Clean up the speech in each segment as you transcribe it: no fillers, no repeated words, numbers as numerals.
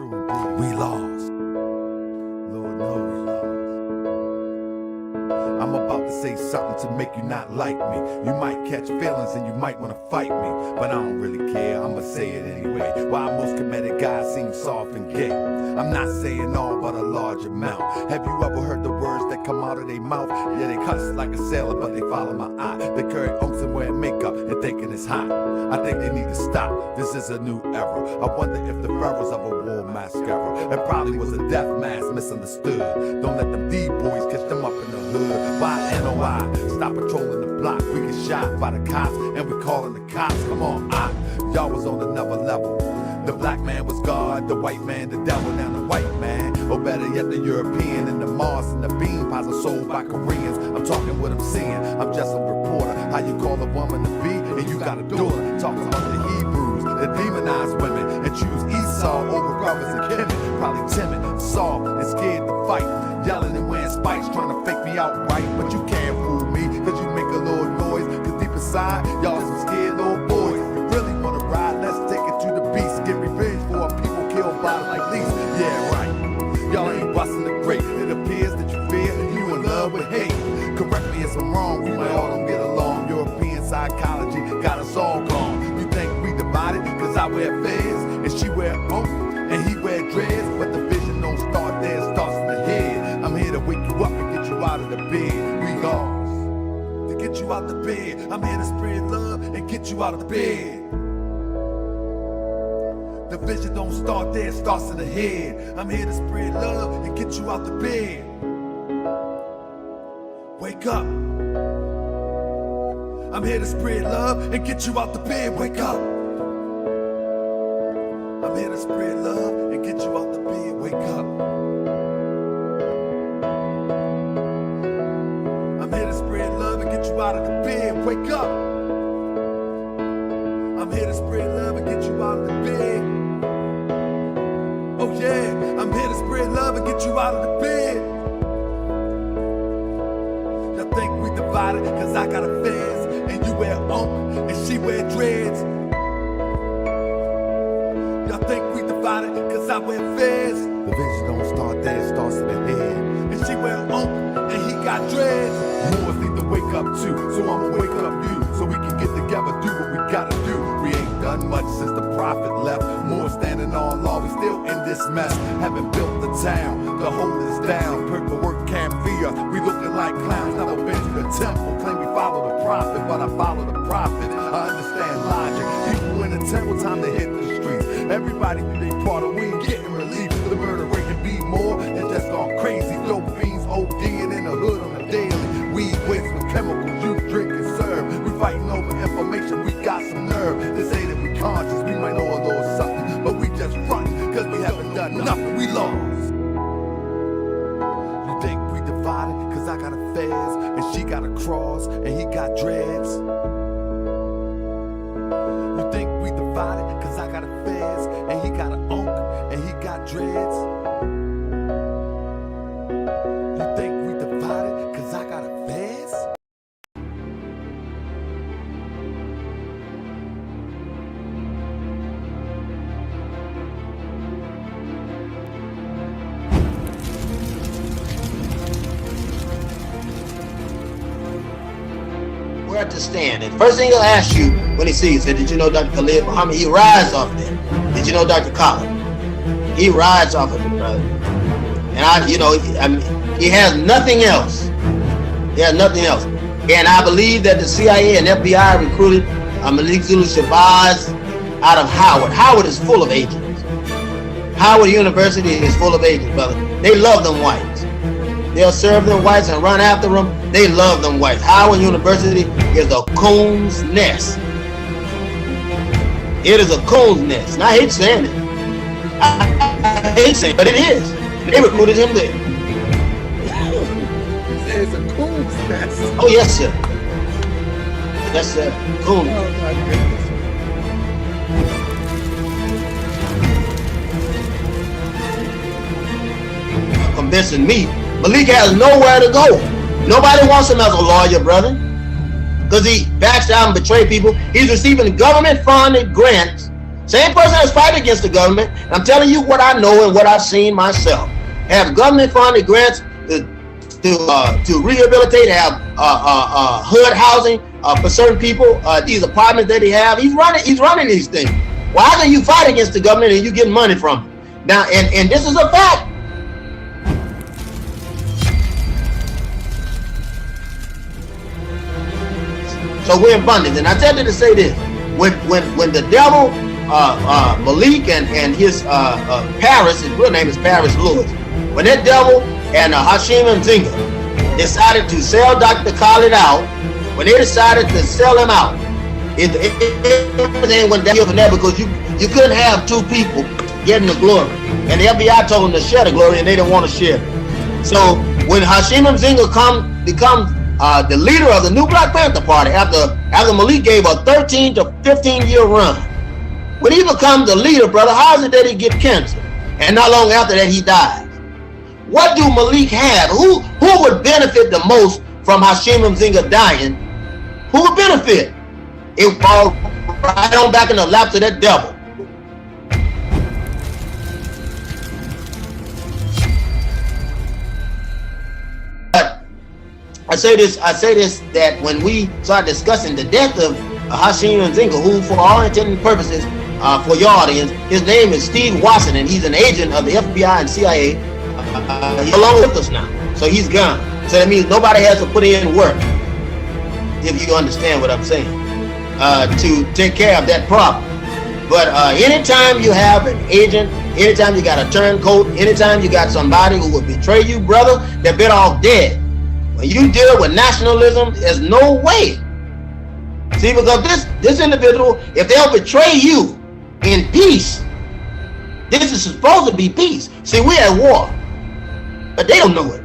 True indeed. We lost. Lord knows we lost. I'm about to say something to make you not like me. You might catch feelings and you might want to fight me, but I don't really care, I'ma say it anyway. Why most comedic guys seem soft and gay? I'm not saying all, but a large amount. Have you ever heard the words that come out of their mouth? Yeah, they cuss like a sailor, but they follow my eye. They carry oaks and wear makeup and thinking it's hot. I think they need to stop, this is a new era. I wonder if the pharaohs of a war mascara. It probably was a death mask misunderstood. Don't let them D-boys catch them up in the hood. Why NOI? Stop patrolling the block. We get shot by the cops and we calling the cops. Come on, y'all was on another level. The black man was God, the white man the devil. Now the white man, or better yet the European, and the Mars and the bean pies are sold by Koreans. I'm talking what I'm seeing, I'm just a reporter. How you call a woman to be and you got a daughter. Talking about the Hebrews that demonize women and choose Esau over brothers and Kemet. Probably timid, soft, and scared to fight. Yelling and wearing spikes, trying to fake me out right. But you can't fool me, cause you make a little noise. Cause deep inside, y'all some scared little boys. You really wanna ride, let's take it to the beast. Get revenge for our people killed by like least. Yeah, right. Y'all ain't busting the grape. It appears that you fear you in love with hate. Correct me if I'm wrong, we might all don't get along. European psychology got us all gone. You think we divided, cause I wear fez and she wear oak and he wear dreads. But the vision don't start there, it starts in the head. I'm here to wake you up and get you out of the bed. We lost. To get you out the bed, I'm here to spread love and get you out of the bed. The vision don't start there, it starts in the head. I'm here to spread love and get you out the bed. Wake up. I'm here to spread love and get you out the bed. Wake up. I'm here to spread love and get you out the bed. Wake up. I'm here to spread love and get you out of the bed. Wake up. I'm here to spread love and get you out of the bed. Oh yeah, I'm here to spread love and get you out of the bed. Y'all think we divided cause I got a fez and you wear ump and she wear dreads. Y'all think we divided cause I wear fez. The vision don't start there, it starts in the head. And she wear ump and he got dreads. Moors need to wake up too, so I'ma wake up you. So we can get together, do what we gotta do. We ain't done much since the prophet left. More standing on law, we still in this mess. Haven't built the town to hold us down. Paperwork can't fear us, we looking like clowns. Never been to the temple, claim we follow the prophet, but I follow the prophet. I understand logic. People in the temple, time to hit the streets. Everybody do their part, and we ain't getting relief. The murder rate can be more, it's just gone crazy. Dope fiends ODing in the hood on the daily. Weed waste with chemicals, you drink and serve. We fighting over information, we got some nerve. They say that we conscious, we might know a little something, but we just frontin', cause we haven't done nothing, we lost. You think we divided, cause I got a fez, and she got a cross, and he got dreads. You think we divided, cause I got a fez, and he got an unk, and he got dreads. You think we divided, cause I got a fez? Where to stand. And first thing he'll ask you when he sees you, did you know Dr. Khalid Muhammad? He rides off there. Did you know Dr. Khalid? He rides off of it, brother. And he has nothing else. He has nothing else. And I believe that the CIA and FBI recruited Malik Zulu Shabazz out of Howard. Howard is full of agents. Howard University is full of agents, brother. They love them whites. They'll serve them whites and run after them. They love them whites. Howard University is a coon's nest. It is a coon's nest. And I hate saying it. I hate saying it, but it is. They recruited him there. It's a coon's nest. Oh, yes, sir. Yes, sir. Coon. Oh, my goodness. Convincing me. Malik has nowhere to go. Nobody wants him as a lawyer, brother. Because he backs out and betrayed people. He's receiving government-funded grants Same person that's fighting against the government. I'm telling you what I know and what I've seen myself. Have government-funded grants to rehabilitate, have hood housing for certain people. These apartments that they have, he's running these things. Well, how can you fight against the government and you get money from it? Now, and this is a fact. So we're in bondage. And I tell you to say this: when the devil, Malik and his Paris, his real name is Paris Lewis. When that devil and Hashim and Zinga decided to sell Dr. Khalid out, when they decided to sell him out, everything went down from there, because you couldn't have two people getting the glory. And the FBI told them to share the glory, and they didn't want to share it. So when Hashim and Zinga becomes the leader of the new Black Panther Party, after Malik gave a 13 to 15 year run, when he becomes the leader, brother, how is it that he get cancer? And not long after that, he dies. What do Malik have? Who would benefit the most from Hashim Mzinga dying? Who would benefit? It would fall right on back in the laps of that devil. But I say this that when we start discussing the death of Hashim Mzinga, who for all intents and purposes, for your audience, his name is Steve Watson, and he's an agent of the FBI and CIA. He's along with us now, so he's gone. So that means nobody has to put in work, if you understand what I'm saying, to take care of that problem. But anytime you have an agent, anytime you got a turncoat, anytime you got somebody who will betray you, brother, they're better off dead. When you deal with nationalism, there's no way. See, because this individual, if they'll betray you in peace, this is supposed to be peace. See, we're at war, but they don't know it.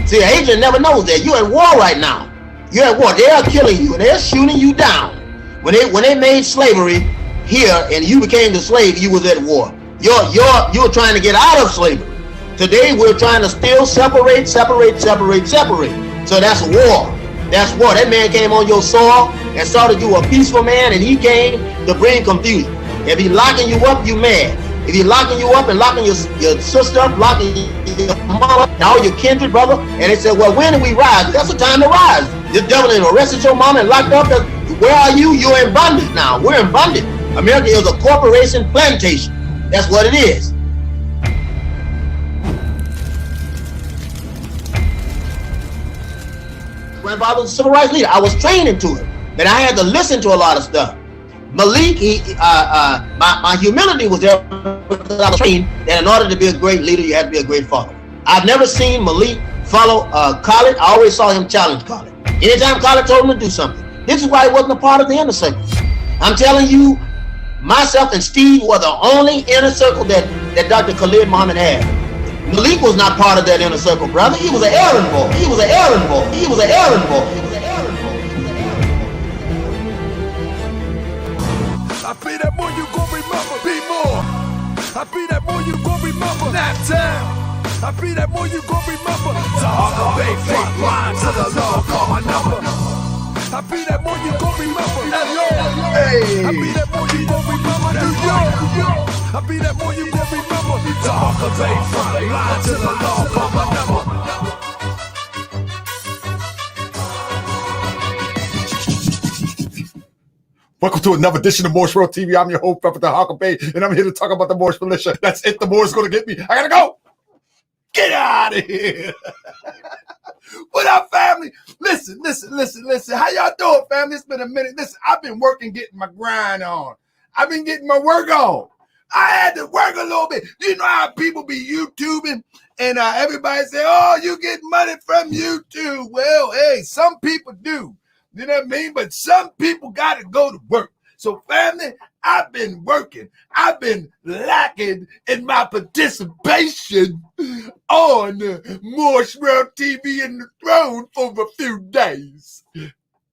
See, the agent never knows that you're at war right now. You're at war. They are killing you and they're shooting you down. When they made slavery here and you became the slave, you was at war. You're trying to get out of slavery. Today we're trying to still separate. So that's war. That's war. That man came on your soil and started you a peaceful man, and he came to bring confusion. If he's locking you up, you mad. If he's locking you up and locking your sister up, locking your mama and all your kindred, brother, and they said, well, when do we rise? That's the time to rise. This devil arrested your mama and locked up. Where are you? You're in bondage now. We're in bondage. America is a corporation plantation. That's what it is. Grandfather was a civil rights leader. I was trained into it, but I had to listen to a lot of stuff. Malik, my humility was there because I was trained that in order to be a great leader, you have to be a great follower. I've never seen Malik follow Khalid. I always saw him challenge Khalid. Anytime Khalid told him to do something. This is why he wasn't a part of the inner circle. I'm telling you, myself and Steve were the only inner circle that Dr. Khalid Muhammad had. Malik was not part of that inner circle, brother. He was an errand boy. He was an errand boy. He was an errand boy. He was an errand boy. I be that more you gon' remember, be more. I be that more you gon' remember, that town. I be that more you gon' remember, the Hawker Bay front line to the law, call my number. I be that more you gon' remember, New York. I be that more you gon' remember, New York. I be that more you gon' remember, the Hawker Bay front line to the law, call my number. Welcome to another edition of Moorish World TV. I'm your host, Prophet Hawker Bay, and I'm here to talk about the Moorish militia. That's it. The Moors gonna get me. I gotta go. Get out of here. What up, family? Listen. How y'all doing, family? It's been a minute. Listen, I've been working, getting my grind on. I've been getting my work on. I had to work a little bit. You know how people be YouTubing and everybody say, oh, you get money from YouTube. Well, hey, some people do. You know what I mean? But some people got to go to work. So, family, I've been working. I've been lacking in my participation on Moorish World TV and the Throne for a few days.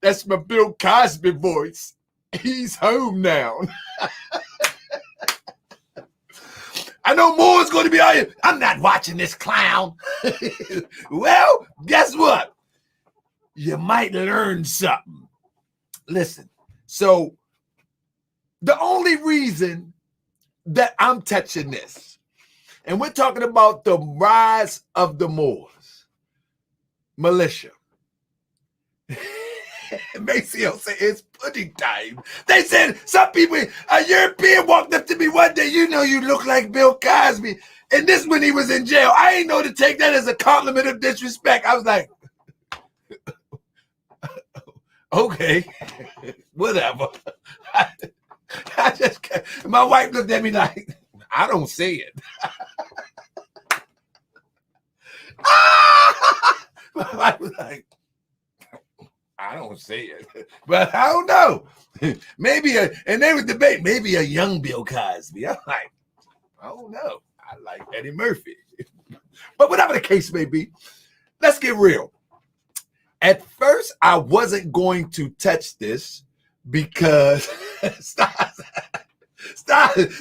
That's my Bill Cosby voice. He's home now. I know Moore's going to be out here. I'm not watching this clown. Well, guess what? You might learn something. Listen, so the only reason that I'm touching this, and we're talking about the rise of the Moors, militia. Maceo said it's pudding time. They said some people, a European walked up to me one day, you know you look like Bill Cosby. And this when he was in jail. I ain't know to take that as a compliment of disrespect. I was like, okay, whatever. I just, my wife looked at me like, I don't say it. My wife was like, I don't say it, but I don't know. Maybe and they would debate, maybe a young Bill Cosby. I'm like, I don't know. I like Eddie Murphy. But whatever the case may be, let's get real. At first, I wasn't going to touch this because stop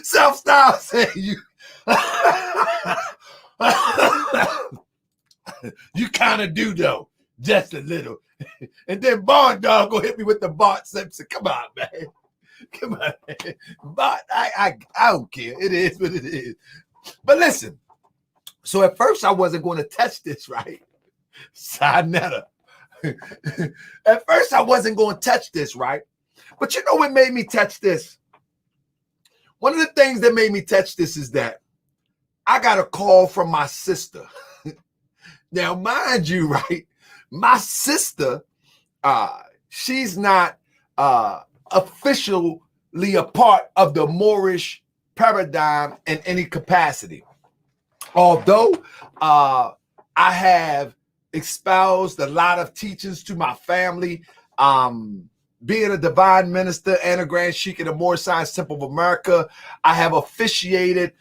self-style saying you you kind of do though, just a little. And then Bond Dog go hit me with the Bart Simpson. Come on, man. Come on, man. Bart, I don't care. It is what it is. But listen, so at first I wasn't going to touch this, right? Sinetta. At first I wasn't going to touch this, right? But you know what made me touch this? One of the things that made me touch this is that I got a call from my sister. Now, mind you, right? My sister, she's not officially a part of the Moorish paradigm in any capacity. Although I have espoused a lot of teachings to my family, being a divine minister and a Grand Sheik in the Moorish Science Temple of America, I have officiated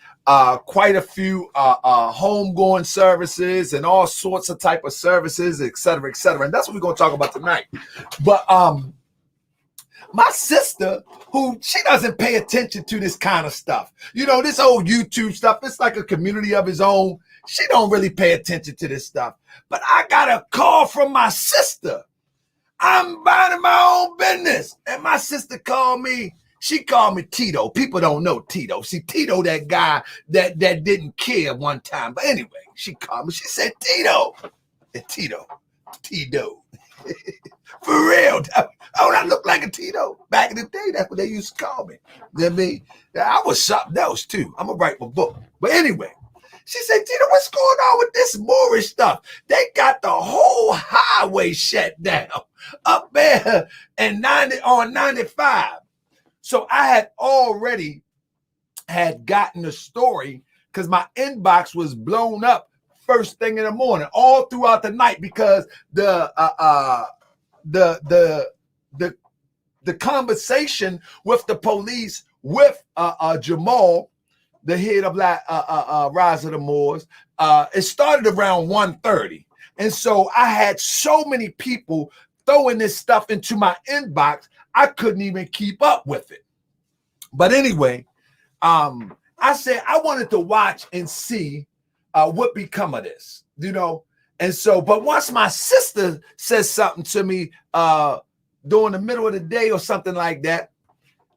quite a few homegoing services and all sorts of type of services, et cetera, et cetera. And that's what we're going to talk about tonight. But my sister, who she doesn't pay attention to this kind of stuff, you know, this old YouTube stuff, it's like a community of his own. She don't really pay attention to this stuff. But I got a call from my sister. I'm minding my own business. And my sister called me. She called me Tito. People don't know Tito. See, Tito, that guy that didn't care one time. But anyway, she called me. She said, Tito. And Tito. For real. Oh, I look like a Tito. Back in the day, that's what they used to call me. You know what I mean? I was something else, too. I'm going to write my book. But anyway, she said, Tito, what's going on with this Moorish stuff? They got the whole highway shut down up there on 95. So I had already gotten the story because my inbox was blown up first thing in the morning, all throughout the night, because the conversation with the police with Jamal, the head of Rise of the Moors, it started around 1:30. And so I had so many people throwing this stuff into my inbox, I couldn't even keep up with it. But anyway, I said I wanted to watch and see what become of this, you know. And so, but once my sister says something to me during the middle of the day or something like that,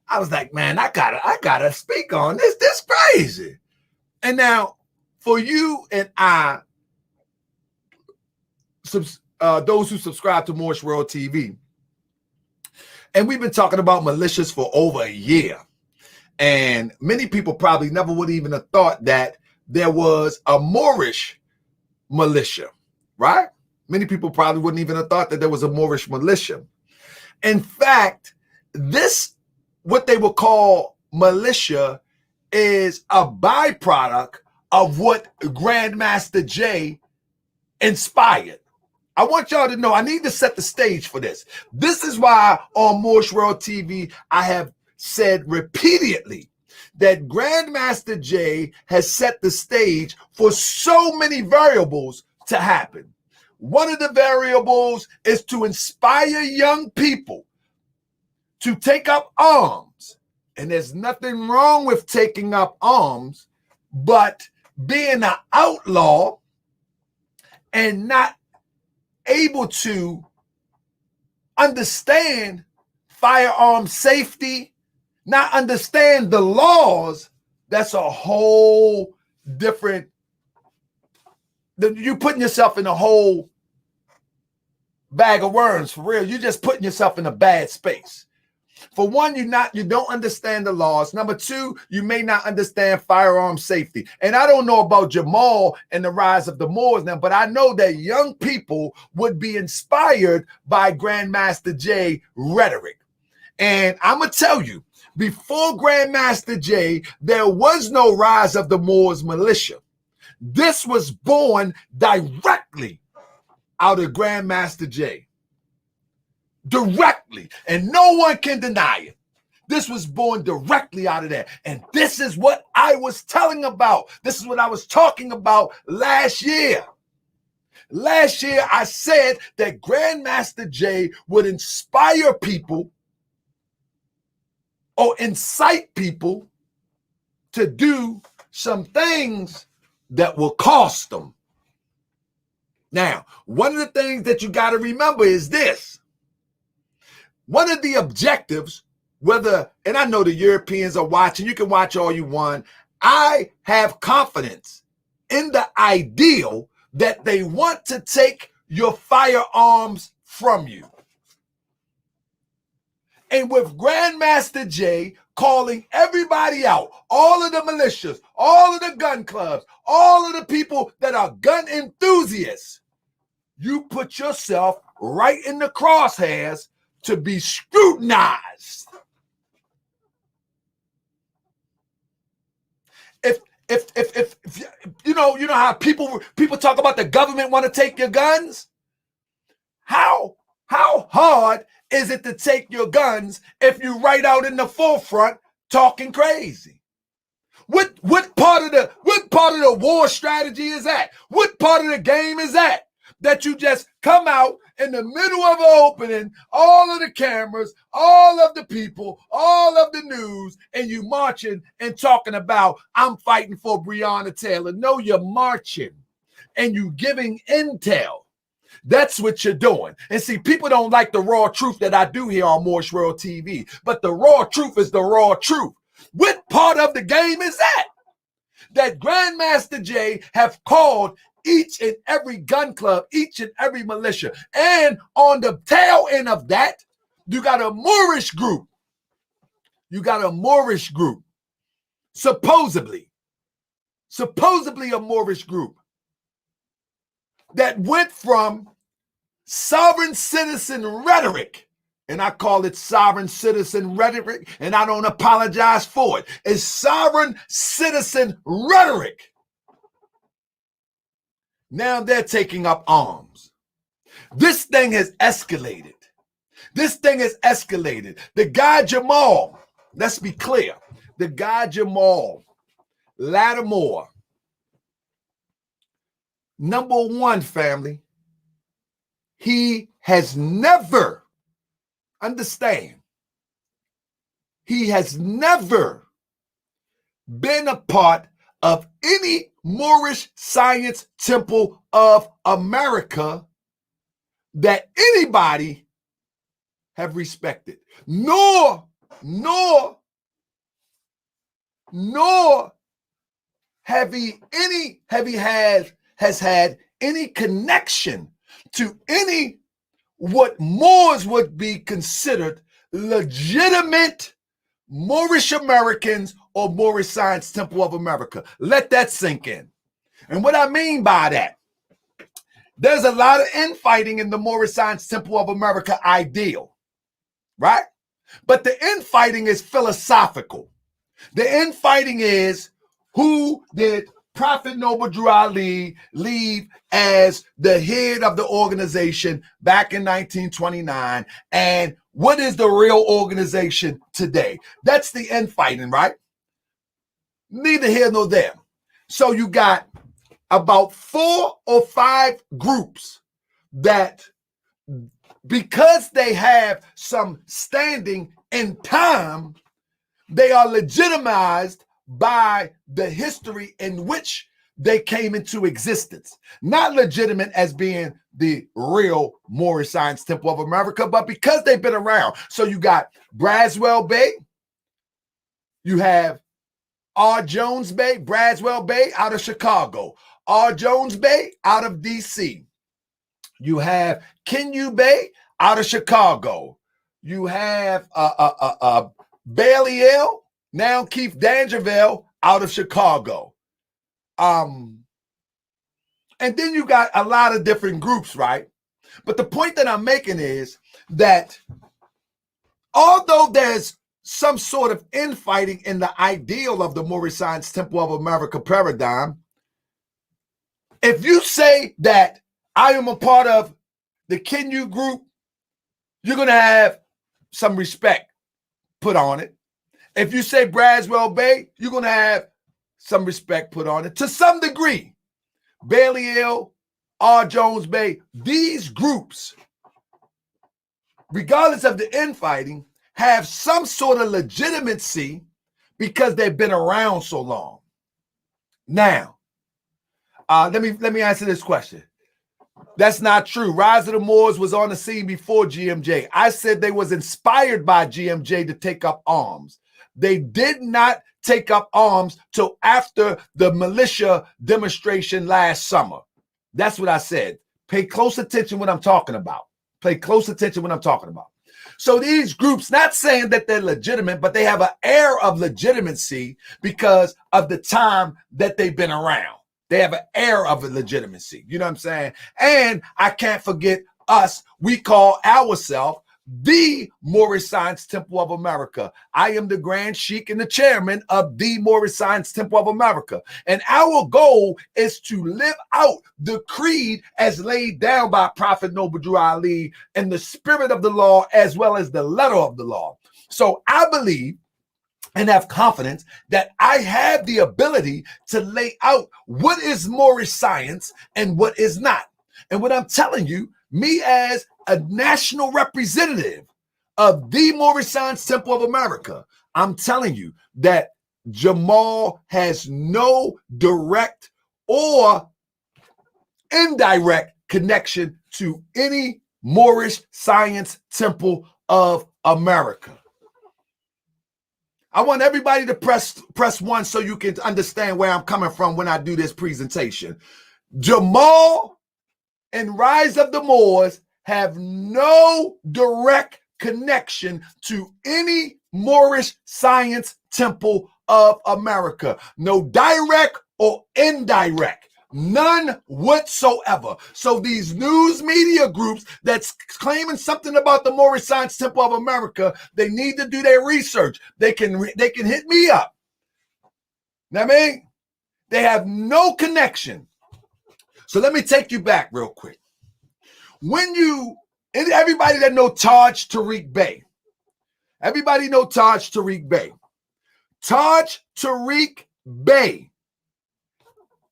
I was like, man, I gotta speak on this. This crazy. And now, for you and I, those who subscribe to Moorish World TV, and we've been talking about militias for over a year. And many people probably never would even have thought that there was a Moorish militia, right? Many people probably wouldn't even have thought that there was a Moorish militia. In fact, this, what they would call militia, is a byproduct of what Grandmaster Jay inspired. I want y'all to know, I need to set the stage for this. This is why on Moorish World TV, I have said repeatedly that Grandmaster Jay has set the stage for so many variables to happen. One of the variables is to inspire young people to take up arms. And there's nothing wrong with taking up arms, but being an outlaw and not able to understand firearm safety, not understand the laws, that's a whole different, you're putting yourself in a whole bag of worms, for real. You're just putting yourself in a bad space. For one, you don't understand the laws. Number two, you may not understand firearm safety. And I don't know about Jamal and the rise of the Moors now, but I know that young people would be inspired by Grandmaster Jay rhetoric. And I'm going to tell you, before Grandmaster Jay, there was no rise of the Moors militia. This was born directly out of Grandmaster Jay. Directly. And no one can deny it. This was born directly out of that. And this is what I was telling about. This is what I was talking about last year. Last year, I said that Grandmaster Jay would inspire people or incite people to do some things that will cost them. Now, one of the things that you got to remember is this. One of the objectives, and I know the Europeans are watching, you can watch all you want. I have confidence in the ideal that they want to take your firearms from you. And with Grandmaster Jay calling everybody out, all of the militias, all of the gun clubs, all of the people that are gun enthusiasts, you put yourself right in the crosshairs to be scrutinized. If you know how people talk about the government want to take your guns? How hard is it to take your guns if you right out in the forefront talking crazy? What part of the war strategy is that? What part of the game is that? That you just come out in the middle of an opening, all of the cameras, all of the people, all of the news, and you marching and talking about, I'm fighting for Breonna Taylor. No, you're marching and you giving intel. That's what you're doing. And see, people don't like the raw truth that I do here on Moorish World TV, but the raw truth is the raw truth. What part of the game is that? That Grandmaster Jay have called each and every gun club, each and every militia. And on the tail end of that, you got a Moorish group. You got a Moorish group. Supposedly a Moorish group that went from sovereign citizen rhetoric, and I call it sovereign citizen rhetoric, and I don't apologize for it. It's sovereign citizen rhetoric. Now they're taking up arms. This thing has escalated. The guy Jamal, let's be clear, the guy Jamal Latimore, number one, family, he has never, understand, he has never been a part of any Moorish Science Temple of America that anybody have respected, nor have he has had any connection to any what Moors would be considered legitimate Moorish Americans or Moorish Science Temple of America. Let that sink in. And what I mean by that, there's a lot of infighting in the Moorish Science Temple of America ideal, right? But the infighting is philosophical. The infighting is, who did Prophet Noble Drew Ali leave as the head of the organization back in 1929, and what is the real organization today? That's the infighting, right? Neither here nor there. So you got about 4 or 5 groups that, because they have some standing in time, they are legitimized by the history in which they came into existence. Not legitimate as being the real Moorish Science Temple of America, but because they've been around. So you got Braswell Bay, You have R. Jones Bay, Braswell Bay out of Chicago. R. Jones Bay out of D.C. You have Kenyu Bay out of Chicago. You have Bailey L., now Keith Dangerville out of Chicago. And then you got a lot of different groups, right? But the point that I'm making is that although there's some sort of infighting in the ideal of the Moorish Science Temple of America paradigm, if you say that I am a part of the Kenyu group, you're going to have some respect put on it. If you say Braswell Bay, you're going to have some respect put on it to some degree. Bailey L., R. Jones Bay, these groups, regardless of the infighting, have some sort of legitimacy because they've been around so long. Now, let me answer this question. That's not true. Rise of the Moors was on the scene before GMJ. I said they was inspired by GMJ to take up arms. They did not take up arms till after the militia demonstration last summer. That's what I said. Pay close attention when I'm talking about. Pay close attention when I'm talking about. So these groups, not saying that they're legitimate, but they have an air of legitimacy because of the time that they've been around. They have an air of legitimacy. You know what I'm saying? And I can't forget us. We call ourselves the Moorish Science Temple of America. I am the Grand Sheikh and the chairman of the Moorish Science Temple of America. And our goal is to live out the creed as laid down by Prophet Noble Drew Ali in the spirit of the law as well as the letter of the law. So I believe and have confidence that I have the ability to lay out what is Moorish science and what is not. And what I'm telling you, me as a national representative of the Moorish Science Temple of America, I'm telling you that Jamal has no direct or indirect connection to any Moorish Science Temple of America. I want everybody to press one so you can understand where I'm coming from when I do this presentation. Jamal and Rise of the Moors have no direct connection to any Moorish Science Temple of America. No direct or indirect. None whatsoever. So these news media groups that's claiming something about the Moorish Science Temple of America, they need to do their research. They can hit me up. Know what I mean? They have no connection. So let me take you back real quick. Everybody that know Taj Tariq Bey. Everybody know Taj Tariq Bey. Taj Tariq Bey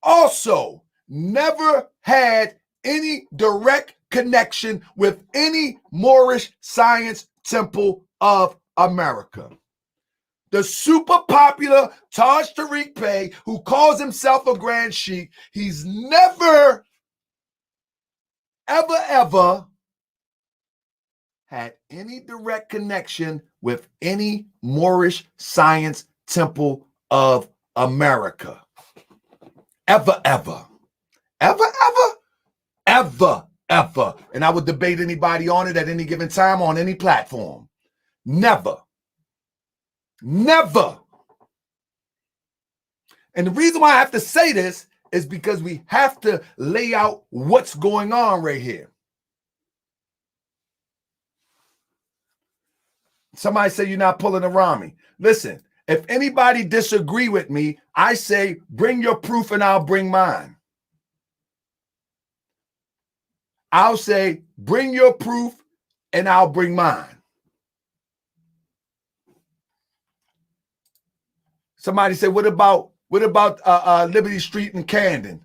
also never had any direct connection with any Moorish Science Temple of America. The super popular Taj Tariq Bey, who calls himself a Grand Sheikh, he's never, ever had any direct connection with any Moorish Science Temple of America. Ever. And I would debate anybody on it at any given time on any platform. Never. And the reason why I have to say this is because we have to lay out what's going on right here. Somebody say you're not pulling around me. Listen, if anybody disagree with me, I say, bring your proof and I'll bring mine. I'll say, bring your proof and I'll bring mine. Somebody say, what about Liberty Street in Camden?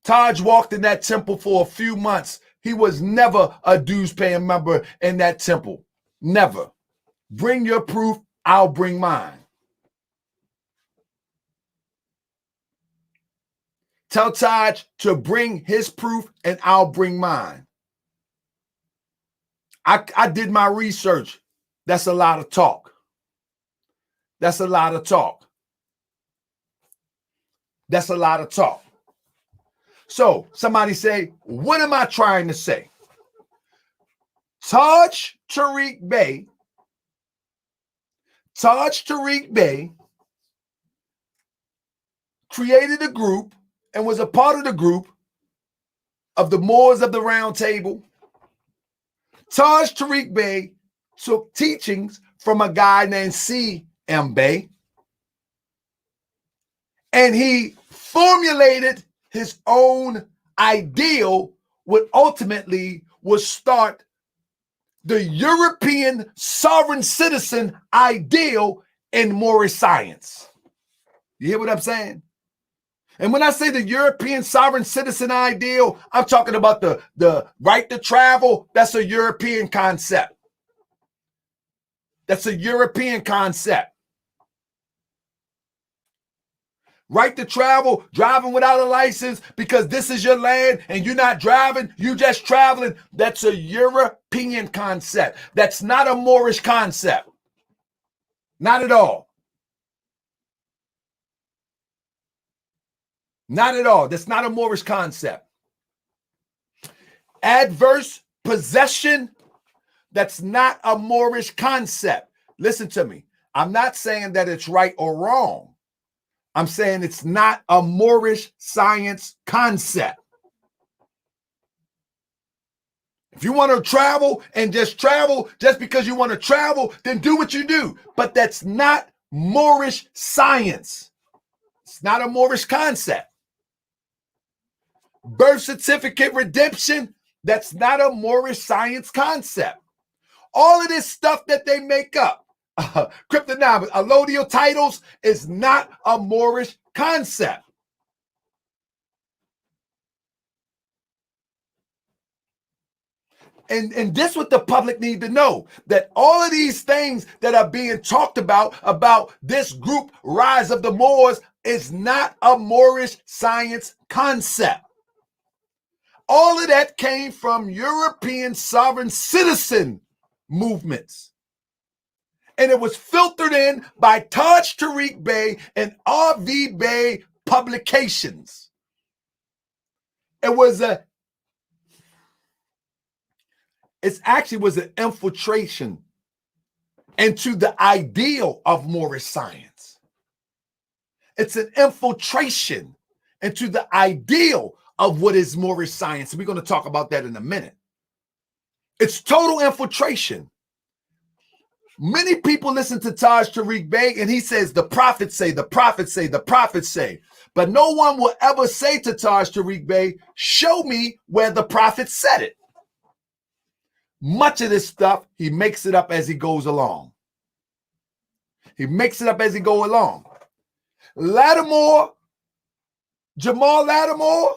Taj walked in that temple for a few months. He was never a dues paying member in that temple. Never. Bring your proof, I'll bring mine. Tell Taj to bring his proof and I'll bring mine. I did my research. That's a lot of talk. That's a lot of talk. That's a lot of talk. So somebody say, what am I trying to say? Taj Tariq Bey created a group and was a part of the group of the Moors of the Round Table. Taj Tariq Bey took teachings from a guy named C.M. Bey, and he formulated his own ideal, what ultimately would start the European sovereign citizen ideal in Moorish science. You hear what I'm saying? And when I say the European sovereign citizen ideal, I'm talking about the right to travel. That's a European concept. That's a European concept. Right to travel, driving without a license because this is your land and you're not driving, you just traveling. That's a European concept. That's not a Moorish concept. Not at all. Not at all. That's not a Moorish concept. Adverse possession, that's not a Moorish concept. Listen to me. I'm not saying that it's right or wrong. I'm saying it's not a Moorish science concept. If you want to travel and just travel just because you want to travel, then do what you do. But that's not Moorish science. It's not a Moorish concept. Birth certificate redemption, that's not a Moorish science concept. All of this stuff that they make up, cryptonomics, allodial titles, is not a Moorish concept. And this what the public need to know, that all of these things that are being talked about this group, Rise of the Moors, is not a Moorish science concept. All of that came from European sovereign citizen movements. And it was filtered in by Taj Tariq Bey and R.V. Bey publications. It actually was an infiltration into the ideal of Moorish science. It's an infiltration into the ideal of what is Moorish science. We're going to talk about that in a minute. It's total infiltration. Many people listen to Taj Tariq Bey and he says, the prophets say, the prophets say, the prophets say. But no one will ever say to Taj Tariq Bey, show me where the prophet said it. Much of this stuff, he makes it up as he goes along. He makes it up as he goes along. Latimore, Jamal Latimore,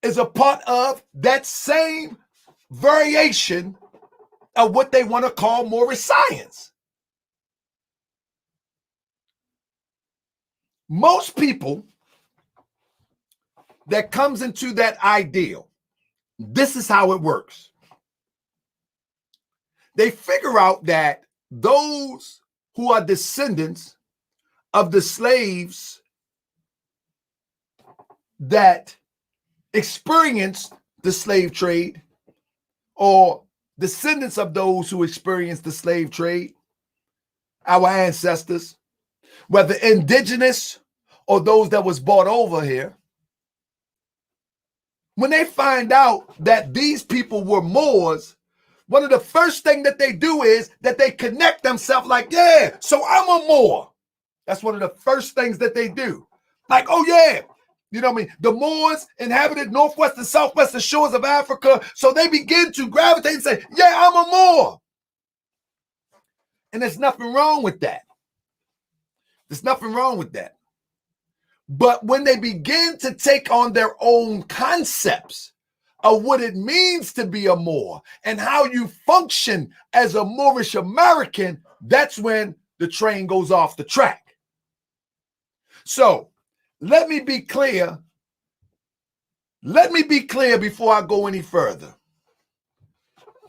is a part of that same variation of what they want to call Moorish science. Most people that comes into that ideal, this is how it works. They figure out that those who are descendants of the slaves that experienced the slave trade, or descendants of those who experienced the slave trade, our ancestors, whether indigenous or those that was brought over here, when they find out that these people were Moors, one of the first things that they do is that they connect themselves like, yeah, so I'm a Moor. That's one of the first things that they do. Like, oh yeah, you know what I mean? The Moors inhabited northwest and southwestern shores of Africa, so they begin to gravitate and say, yeah, I'm a Moor. And there's nothing wrong with that. There's nothing wrong with that. But when they begin to take on their own concepts of what it means to be a Moor and how you function as a Moorish American, that's when the train goes off the track. So let me be clear. Let me be clear before I go any further.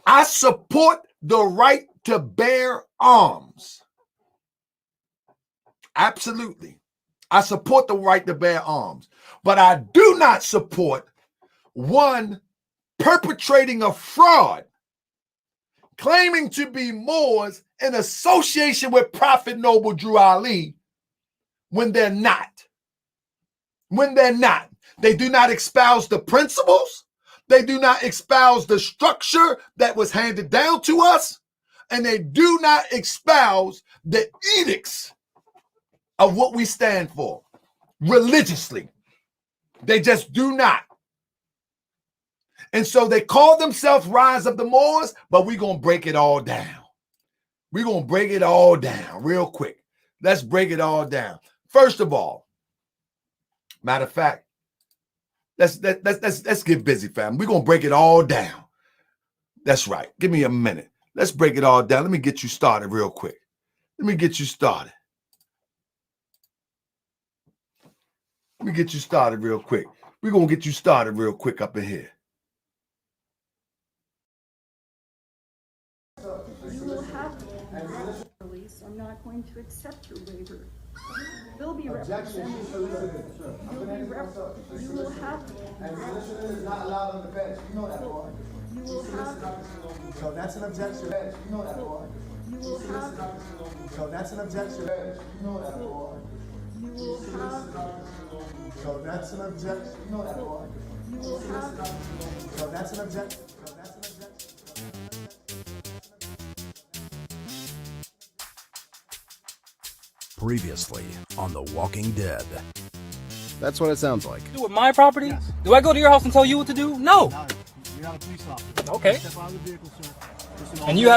I support the right to bear arms. Absolutely. I support the right to bear arms, but I do not support one perpetrating a fraud, claiming to be Moors in association with Prophet Noble Drew Ali when they're not. When they're not. They do not espouse the principles. They do not espouse the structure that was handed down to us. And they do not espouse the edicts of what we stand for religiously. They just do not. And so they call themselves Rise of the Moors, but we're going to break it all down. We're going to break it all down real quick. Let's break it all down. First of all, matter of fact, let's get busy, fam. We're going to break it all down. That's right. Give me a minute. Let's break it all down. Let me get you started real quick. Let me get you started. Let me get you started real quick. We're going to get you started real quick up in here. You will have to release. I'm not going to accept your waiver. Will be represented. You will have to. Solicitor is not allowed on the bench. You know that part. You will have to. So that's an objection. You know that part. You will have to. So that's an objection. You know that part. You will have to. So that's an objection. You know that part. You will have to. So that's an objection. So that's an objection. Previously on The Walking Dead. That's what it sounds like. Do with my property? Yes. Do I go to your house and tell you what to do? No. You're not a police officer. Okay. Step out of the vehicle, sir. And you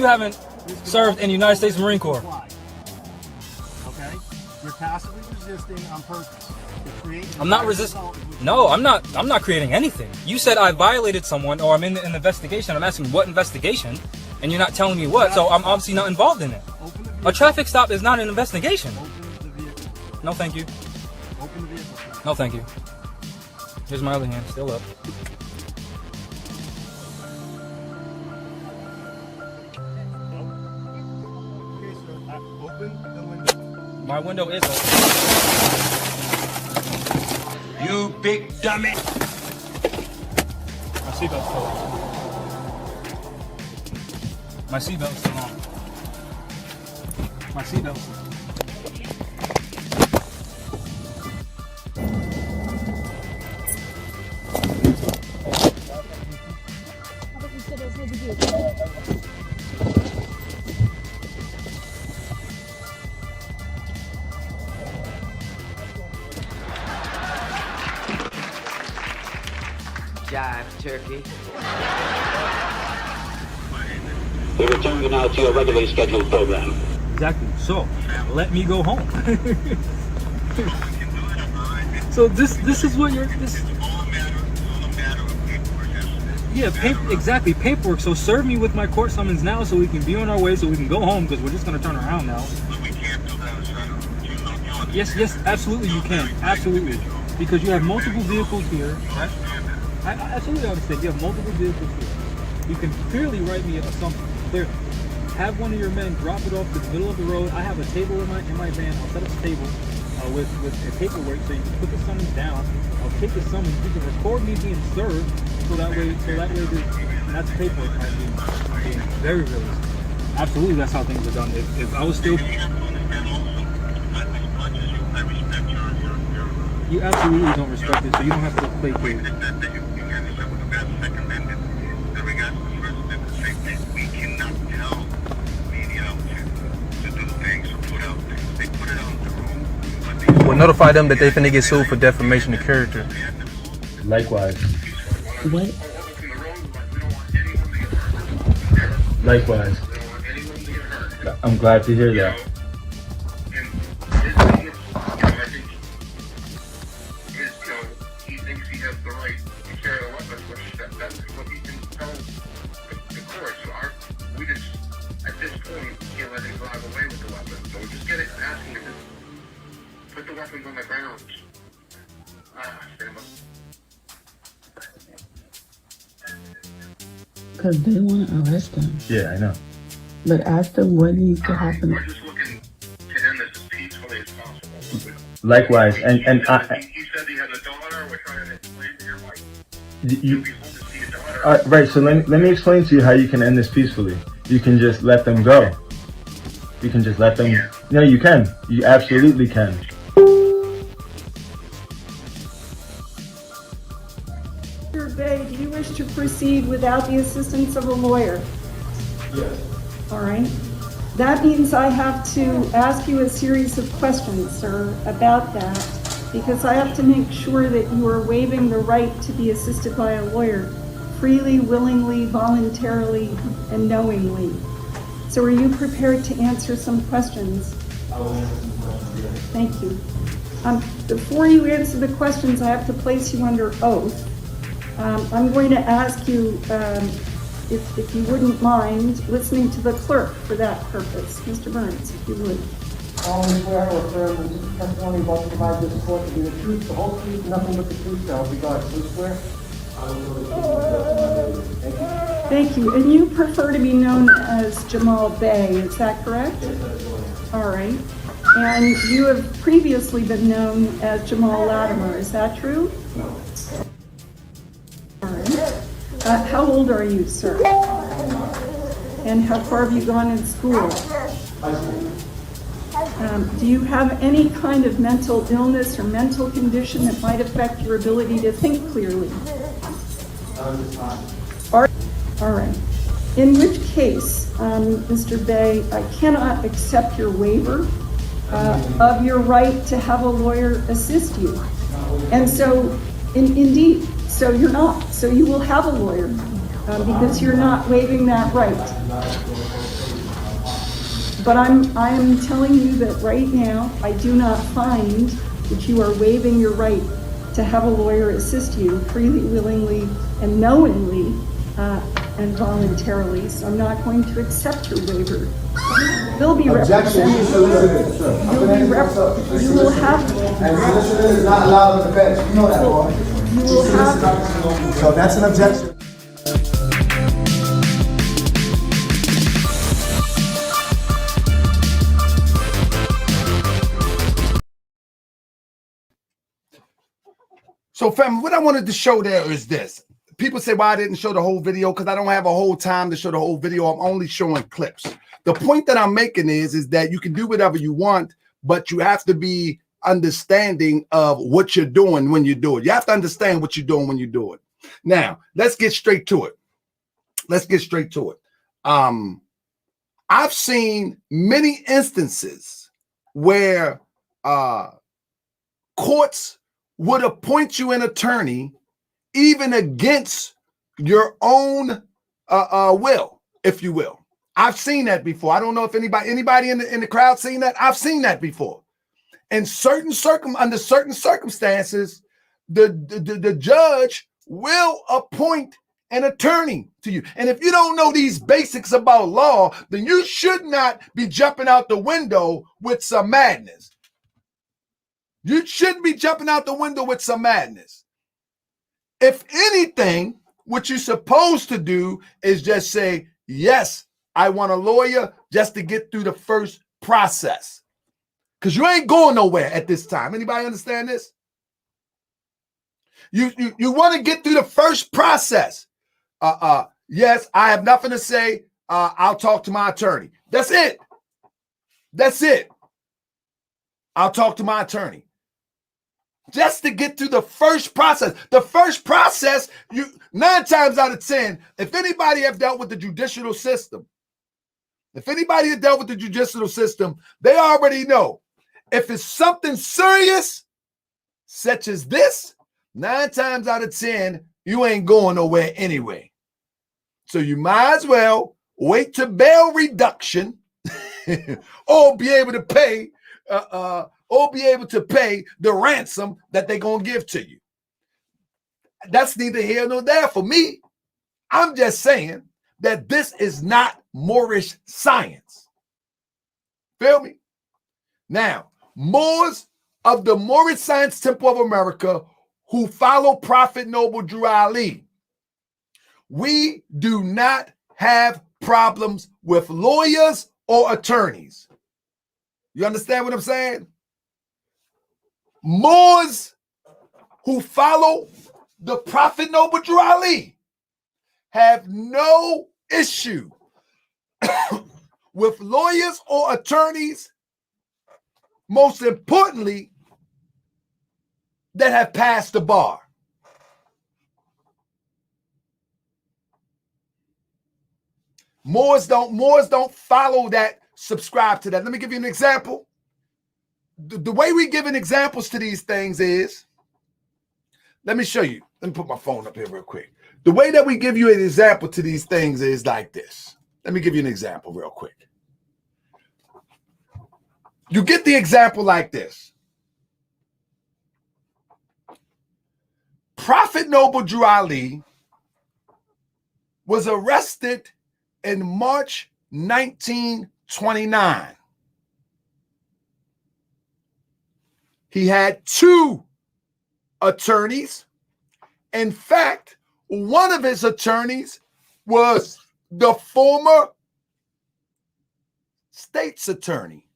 haven't served in the United States Marine Corps. Okay? You're passively resisting on purpose. I'm not resisting. No, I'm not creating anything. You said I violated someone or I'm in an investigation. I'm asking what investigation, and you're not telling me what, so I'm obviously not involved in it. A traffic stop is not an investigation. No, thank you. Open the vehicle. No, thank you. Here's my other hand, still up. Okay, sir. Open the window. My window is open. You big dummy. My seatbelt's still on. My seatbelt's still on. My seatbelt's still on. Jive turkey. We return you now to your regularly scheduled program. Exactly. So, let me go home. So this is what you're exactly, paperwork. So serve me with my court summons now so we can be on our way so we can go home because we're just going to turn around now. Yes, absolutely you can. Absolutely. Because you have multiple vehicles here, right? I absolutely understand. You have multiple vehicles here. You can clearly write me something. Clearly. Have one of your men drop it off to the middle of the road. I have a table in my van. I'll set up a table with a paperwork so you can put the summons down. I'll take the summons. You can record me being served so that way and that's paperwork. I'm being very realistic. Absolutely, that's how things are done. If I was still, you absolutely don't respect it, so you don't have to play games. We'll notify them that they finna get sued for defamation of character. Likewise. What? Likewise. I'm glad to hear that. He thinks he has the right to carry a weapon, which that's what he can tell the court. So we just, at this point, can't let him drive away with the weapon. So we're just asking him to put the weapons on the ground. Stand up. Because they want to arrest him. Yeah, I know. But ask them what needs to happen. We're just looking to end this as peacefully as Likewise, and He said he has a daughter. We're trying to explain to him, like, you, be home to see a daughter. right. So let me explain to you how you can end this peacefully. You can just let them go. You can just let them. No, you can. You absolutely can. Mr. Bay, do you wish to proceed without the assistance of a lawyer? Yes. All right. That means I have to ask you a series of questions, sir, about that, because I have to make sure that you are waiving the right to be assisted by a lawyer freely, willingly, voluntarily, and knowingly. So are you prepared to answer some questions? I will answer some questions, yes. Thank you. Before you answer the questions, I have to place you under oath. I'm going to ask you, if you wouldn't mind, listening to the clerk for that purpose. Mr. Burns, if you would. Solemnly swear or affirm that this testimony about to provide this court to be the truth, the whole truth, nothing but the truth, so help me God. Please swear. Thank you. Thank you. And you prefer to be known as Jamal Bay, is that correct? All right. And you have previously been known as Jamal Latimore, is that true? No. All right. How old are you, sir? And how far have you gone in school? High school. Do you have any kind of mental illness or mental condition that might affect your ability to think clearly? All right. In which case, Mr. Bay, I cannot accept your waiver of your right to have a lawyer assist you. And so, indeed, so you're not. So you will have a lawyer because you're not waiving that right. But I am telling you that right now, I do not find that you are waiving your right to have a lawyer assist you freely, willingly, and knowingly, and voluntarily. So I'm not going to accept your waiver. They'll be represented. You will have. And solicitor is not allowed on the bench. You know that, boy. You will have. So that's an objection. So, fam, what I wanted to show there is this. People say, why I didn't show the whole video? Because I don't have a whole time to show the whole video. I'm only showing clips. The point that I'm making is that you can do whatever you want, but you have to be understanding of what you're doing when you do it. You have to understand what you're doing when you do it. Now, let's get straight to it. Let's get straight to it. I've seen many instances where courts would appoint you an attorney even against your own will, if you will. I've seen that before. I don't know if anybody in the crowd seen that. I've seen that before. And under certain circumstances, the judge will appoint an attorney to you. And if you don't know these basics about law, then you should not be jumping out the window with some madness. You shouldn't be jumping out the window with some madness. If anything, what you're supposed to do is just say, yes, I want a lawyer just to get through the first process. Because you ain't going nowhere at this time. Anybody understand this? You want to get through the first process. Yes, I have nothing to say. I'll talk to my attorney. That's it. That's it. I'll talk to my attorney. Just to get through the first process. The first process, 9 times out of 10, if anybody have dealt with the judicial system, they already know. If it's something serious, such as this, 9 times out of 10, you ain't going nowhere anyway. So you might as well wait to bail reduction or be able to pay the ransom that they're going to give to you. That's neither here nor there for me. I'm just saying that this is not Moorish science. Feel me? Now, Moors of the Moorish Science Temple of America who follow Prophet Noble Drew Ali, we do not have problems with lawyers or attorneys. You understand what I'm saying? Moors who follow the Prophet Noble Drew Ali have no issue with lawyers or attorneys, most importantly, that have passed the bar. Moors don't follow that, subscribe to that. Let me give you an example. The way we giving examples to these things is, let me show you. Let me put my phone up here real quick. The way that we give you an example to these things is like this. Let me give you an example real quick. You get the example like this. Prophet Noble Drew Ali was arrested in March 1929. He had 2 attorneys. In fact, one of his attorneys was the former state's attorney.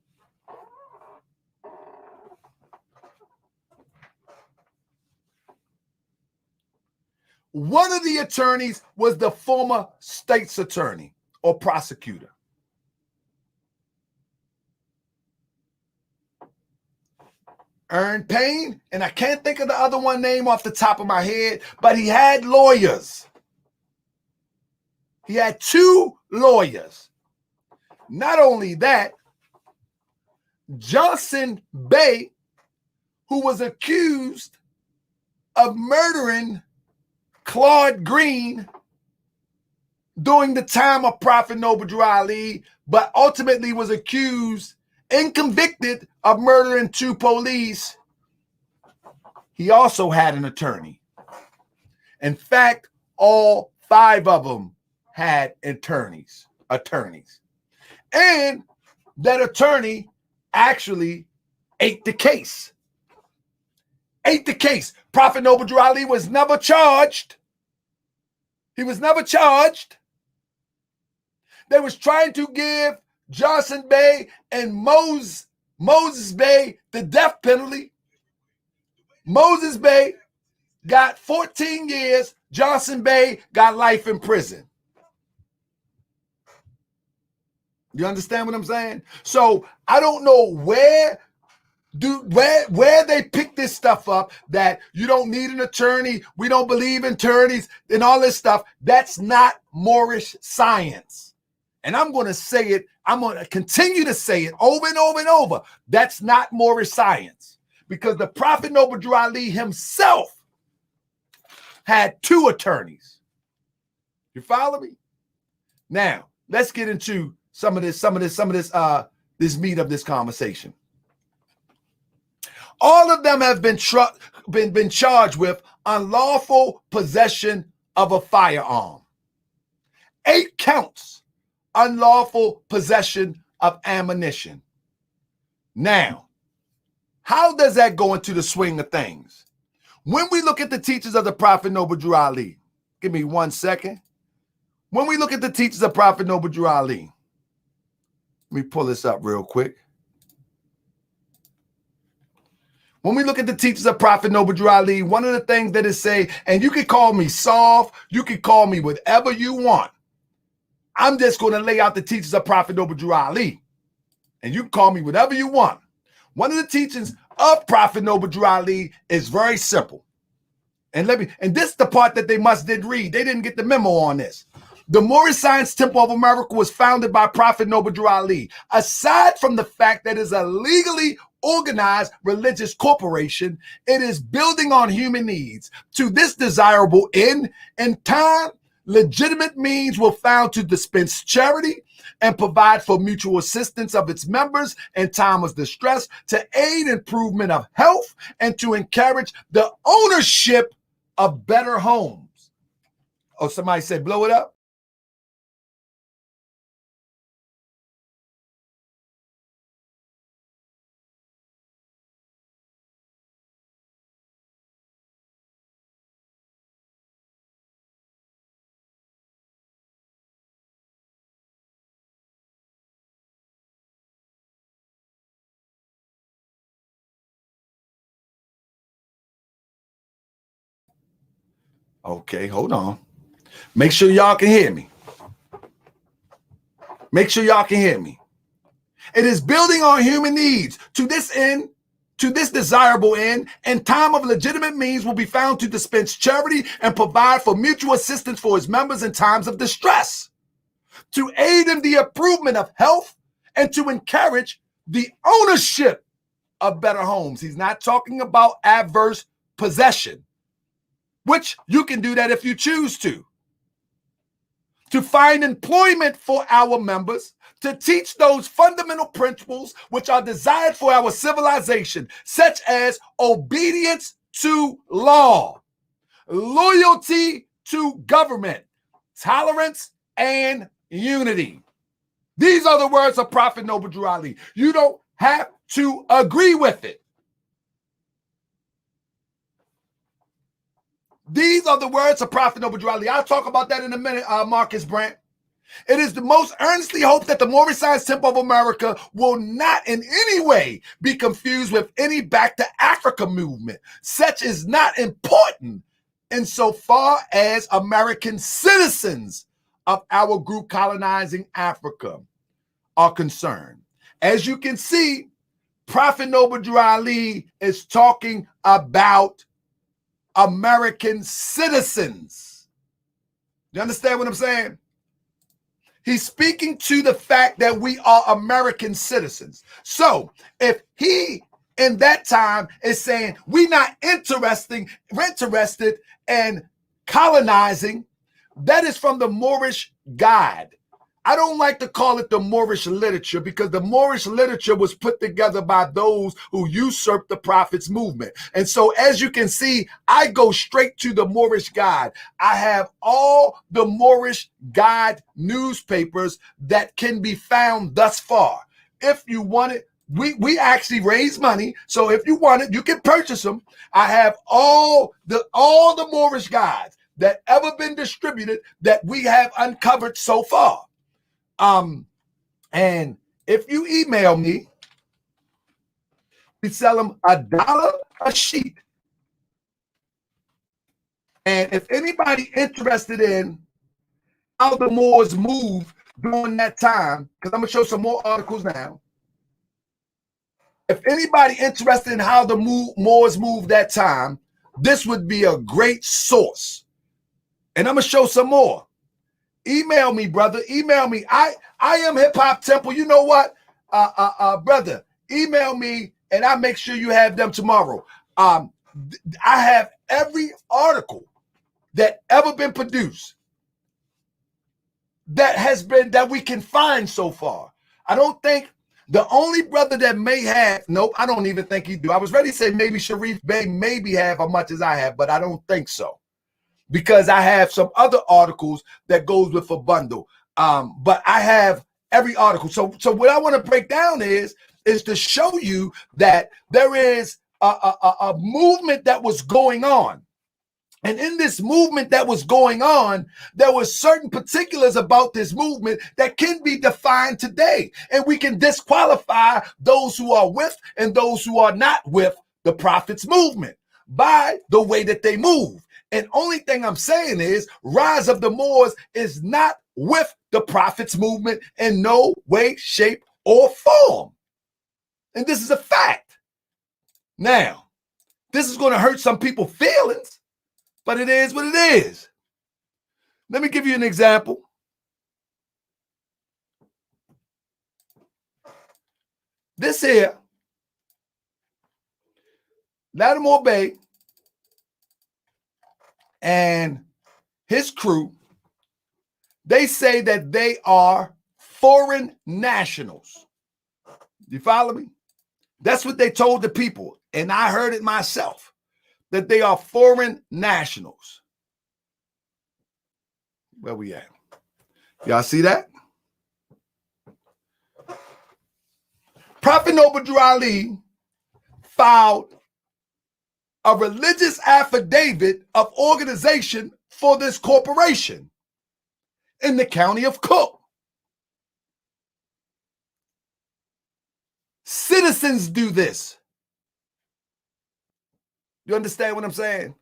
One of the attorneys was the former state's attorney or prosecutor. Ern Payne, and I can't think of the other one name off the top of my head, but he had lawyers. He had 2 lawyers. Not only that, Johnson Bay, who was accused of murdering Claude Green during the time of Prophet Noble Drew Ali, but ultimately was accused and convicted of murdering 2 police. He also had an attorney. In fact, all 5 of them had attorneys. And that attorney actually ate the case. Prophet Noble Drew Ali was never charged. He was never charged. They was trying to give Johnson Bay and Moses Bay the death penalty. Moses Bay got 14 years. Johnson Bay got life in prison. You understand what I'm saying? So I don't know where they pick this stuff up, that you don't need an attorney, we don't believe in attorneys and all this stuff. That's not Moorish science. And I'm going to say it, I'm going to continue to say it over and over and over. That's not Moorish science, because the Prophet Noble Drew Ali himself had 2 attorneys. You follow me? Now, let's get into some of this meat of this conversation. All of them have been charged with unlawful possession of a firearm. 8 counts, unlawful possession of ammunition. Now, how does that go into the swing of things? When we look at the teachings of the Prophet Noble Drew Ali, give me 1 second. When we look at the teachings of Prophet Noble Drew Ali, let me pull this up real quick. When we look at the teachings of Prophet Noble Drew Ali, one of the things that it say, and you can call me soft, you can call me whatever you want. I'm just going to lay out the teachings of Prophet Noble Drew Ali, and you can call me whatever you want. One of the teachings of Prophet Noble Drew Ali is very simple. And this is the part that they did read. They didn't get the memo on this. The Moorish Science Temple of America was founded by Prophet Noble Drew Ali. Aside from the fact that it is a legally organized religious corporation, it is building on human needs. To this desirable end, in time, legitimate means were found to dispense charity and provide for mutual assistance of its members in time of distress, to aid improvement of health, and to encourage the ownership of better homes. Oh, somebody said blow it up. Okay, hold on. Make sure y'all can hear me. Make sure y'all can hear me. It is building on human needs. To this end, to this desirable end, and time of legitimate means will be found to dispense charity and provide for mutual assistance for his members in times of distress, to aid in the improvement of health, and to encourage the ownership of better homes. He's not talking about adverse possession, which you can do that if you choose to find employment for our members, to teach those fundamental principles which are desired for our civilization, such as obedience to law, loyalty to government, tolerance, and unity. These are the words of Prophet Noble Drew Ali. You don't have to agree with it. These are the words of Prophet Noble Drew Ali. I'll talk about that in a minute, Marcus Brandt. It is the most earnestly hope that the Moorish Science Temple of America will not in any way be confused with any Back to Africa movement. Such is not important insofar as American citizens of our group colonizing Africa are concerned. As you can see, Prophet Noble Drew Ali is talking about American citizens. You understand what I'm saying? He's speaking to the fact that we are American citizens. So if he in that time is saying we're not interested in colonizing, that is from the Moorish Guide. I don't like to call it the Moorish literature because the Moorish literature was put together by those who usurped the Prophet's movement. And so as you can see, I go straight to the Moorish Guide. I have all the Moorish Guide newspapers that can be found thus far. If you want it, we actually raise money. So if you want it, you can purchase them. I have all the Moorish Guides that ever been distributed that we have uncovered so far. And if you email me, we sell them $1 a sheet. And if anybody interested in how the Moors moved during that time, because I'm gonna show some more articles now. If anybody interested in how the Moors moved that time, this would be a great source. And I'm gonna show some more. Email me, brother. Email me. I am Hip Hop Temple. You know what, brother? Email me, and I'll make sure you have them tomorrow. I have every article that ever been produced that we can find so far. I don't think the only brother that may have, nope, I don't even think he do. I was ready to say maybe Sharif Bey maybe have as much as I have, but I don't think so. Because I have some other articles that goes with a bundle. But I have every article. So what I want to break down is to show you that there is a movement that was going on. And in this movement that was going on, there were certain particulars about this movement that can be defined today. And we can disqualify those who are with and those who are not with the Prophet's movement by the way that they move. And only thing I'm saying is Rise of the Moors is not with the Prophet's movement in no way, shape, or form. And this is a fact. Now, this is going to hurt some people's feelings, but it is what it is. Let me give you an example. This here, Latimore Bey and his crew, they say that they are foreign nationals. You follow me? That's what they told the people. And I heard it myself, that they are foreign nationals. Where we at? Y'all see that? Prophet Noble Drew Ali filed a religious affidavit of organization for this corporation in the county of Cook. Citizens do this. You understand what I'm saying?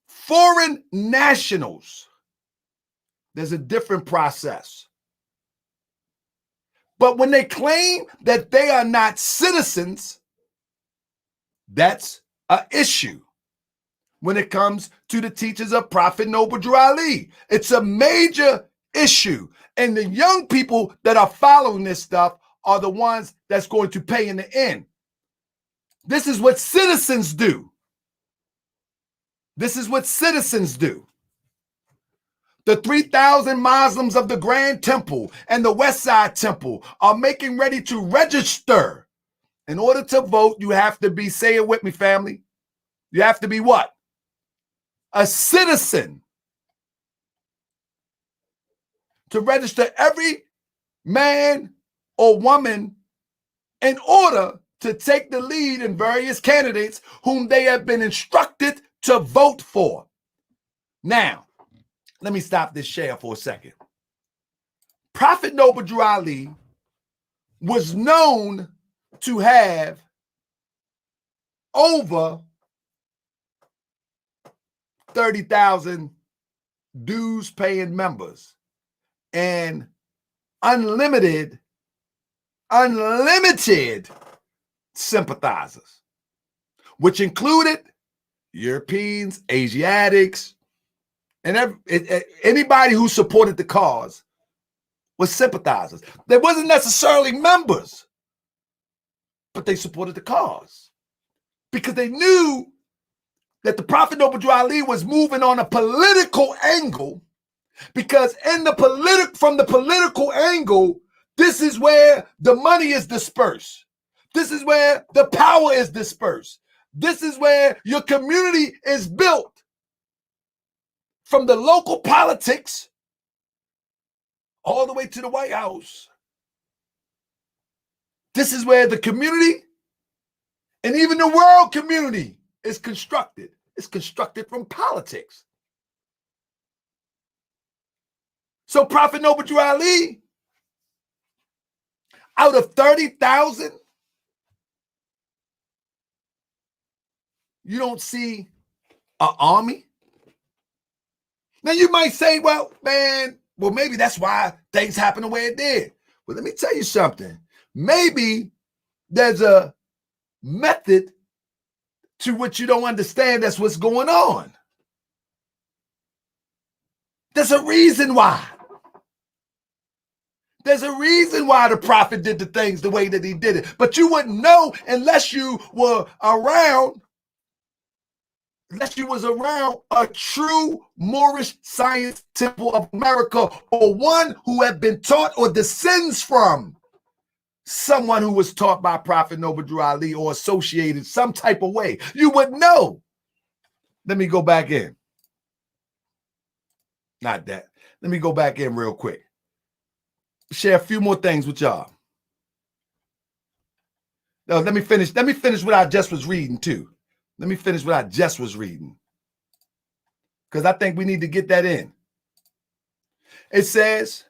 foreign nationals, there's a different process. But when they claim that they are not citizens, that's an issue. When it comes to the teachings of Prophet Noble Drew Ali, it's a major issue. And the young people that are following this stuff are the ones that's going to pay in the end. This is what citizens do. This is what citizens do. The 3,000 Muslims of the Grand Temple and the West Side Temple are making ready to register. In order to vote, you have to be, say it with me, family. You have to be what? A citizen. To register every man or woman in order to take the lead in various candidates whom they have been instructed to vote for. Now, let me stop this share for a second. Prophet Noble Drew Ali was known to have over 30,000 dues paying members and unlimited sympathizers, which included Europeans, Asiatics, and anybody who supported the cause was sympathizers. They wasn't necessarily members, but they supported the cause because they knew that the Prophet Noble Drew Ali was moving on a political angle, because from the political angle, this is where the money is dispersed. This is where the power is dispersed. This is where your community is built. From the local politics all the way to the White House. This is where the community and even the world community is constructed. It's constructed from politics. So Prophet Noble Drew Ali, out of 30,000, you don't see an army. Now you might say, well, maybe that's why things happen the way it did. Well, let me tell you something. Maybe there's a method to what you don't understand. That's what's going on. There's a reason why. There's a reason why the prophet did the things the way that he did it. But you wouldn't know unless you were around, unless you was around a true Moorish Science Temple of America, or one who had been taught or descends from someone who was taught by Prophet Noble Drew Ali or associated some type of way. You would know. Let me go back in. Not that. Let me go back in real quick. Share a few more things with y'all. No, let me finish what I just was reading too. Let me finish what I just was reading, because I think we need to get that in. It says,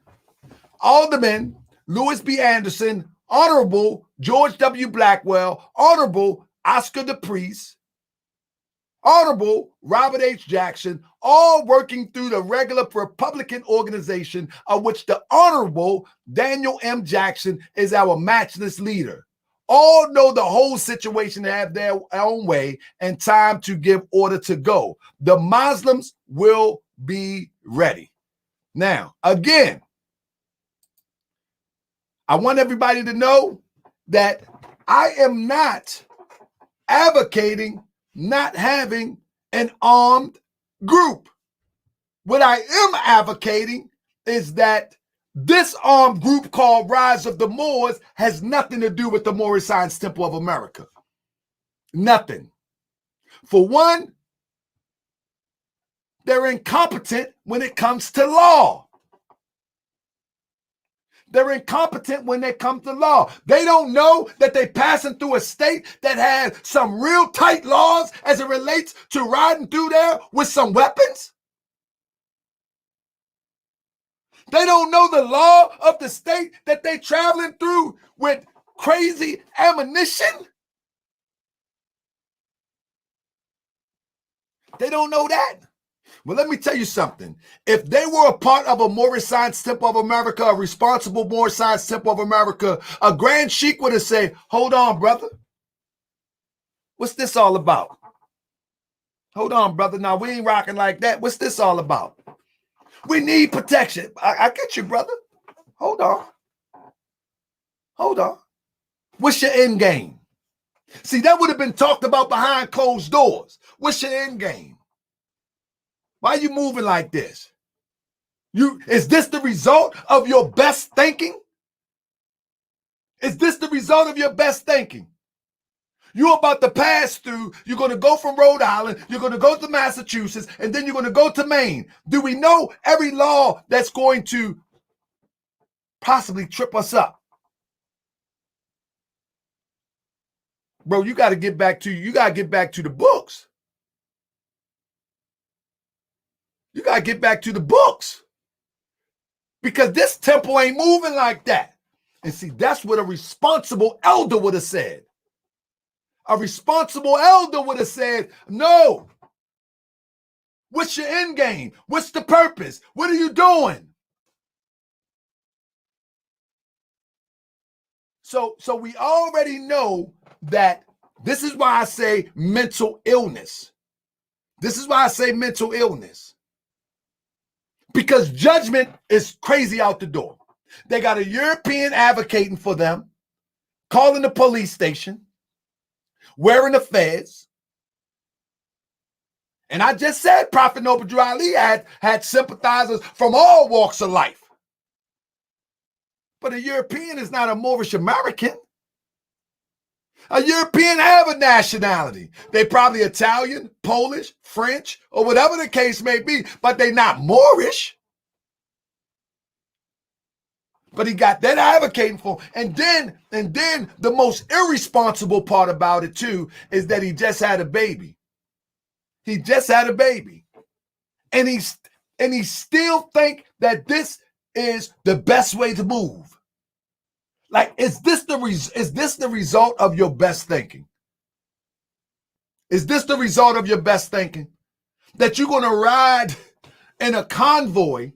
Alderman Louis B. Anderson, Honorable George W. Blackwell, Honorable Oscar DePriest, Honorable Robert H. Jackson, all working through the regular Republican organization of which the Honorable Daniel M. Jackson is our matchless leader. All know the whole situation to have their own way and time to give order to go. The Muslims will be ready. Now, again, I want everybody to know that I am not advocating not having an armed group. What I am advocating is that this armed group called Rise of the Moors has nothing to do with the Moorish Science Temple of America. Nothing. For one, they're incompetent when it comes to law. They're incompetent when they come to law. They don't know that they're passing through a state that has some real tight laws as it relates to riding through there with some weapons. They don't know the law of the state that they're traveling through with crazy ammunition. They don't know that. Well, let me tell you something. If they were a part of a Moorish Science Temple of America, a responsible Moorish Science Temple of America, a Grand Sheik would have said, hold on, brother. What's this all about? Hold on, brother. Now, we ain't rocking like that. What's this all about? We need protection. I get you, brother. Hold on. Hold on. What's your end game? See, that would have been talked about behind closed doors. What's your end game? Why are you moving like this? Is this the result of your best thinking? Is this the result of your best thinking? You're about to pass through. You're going to go from Rhode Island. You're going to go to Massachusetts. And then you're going to go to Maine. Do we know every law that's going to possibly trip us up? Bro, you got to get back to the books. You got to get back to the books. Because this temple ain't moving like that. And see, that's what a responsible elder would have said. A responsible elder would have said, no. What's your end game? What's the purpose? What are you doing? So we already know that this is why I say mental illness. This is why I say mental illness. Because judgment is crazy out the door. They got a European advocating for them, calling the police station, wearing the fez. And I just said Prophet Noble Drew Ali had sympathizers from all walks of life. But a European is not a Moorish American. A European have a nationality. They probably Italian, Polish, French, or whatever the case may be, but they're not Moorish. But he got that advocating for. And then the most irresponsible part about it too is that he just had a baby. He just had a baby. And he still think that this is the best way to move. Like, is this the result of your best thinking? Is this the result of your best thinking? That you're going to ride in a convoy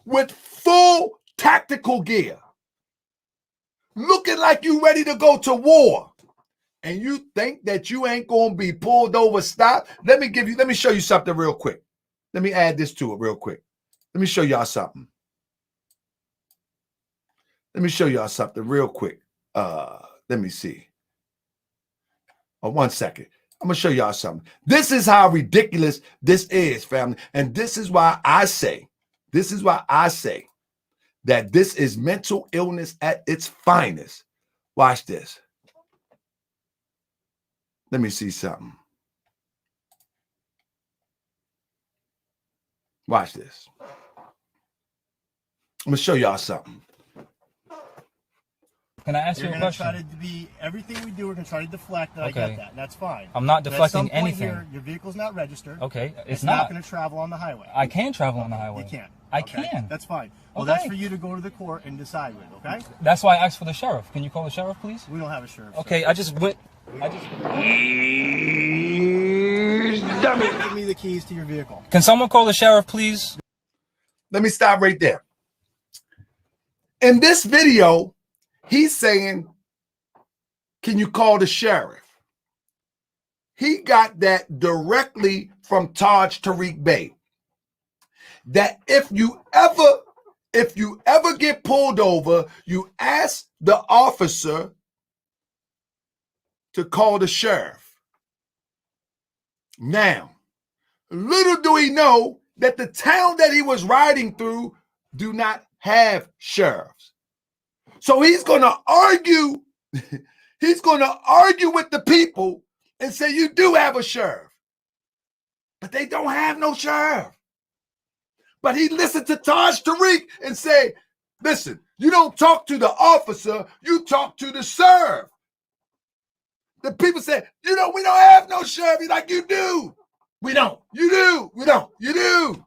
with full tactical gear, looking like you ready to go to war, and you think that you ain't going to be pulled over, stopped? Let me show you something real quick. Let me add this to it real quick. Let me show y'all something. Let me show y'all something real quick. Let me see. Oh, 1 second. I'm going to show y'all something. This is how ridiculous this is, family. And this is why I say that this is mental illness at its finest. Watch this. Let me see something. Watch this. I'm going to show y'all something. Can I ask you a question? We're going to try to be, everything we do, we're going to try to deflect. I get that. That's fine. I'm not deflecting but at some point anything. Here, your vehicle's not registered. Okay, it's not going to travel on the highway. I can travel on the highway. You can't. I can. That's fine. Well, Okay. that's for you to go to the court and decide with, okay? That's why I asked for the sheriff. Can you call the sheriff, please? We don't have a sheriff. Okay, Give me the keys to your vehicle. Can someone call the sheriff, please? Let me stop right there. In this video, he's saying, can you call the sheriff? He got that directly from Taj Tariq Bey. That if you ever get pulled over, you ask the officer to call the sheriff. Now, little do he know that the town that he was riding through do not have sheriffs. So he's going to argue. He's going to argue with the people and say, you do have a sheriff. But they don't have no sheriff. But he listened to Taj Tariq and say, listen, you don't talk to the officer, you talk to the sheriff. The people say, we don't have no sheriff. He's like, you do. We don't. You do. We don't. You do.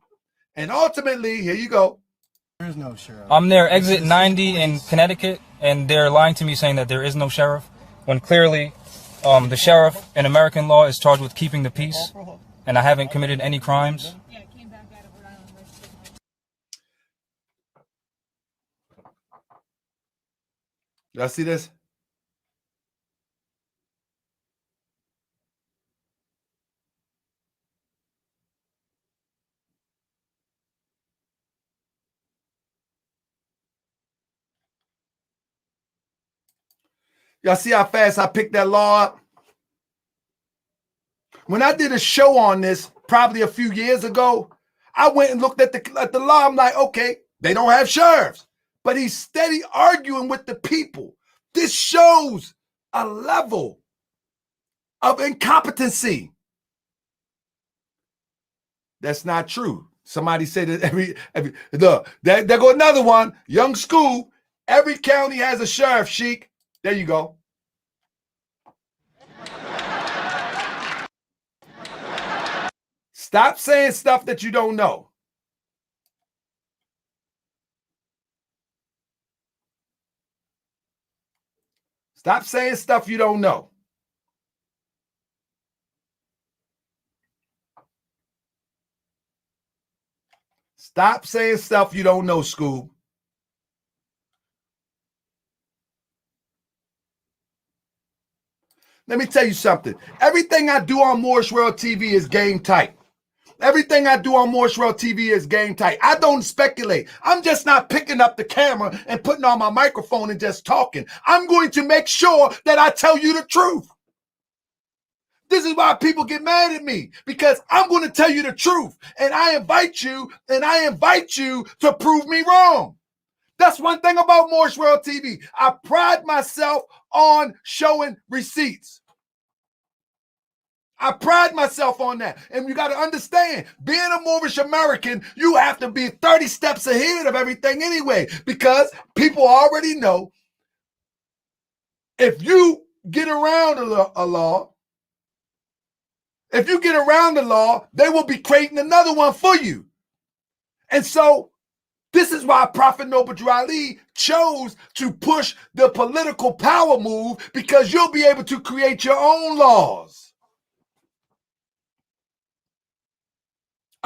And ultimately, here you go. There is no sheriff. I'm near exit 90 in Connecticut, and they're lying to me saying that there is no sheriff, when clearly the sheriff in American law is charged with keeping the peace. and I haven't committed any crimes. Y'all see this? Y'all see how fast I picked that law up? When I did a show on this probably a few years ago, I went and looked at the law. I'm like, okay, they don't have sheriffs, but he's steady arguing with the people. This shows a level of incompetency. That's not true. Somebody said that every look, there go another one. Young School. Every county has a sheriff, Sheik. There you go. Stop saying stuff that you don't know. Stop saying stuff you don't know. Stop saying stuff you don't know, Scoob. Let me tell you something. Everything I do on Moorish World TV is game tight. Everything I do on Moorish World TV is game tight. I don't speculate. I'm just not picking up the camera and putting on my microphone and just talking. I'm going to make sure that I tell you the truth. This is why people get mad at me, because I'm going to tell you the truth. And I invite you to prove me wrong. That's one thing about Moorish World TV. I pride myself on showing receipts. I pride myself on that. And you got to understand, being a Moorish American, you have to be 30 steps ahead of everything anyway, because people already know if you get around a law, they will be creating another one for you. And so this is why Prophet Noble Drew Ali chose to push the political power move, because you'll be able to create your own laws.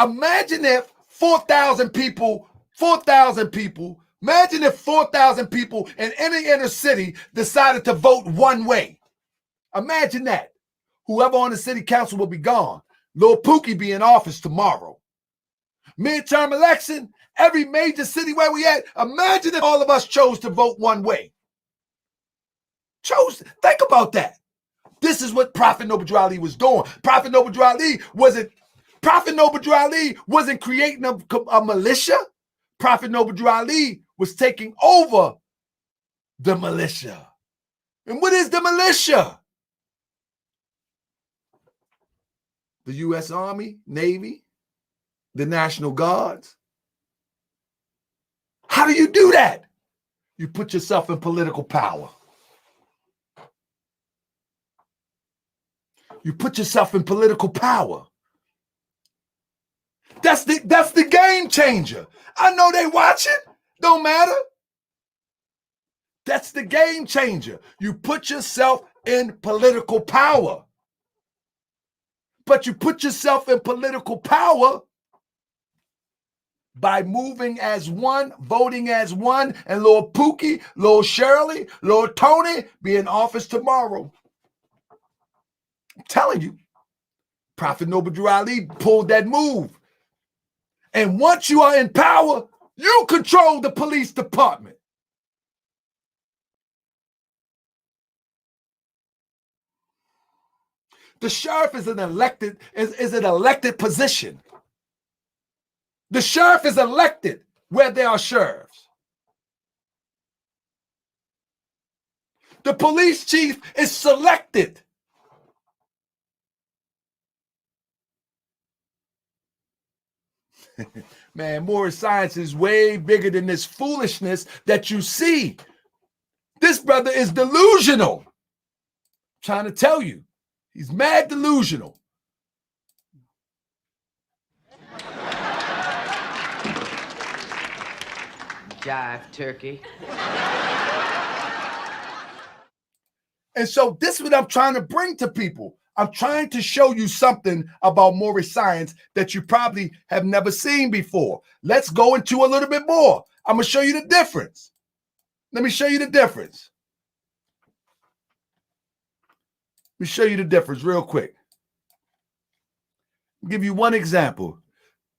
Imagine if 4,000 people, imagine if 4,000 people in any inner city decided to vote one way. Imagine that. Whoever on the city council will be gone. Lil Pookie be in office tomorrow. Midterm election, every major city where we at, imagine if all of us chose to vote one way. Think about that. This is what Prophet Noble Drew Ali was doing. Prophet Noble Drew Ali wasn't creating a militia. Prophet Noble Drew Ali was taking over the militia. And what is the militia? The U.S. Army, Navy, the National Guards. How do you do that? You put yourself in political power. You put yourself in political power. That's the game changer. I know they watching. Don't matter. That's the game changer. You put yourself in political power. But you put yourself in political power by moving as one, voting as one, and Lord Pookie, Lord Shirley, Lord Tony be in office tomorrow. I'm telling you, Prophet Noble Drew Ali pulled that move. And once you are in power, you control the police department. The sheriff is an elected position. The sheriff is elected where there are sheriffs. The police chief is selected. Man, Moorish science is way bigger than this foolishness that you see. This brother is delusional. I'm trying to tell you. He's mad delusional. Jive turkey. And so this is what I'm trying to bring to people. I'm trying to show you something about Moorish science that you probably have never seen before. Let's go into a little bit more. I'm going to show you the difference. Let me show you the difference. Let me show you the difference real quick. I'll give you one example.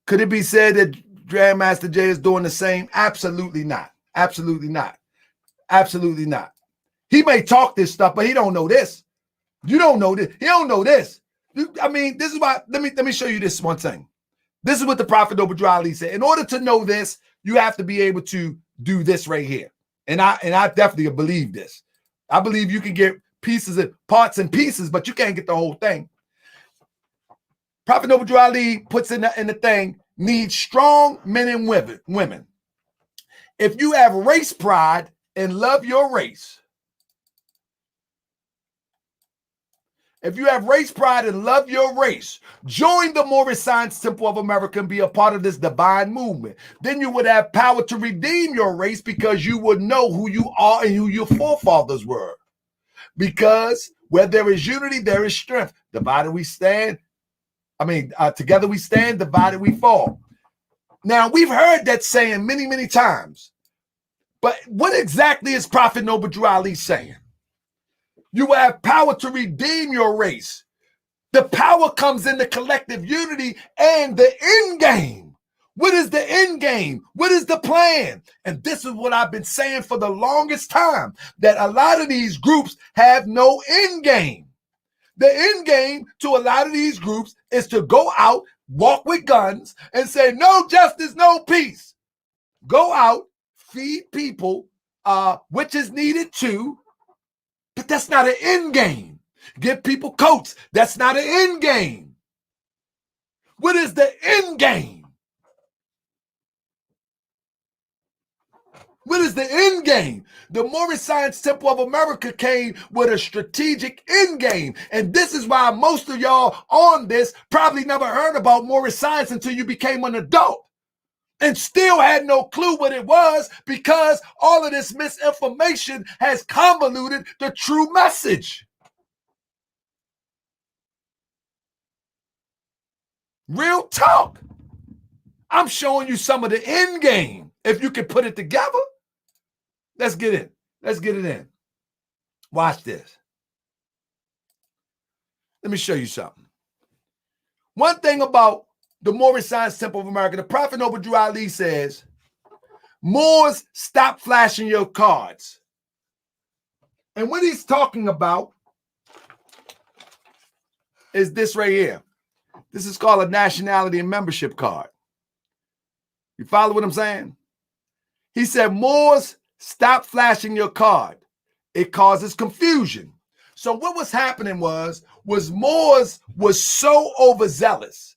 Could it be said that Grandmaster Jay is doing the same? Absolutely not. Absolutely not. Absolutely not. He may talk this stuff, but he don't know this. You don't know this. He don't know this. I mean, this is why. Let me show you this one thing. This is what the Prophet Noble Drew Ali said. In order to know this, you have to be able to do this right here. And I definitely believe this. I believe you can get pieces and parts and pieces, but you can't get the whole thing. Prophet Noble Drew Ali puts in the thing, needs strong men and women. If you have race pride and love your race, if you have race pride and love your race, join the Moorish Science Temple of America and be a part of this divine movement. Then you would have power to redeem your race because you would know who you are and who your forefathers were. Because where there is unity, there is strength. Divided we stand. Together we stand, divided we fall. Now, we've heard that saying many, many times. But what exactly is Prophet Noble Drew Ali saying? You will have power to redeem your race. The power comes in the collective unity and the end game. What is the end game? What is the plan? And this is what I've been saying for the longest time, that a lot of these groups have no end game. The end game to a lot of these groups is to go out, walk with guns, and say, no justice, no peace. Go out, feed people, which is needed too, but that's not an end game. Give people coats. That's not an end game. What is the end game? What is the end game? The Moorish Science Temple of America came with a strategic end game. And this is why most of y'all on this probably never heard about Moorish science until you became an adult. And still had no clue what it was, because all of this misinformation has convoluted the true message. Real talk. I'm showing you some of the end game. If you can put it together, let's get in. Let's get it in. Watch this. Let me show you something. One thing about the Moorish Science Temple of America, the Prophet Noble Drew Ali says, Moors, stop flashing your cards. And what he's talking about is this right here. This is called a nationality and membership card. You follow what I'm saying? He said, Moors, stop flashing your card. It causes confusion. So what was happening was Moors was so overzealous.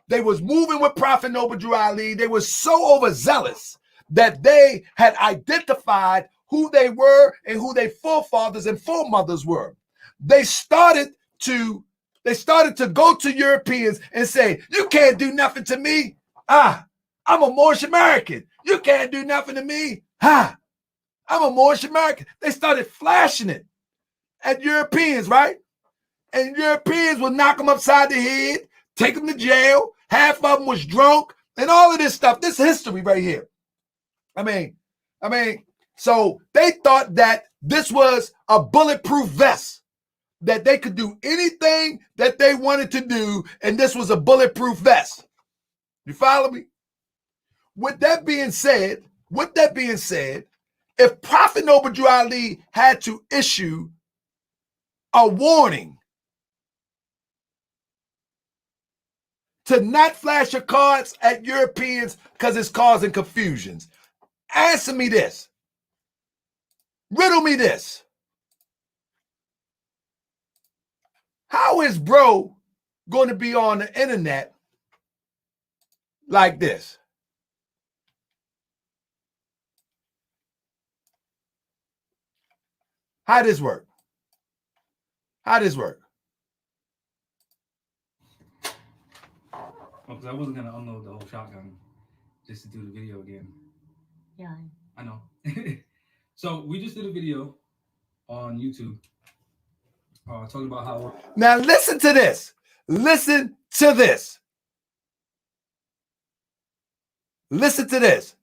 They was moving with Prophet Noble Drew Ali. They were so overzealous that they had identified who they were and who their forefathers and foremothers were. They started to go to Europeans and say, you can't do nothing to me. I'm a Moorish American. You can't do nothing to me. I'm a Moorish American. They started flashing it at Europeans, right? And Europeans would knock them upside the head, take them to jail. Half of them was drunk and all of this stuff. This history right here. So they thought that this was a bulletproof vest, that they could do anything that they wanted to do, and this was a bulletproof vest. You follow me? With that being said, if Prophet Noble Drew Ali had to issue a warning to not flash your cards at Europeans because it's causing confusions, answer me this. Riddle me this. How is bro going to be on the internet like this? How this work? Because I wasn't going to unload the whole shotgun just to do the video again. Yeah. I know. So we just did a video on YouTube talking about how. Now listen to this. Listen to this. Listen to this.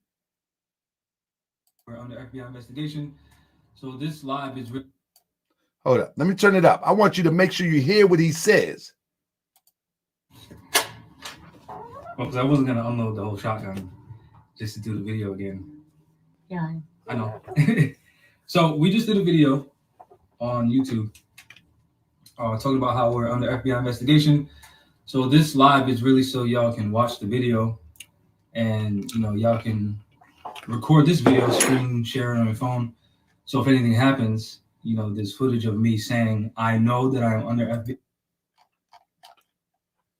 We're under FBI investigation. So this live is. Hold up. Let me turn it up. I want you to make sure you hear what he says. Well, because I wasn't going to unload the whole shotgun just to do the video again. Yeah. I know. So we just did a video on YouTube talking about how we're under FBI investigation. So this live is really so y'all can watch the video and, you know, y'all can record this video, screen share it on your phone. So if anything happens, you know, there's footage of me saying, I know that I'm under FBI.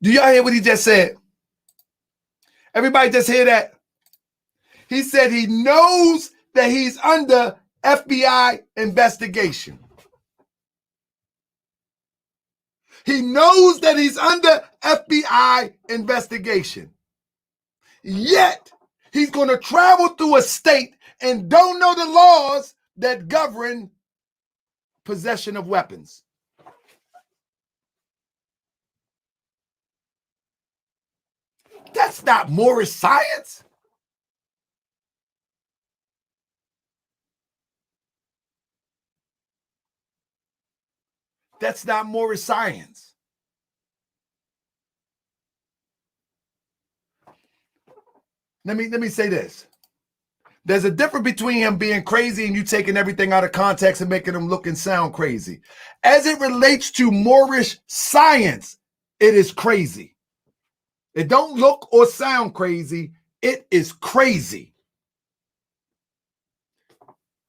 Do y'all hear what he just said? Everybody just hear that? He said he knows that he's under FBI investigation. He knows that he's under FBI investigation. Yet, he's going to travel through a state and don't know the laws that govern possession of weapons. That's not Moorish science. That's not Moorish science. Let me say this. There's a difference between him being crazy and you taking everything out of context and making him look and sound crazy. As it relates to Moorish science, it is crazy. It don't look or sound crazy. It is crazy.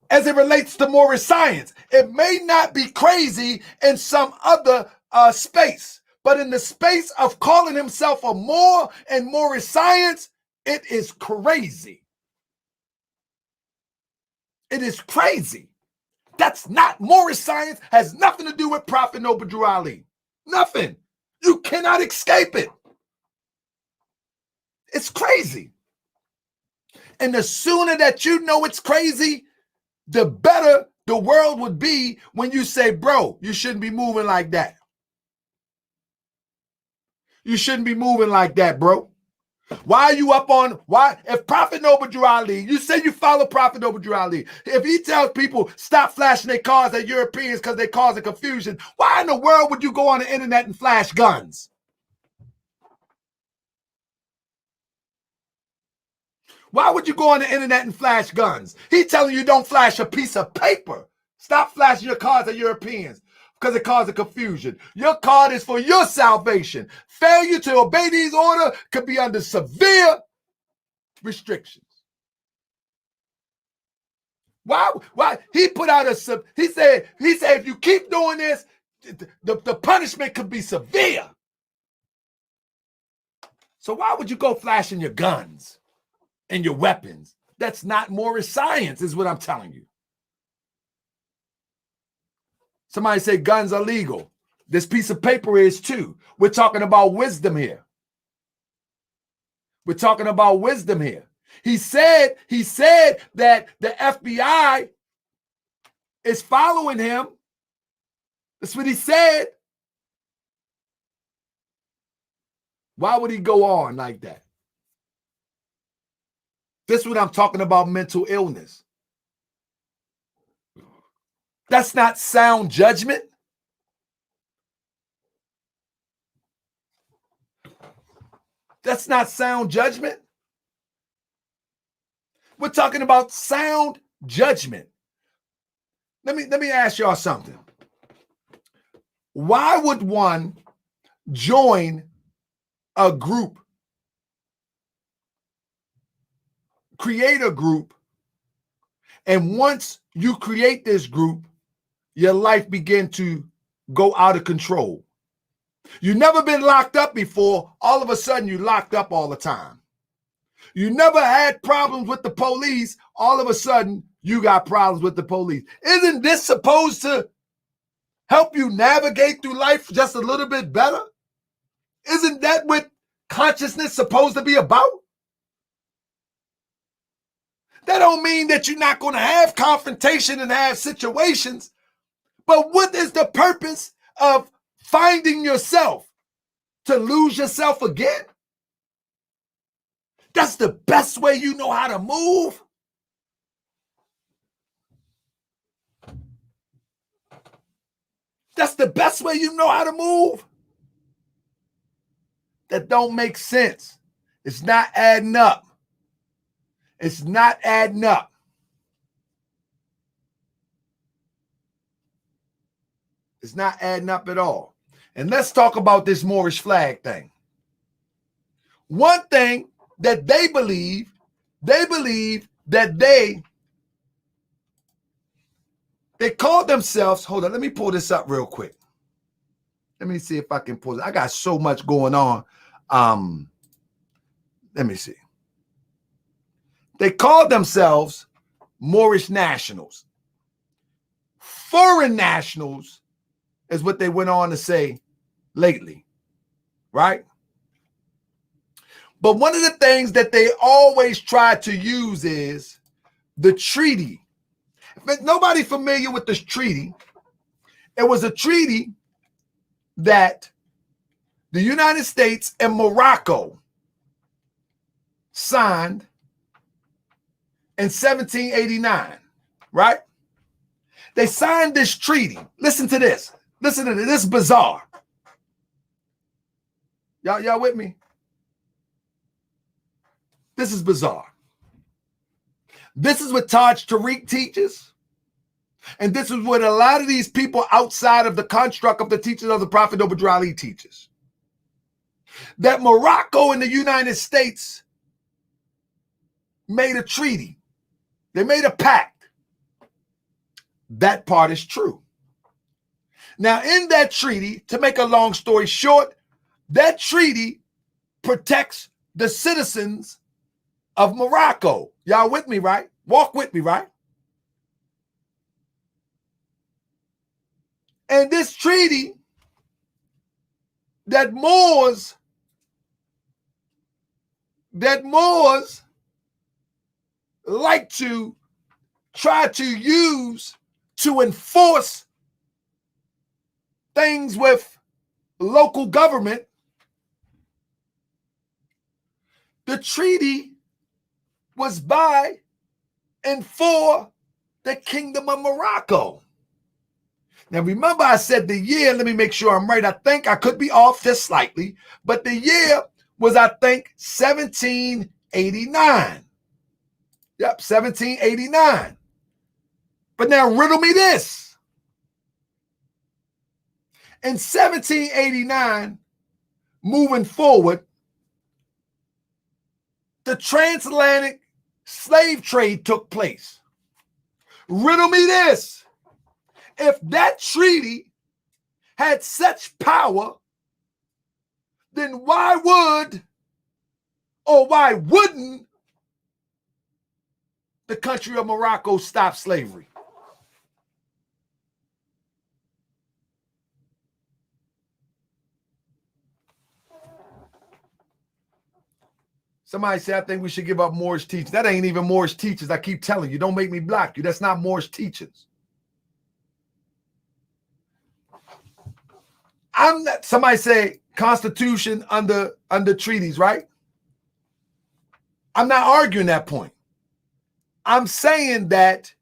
As it relates to Moorish science, it may not be crazy in some other space, but in the space of calling himself a Moor and Moorish science, it is crazy. It is crazy. That's not Moorish science, has nothing to do with Prophet Noble Drew Ali. Nothing. You cannot escape it. It's crazy. And the sooner that you know it's crazy, the better the world would be when you say, bro, you shouldn't be moving like that. You shouldn't be moving like that, bro. Why are you up on, if Prophet Noble Drew Ali, you say you follow Prophet Noble Drew Ali, if he tells people stop flashing their cars at Europeans because they're causing confusion, why in the world would you go on the internet and flash guns? Why would you go on the internet and flash guns? He telling you don't flash a piece of paper. Stop flashing your cards at Europeans because it causes confusion. Your card is for your salvation. Failure to obey these orders could be under severe restrictions. Why? He put out he said if you keep doing this, the punishment could be severe. So why would you go flashing your guns and your weapons? That's not Moorish science, is what I'm telling you. Somebody say guns are legal. This piece of paper is too. We're talking about wisdom here. We're talking about wisdom here. He said that the FBI is following him. That's what he said. Why would he go on like that? This is what I'm talking about, mental illness. That's not sound judgment. That's not sound judgment. We're talking about sound judgment. Let me ask y'all something. Why would one join a group, create a group, and once you create this group, your life begin to go out of control? You've never been locked up before. All of a sudden, you're locked up all the time. You never had problems with the police. All of a sudden, you got problems with the police. Isn't this supposed to help you navigate through life just a little bit better? Isn't that what consciousness supposed to be about? That don't mean that you're not going to have confrontation and have situations. But what is the purpose of finding yourself to lose yourself again? That's the best way you know how to move? That's the best way you know how to move? That don't make sense. It's not adding up. It's not adding up. It's not adding up at all. And let's talk about this Moorish flag thing. One thing that they believe that they call themselves, hold on, let me pull this up real quick. Let me see if I can pull it. I got so much going on. Let me see. They call themselves Moorish nationals. Foreign nationals is what they went on to say lately, right? But one of the things that they always try to use is the treaty. If nobody familiar with this treaty, it was a treaty that the United States and Morocco signed in 1789, right? They signed this treaty. Listen to this. Listen to this. This is bizarre. Y'all with me? This is bizarre. This is what Taj Tariq teaches. And this is what a lot of these people outside of the construct of the teachings of the Prophet Obadiah Ali teaches. That Morocco and the United States made a treaty. They made a pact. That part is true. Now, in that treaty, to make a long story short, that treaty protects the citizens of Morocco. Y'all with me, right? Walk with me, right? And this treaty that Moors like to try to use to enforce things with local government, the treaty was by and for the Kingdom of Morocco. Now, remember I said the year, let me make sure I'm right. I think I could be off just slightly, but the year was, I think, 1789. Yep, 1789. But now riddle me this. In 1789, moving forward, the transatlantic slave trade took place. Riddle me this. If that treaty had such power, then why would or why wouldn't the country of Morocco stop slavery? Somebody said, I think we should give up Moorish teachings. That ain't even Moorish teachings. I keep telling you, don't make me block you. That's not Moorish teachings. I'm not, somebody say Constitution under treaties, right? I'm not arguing that point. I'm saying that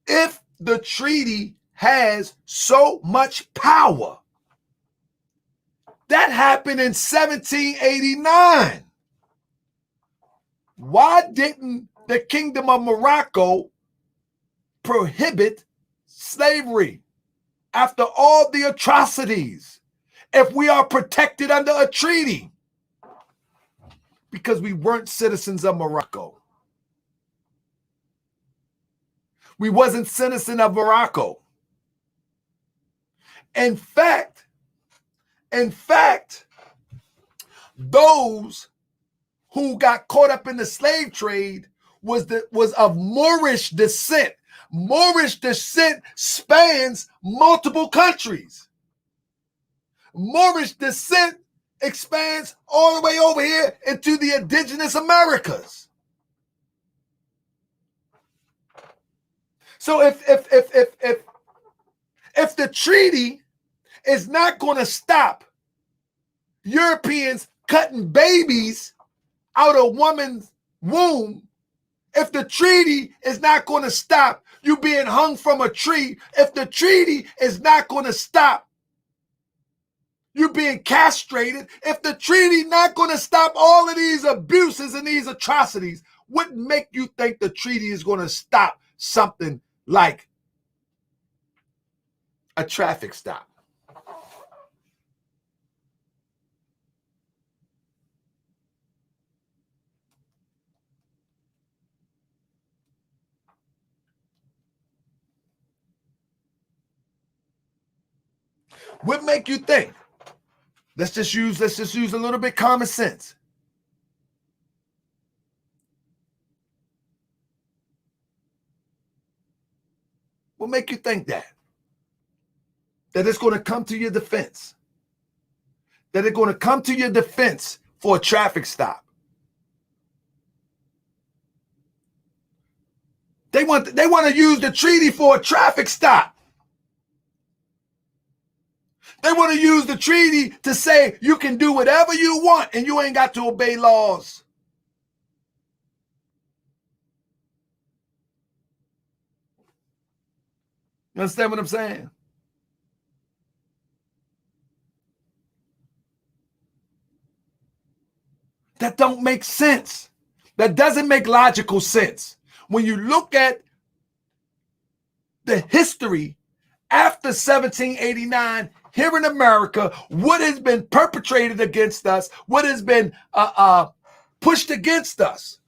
if the treaty has so much power, that happened in 1789. Why didn't the Kingdom of Morocco prohibit slavery after all the atrocities if we are protected under a treaty? Because we weren't citizens of Morocco. We wasn't citizen of Morocco. In fact, those who got caught up in the slave trade was of Moorish descent. Moorish descent spans multiple countries. Moorish descent expands all the way over here into the indigenous Americas. So if the treaty is not going to stop Europeans cutting babies out of woman's womb, if the treaty is not going to stop you being hung from a tree, if the treaty is not going to stop you being castrated, if the treaty not going to stop all of these abuses and these atrocities, what make you think the treaty is going to stop something like a traffic stop? What make you think? Let's just use a little bit common sense. What make you think that it's going to come to your defense? That it's going to come to your defense for a traffic stop? They want to use the treaty for a traffic stop. They want to use the treaty to say you can do whatever you want and you ain't got to obey laws. You understand what I'm saying? That don't make sense. That doesn't make logical sense. When you look at the history after 1789 here in America, what has been perpetrated against us, what has been pushed against us.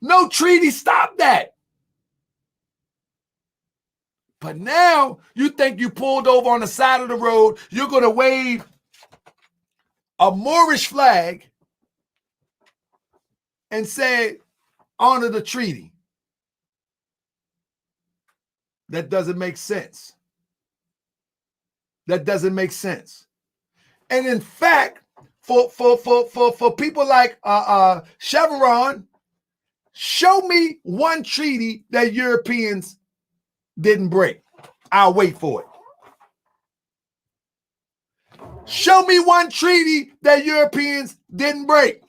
No treaty stopped that. But now you think you pulled over on the side of the road, you're going to wave a Moorish flag and say, honor the treaty. That doesn't make sense. That doesn't make sense. And in fact, for people like Chevron, show me one treaty that Europeans didn't break. I'll wait for it. Show me one treaty that Europeans didn't break.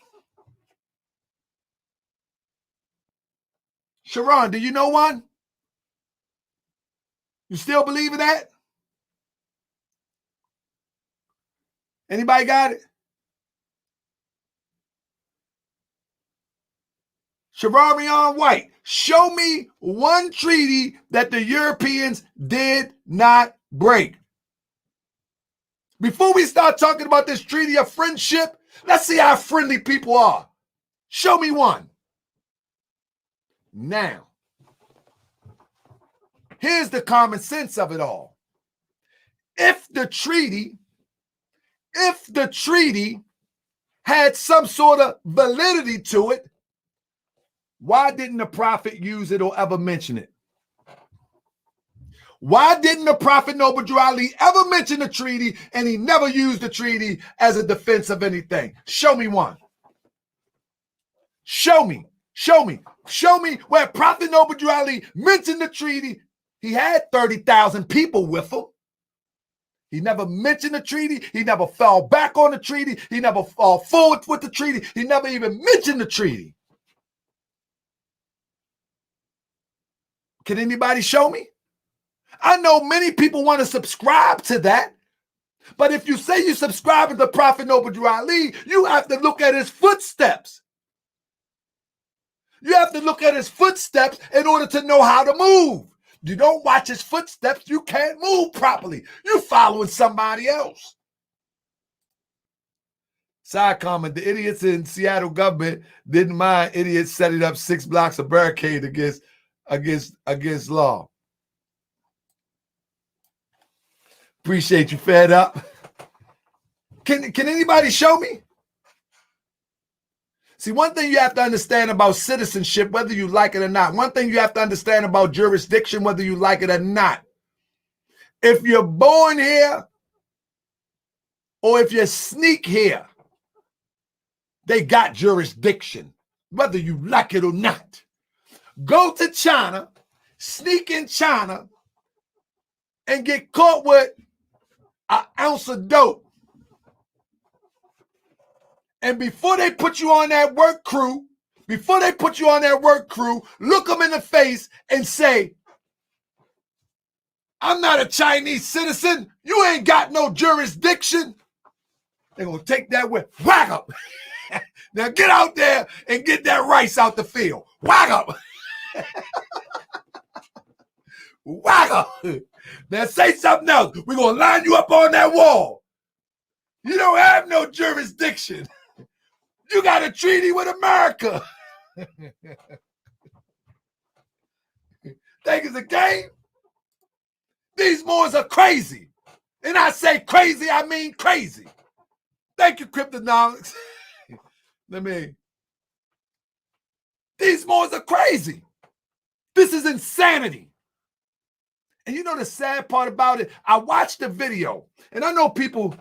Sharon, do you know one? You still believe in that? Anybody got it? Shavarian White, show me one treaty that the Europeans did not break. Before we start talking about this treaty of friendship, let's see how friendly people are. Show me one. Now, here's the common sense of it all. If the treaty had some sort of validity to it, why didn't the prophet use it or ever mention it? Why didn't the prophet Noble Drew Ali ever mention the treaty, and he never used the treaty as a defense of anything? Show me one. Show me where Prophet Noble Drew Ali mentioned the treaty. He had 30,000 people with him. He never mentioned the treaty. He never fell back on the treaty. He never fell forward with the treaty. He never even mentioned the treaty. Can anybody show me? I know many people want to subscribe to that, but if you say you subscribe to the Prophet Noble Drew Ali, you have to look at his footsteps. You have to look at his footsteps in order to know how to move. You don't watch his footsteps, you can't move properly. You're following somebody else. Side comment, the idiots in Seattle government didn't mind idiots setting up 6 blocks of barricade against law. Appreciate you, fed up. Can anybody show me? See, one thing you have to understand about citizenship, whether you like it or not, one thing you have to understand about jurisdiction, whether you like it or not. If you're born here or if you sneak here, they got jurisdiction, whether you like it or not. Go to China, sneak in China, and get caught with an ounce of dope. And before they put you on that work crew, look them in the face and say, I'm not a Chinese citizen. You ain't got no jurisdiction. They're going to take that with, whack up. Now get out there and get that rice out the field. Whack up. Whack up. Now say something else. We're going to line you up on that wall. You don't have no jurisdiction. You got a treaty with America. Think it's a game? These Moors are crazy. And I say crazy, I mean crazy. Thank you, Cryptonomics. These Moors are crazy. This is insanity. And you know the sad part about it? I watched the video, and I know people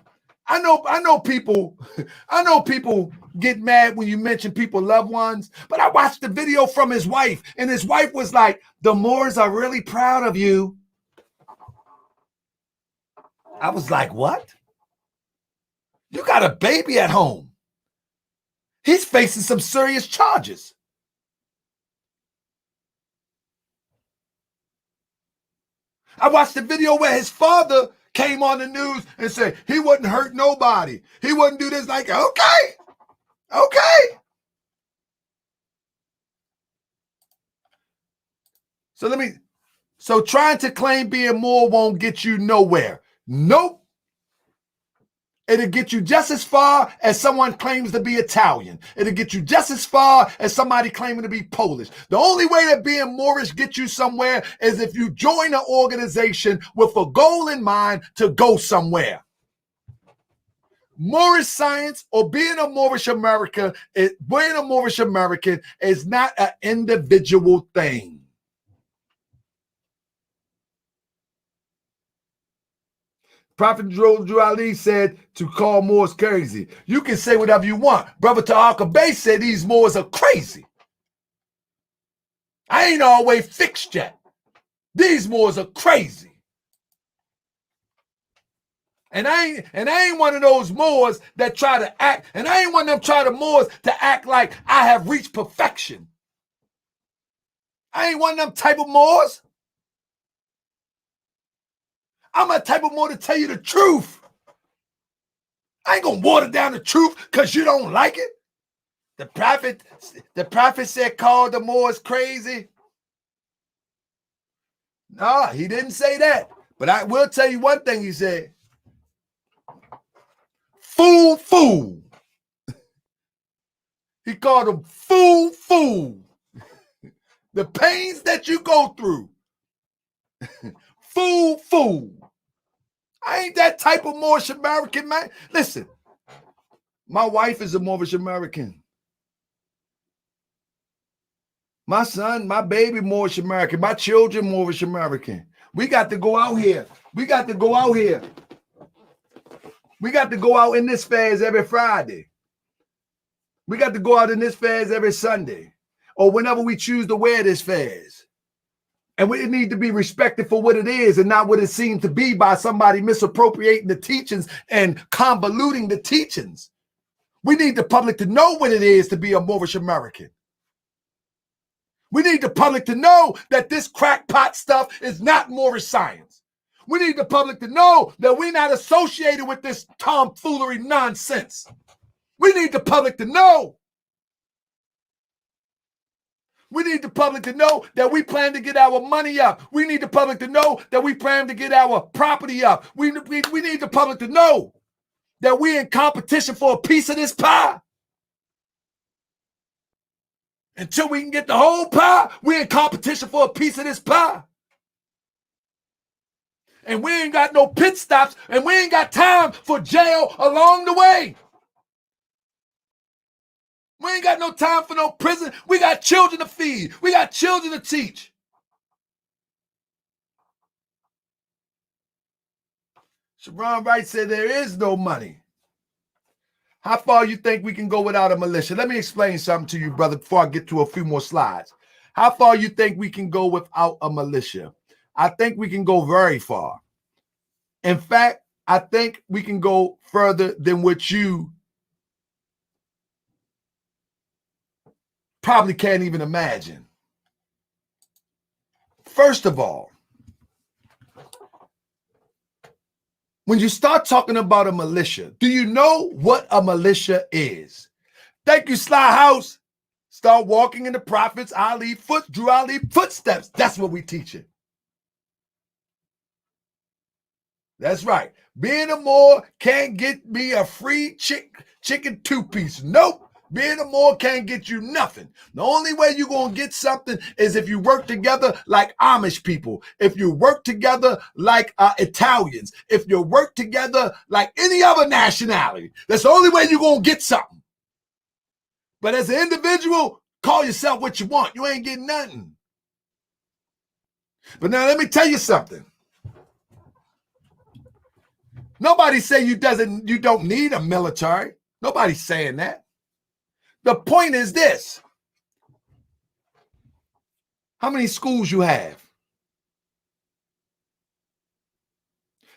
get mad when you mention people, loved ones, but I watched the video from his wife, and his wife was like, the Moors are really proud of you. I was like, what? You got a baby at home. He's facing some serious charges. I watched the video where his father came on the news and said he wouldn't hurt nobody. He wouldn't do this. Like, okay. So trying to claim being Moor won't get you nowhere. Nope. It'll get you just as far as someone claims to be Italian. It'll get you just as far as somebody claiming to be Polish. The only way that being Moorish gets you somewhere is if you join an organization with a goal in mind to go somewhere. Moorish science or being a Moorish American is not an individual thing. Prophet Drew Ali said to call Moors crazy. You can say whatever you want. Brother Ta'aka Bey said these Moors are crazy. I ain't always fixed yet. These Moors are crazy. And I ain't one of those Moors that try to act, and I ain't one of them Moors to act like I have reached perfection. I ain't one of them type of Moors. I'm a type of Moor to tell you the truth. I ain't gonna water down the truth because you don't like it. The prophet said call the Moors crazy. No, he didn't say that. But I will tell you one thing he said. Fool. He called them fool. The pains that you go through. Fool. I ain't that type of Moorish American, man. Listen, my wife is a Moorish American. My son, my baby, Moorish American. My children, Moorish American. We got to go out here. We got to go out in this fairs every Friday. We got to go out in this fairs every Sunday. Or whenever we choose to wear this fairs. And we need to be respected for what it is and not what it seemed to be by somebody misappropriating the teachings and convoluting the teachings. We need the public to know what it is to be a Moorish American. We need the public to know that this crackpot stuff is not Moorish science. We need the public to know that we're not associated with this tomfoolery nonsense. We need the public to know. We need the public to know that we plan to get our money up. We need the public to know that we plan to get our property up. We need the public to know that we're in competition for a piece of this pie. Until we can get the whole pie, we're in competition for a piece of this pie. And we ain't got no pit stops, and we ain't got time for jail along the way. We ain't got no time for no prison. We got children to feed. We got children to teach. Sharon Wright said there is no money. How far you think we can go without a militia? Let me explain something to you, brother, before I get to a few more slides. How far you think we can go without a militia? I think we can go very far. In fact, I think we can go further than what you probably can't even imagine. First of all, when you start talking about a militia, do you know what a militia is? Thank you, Sly House. Start walking in the prophets, Drew Ali footsteps. That's what we teach it. That's right. Being a Moor can't get me a free chicken two-piece. Nope. Being a Moor can't get you nothing. The only way you're going to get something is if you work together like Amish people, if you work together like Italians, if you work together like any other nationality. That's the only way you're going to get something. But as an individual, call yourself what you want. You ain't getting nothing. But now let me tell you something. Nobody say you don't need a military. Nobody's saying that. The point is this. How many schools you have?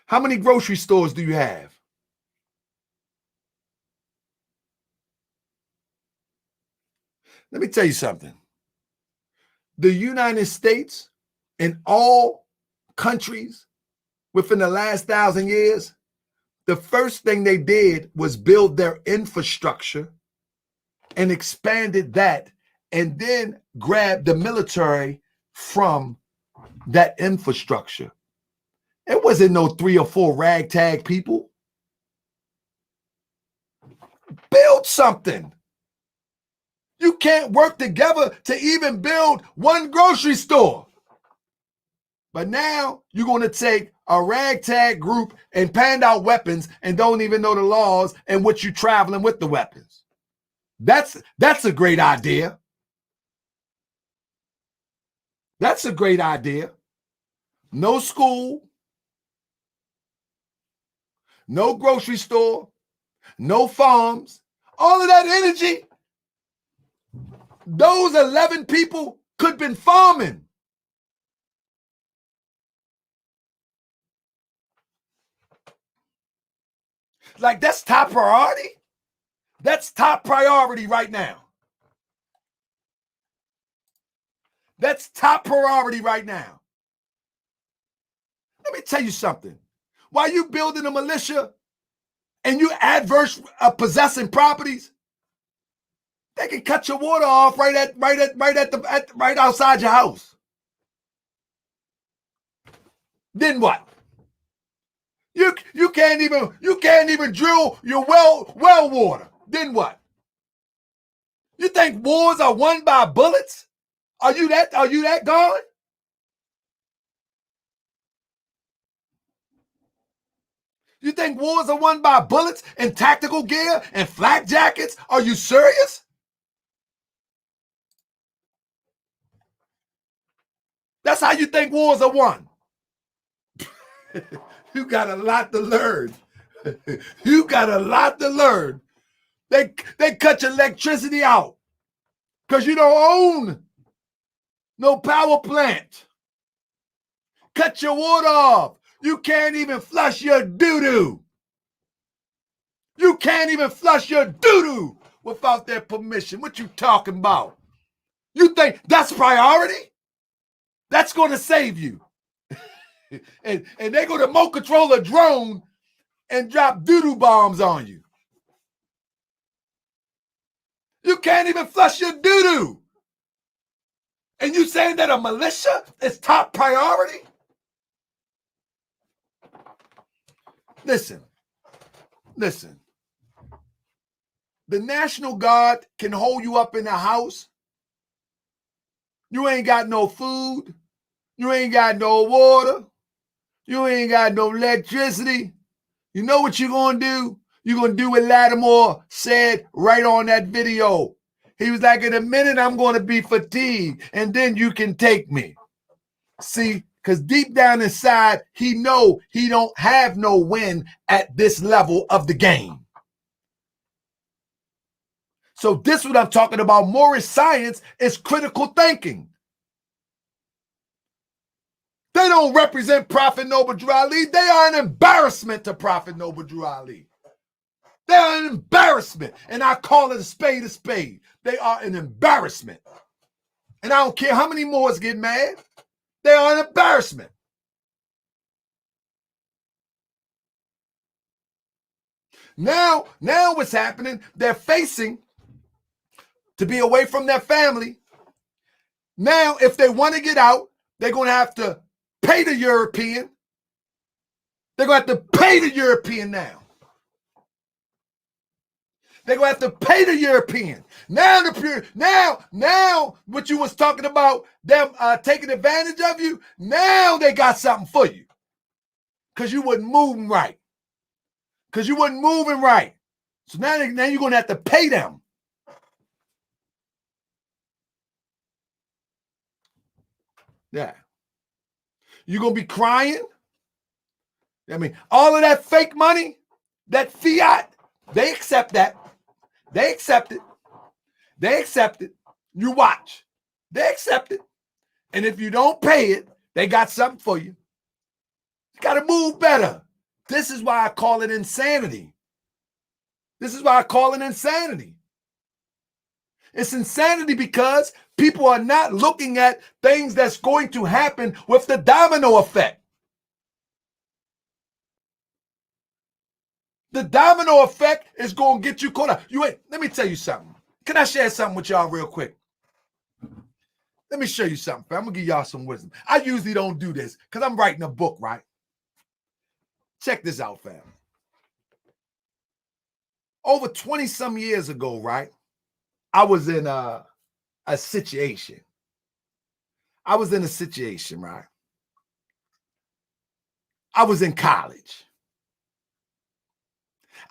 How many grocery stores do you have? Let me tell you something. The United States and all countries within the last 1,000 years, the first thing they did was build their infrastructure and expanded that, and then grabbed the military from that infrastructure. It wasn't no 3 or 4 ragtag people. Build something. You can't work together to even build one grocery store. But now you're going to take a ragtag group and hand out weapons and don't even know the laws and what you're traveling with the weapons. That's a great idea. That's a great idea. No school, no grocery store, no farms, all of that energy. Those 11 people could have been farming. Like, that's top priority? That's top priority right now. That's top priority right now. Let me tell you something. While you building a militia and you adverse possessing properties, they can cut your water off right outside your house. Then what? You can't even drill your well water. Then what? You think wars are won by bullets? Are you that gone? You think wars are won by bullets and tactical gear and flak jackets? Are you serious? That's how you think wars are won. You got a lot to learn. You got a lot to learn. They cut your electricity out because you don't own no power plant. Cut your water off. You can't even flush your doo-doo. You can't even flush your doo-doo without their permission. What you talking about? You think that's priority? That's going to save you. and they're going to remote control a drone and drop doo-doo bombs on you. You can't even flush your doo-doo. And you saying that a militia is top priority? Listen. The National Guard can hold you up in the house. You ain't got no food. You ain't got no water. You ain't got no electricity. You know what you're going to do? You're going to do what Latimore said right on that video. He was like, in a minute, I'm going to be fatigued, and then you can take me. See, because deep down inside, he know he don't have no win at this level of the game. So this is what I'm talking about. Moorish science is critical thinking. Think don't represent Prophet Noble Drew Ali. They are an embarrassment to Prophet Noble Drew Ali. They are an embarrassment. And I call it a spade a spade. They are an embarrassment. And I don't care how many Moors get mad. They are an embarrassment. Now what's happening, they're facing to be away from their family. Now, if they want to get out, they're going to have to pay the European. They're going to have to pay the European now. They're going to have to pay the European. Now, what you was talking about, them taking advantage of you, now they got something for you. Because you wasn't moving right. Because you wasn't moving right. So now you're going to have to pay them. Yeah. You're going to be crying. I mean, all of that fake money, that fiat, they accept that. They accept it. They accept it. You watch. They accept it. And if you don't pay it, they got something for you. You got to move better. This is why I call it insanity. This is why I call it insanity. It's insanity because people are not looking at things that's going to happen with the domino effect. The domino effect is going to get you caught up. Let me tell you something. Can I share something with y'all real quick? Let me show you something, fam. I'm going to give y'all some wisdom. I usually don't do this because I'm writing a book, right? Check this out, fam. Over 20-some years ago, right, I was in a situation. I was in a situation, right? I was in college.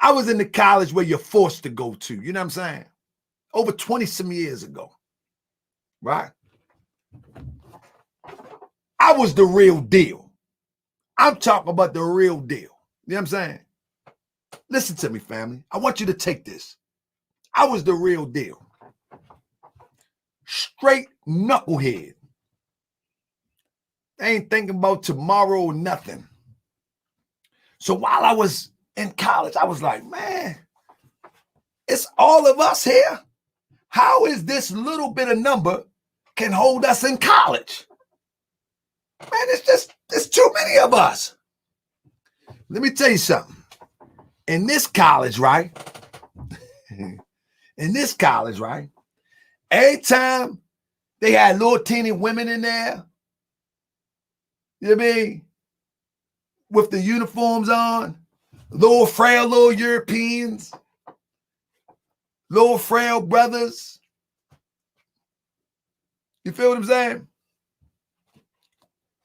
I was in the college where you're forced to go to. You know what I'm saying? Over 20-some years ago, right? I was the real deal. I'm talking about the real deal. You know what I'm saying? Listen to me, family. I want you to take this. I was the real deal. Straight knucklehead. I ain't thinking about tomorrow or nothing. So while I was in college, I was like, man, it's all of us here. How is this little bit of number can hold us in college? Man, there's too many of us. Let me tell you something. In this college, right? In this college, right? Every time they had little teeny women in there, you know what I mean? With the uniforms on, little frail little Europeans, little frail brothers. You feel what I'm saying?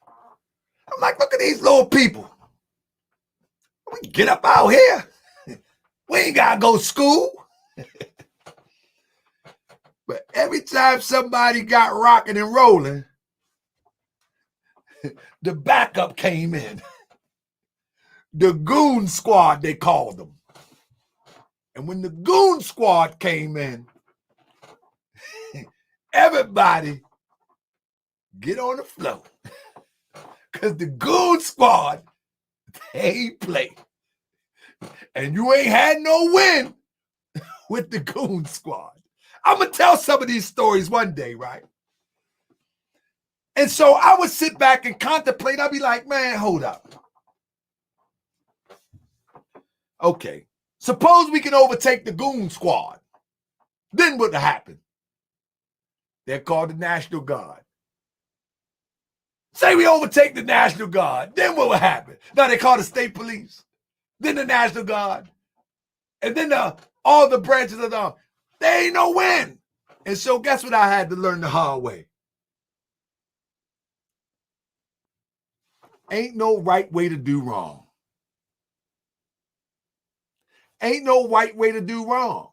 I'm like, look at these little people. We can get up out here. We ain't got to go to school. But every time somebody got rocking and rolling, the backup came in. The goon squad, they called them. And when the goon squad came in, everybody get on the floor. Because the goon squad, they play. And you ain't had no win with the goon squad. I'm going to tell some of these stories one day, right? And so I would sit back and contemplate. I'd be like, man, hold up. Okay, suppose we can overtake the goon squad. Then what would happen? They're called the National Guard. Say we overtake the National Guard. Then what will happen? Now they call the state police. Then the National Guard. And then all the branches of the... There ain't no win. And so guess what I had to learn the hard way? Ain't no right way to do wrong. Ain't no right way to do wrong.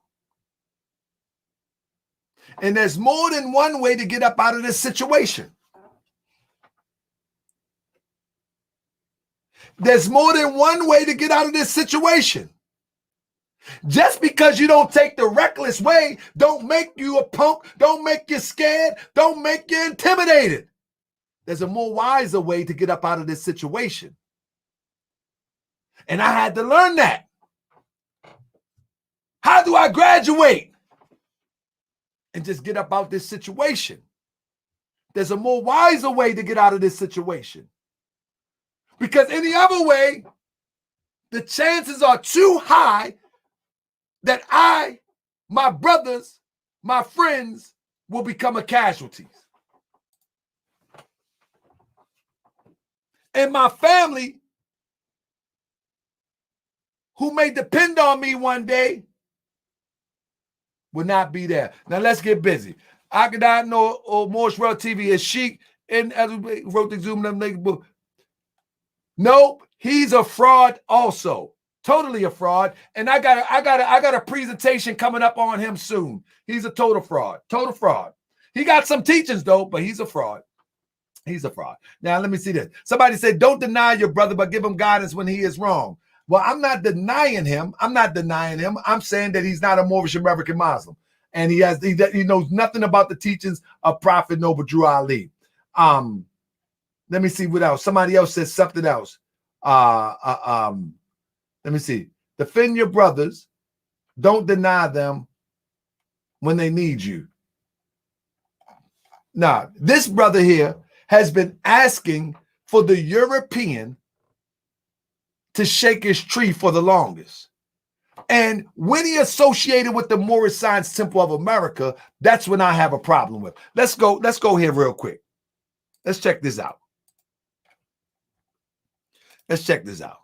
And there's more than one way to get up out of this situation. There's more than one way to get out of this situation. Just because you don't take the reckless way, don't make you a punk, don't make you scared, don't make you intimidated. There's a more wiser way to get up out of this situation. And I had to learn that. How do I graduate and just get up out this situation? There's a more wiser way to get out of this situation. Because any other way, the chances are too high that my brothers, my friends will become a casualty. And my family, who may depend on me one day, will not be there. Now let's get busy. I could not know Moorish World TV is Sheik and everybody wrote the Zoom them book. Nope, he's a fraud also. Totally a fraud. And I got a presentation coming up on him soon. He's a total fraud. Total fraud. He got some teachings though, but he's a fraud. He's a fraud. Now let me see this. Somebody said, don't deny your brother, but give him guidance when he is wrong. Well, I'm not denying him. I'm saying that he's not a Moorish American Muslim. And he knows nothing about the teachings of Prophet Noble Drew Ali. Let me see what else. Somebody else says something else. Let me see. Defend your brothers. Don't deny them when they need you. Now, this brother here has been asking for the European to shake his tree for the longest. And when he associated with the Moorish Science Temple of America, that's when I have a problem with. Let's go here real quick. Let's check this out. Let's check this out.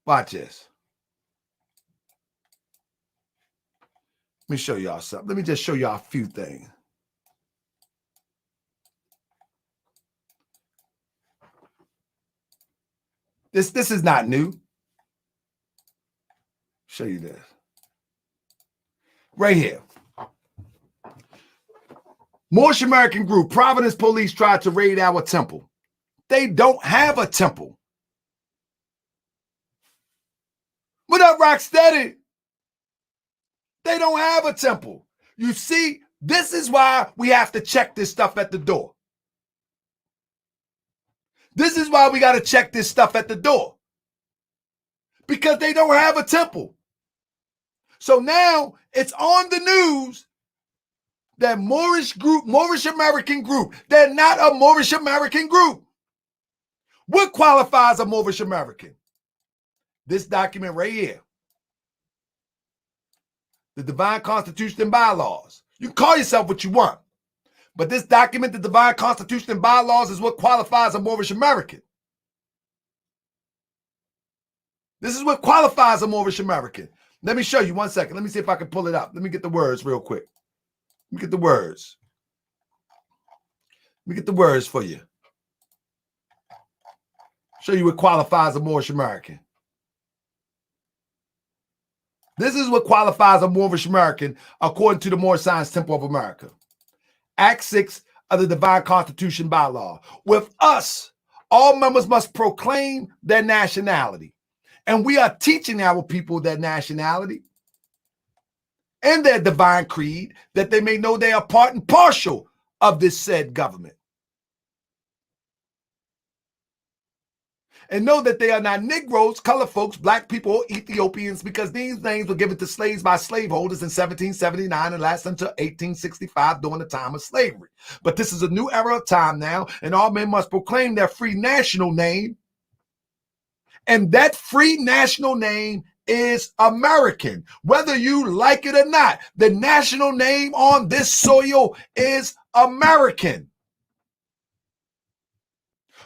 Watch this. Let me show y'all something. Let me just show y'all a few things. This is not new. Show you this. Right here. Moorish American group, Providence police tried to raid our temple. They don't have a temple. What up, Rocksteady? They don't have a temple. You see, this is why we have to check this stuff at the door. This is why we got to check this stuff at the door. Because they don't have a temple. So now it's on the news that Moorish American group, they're not a Moorish American group. What qualifies a Moorish American? This document right here. The Divine Constitution and Bylaws. You can call yourself what you want. But this document, the Divine Constitution and Bylaws, is what qualifies a Moorish American. This is what qualifies a Moorish American. Let me show you 1 second. Let me see if I can pull it up. Let me get the words real quick. Let me get the words. Let me get the words for you. Show you what qualifies a Moorish American. This is what qualifies a Moorish American according to the Moorish Science Temple of America. Act 6 of the Divine Constitution Bylaw. With us, all members must proclaim their nationality. And we are teaching our people their nationality and their divine creed, that they may know they are part and partial of this said government. And know that they are not Negroes, colored folks, black people, or Ethiopians, because these names were given to slaves by slaveholders in 1779 and lasted until 1865 during the time of slavery. But this is a new era of time now, and all men must proclaim their free national name. And that free national name is American. Whether you like it or not, the national name on this soil is American.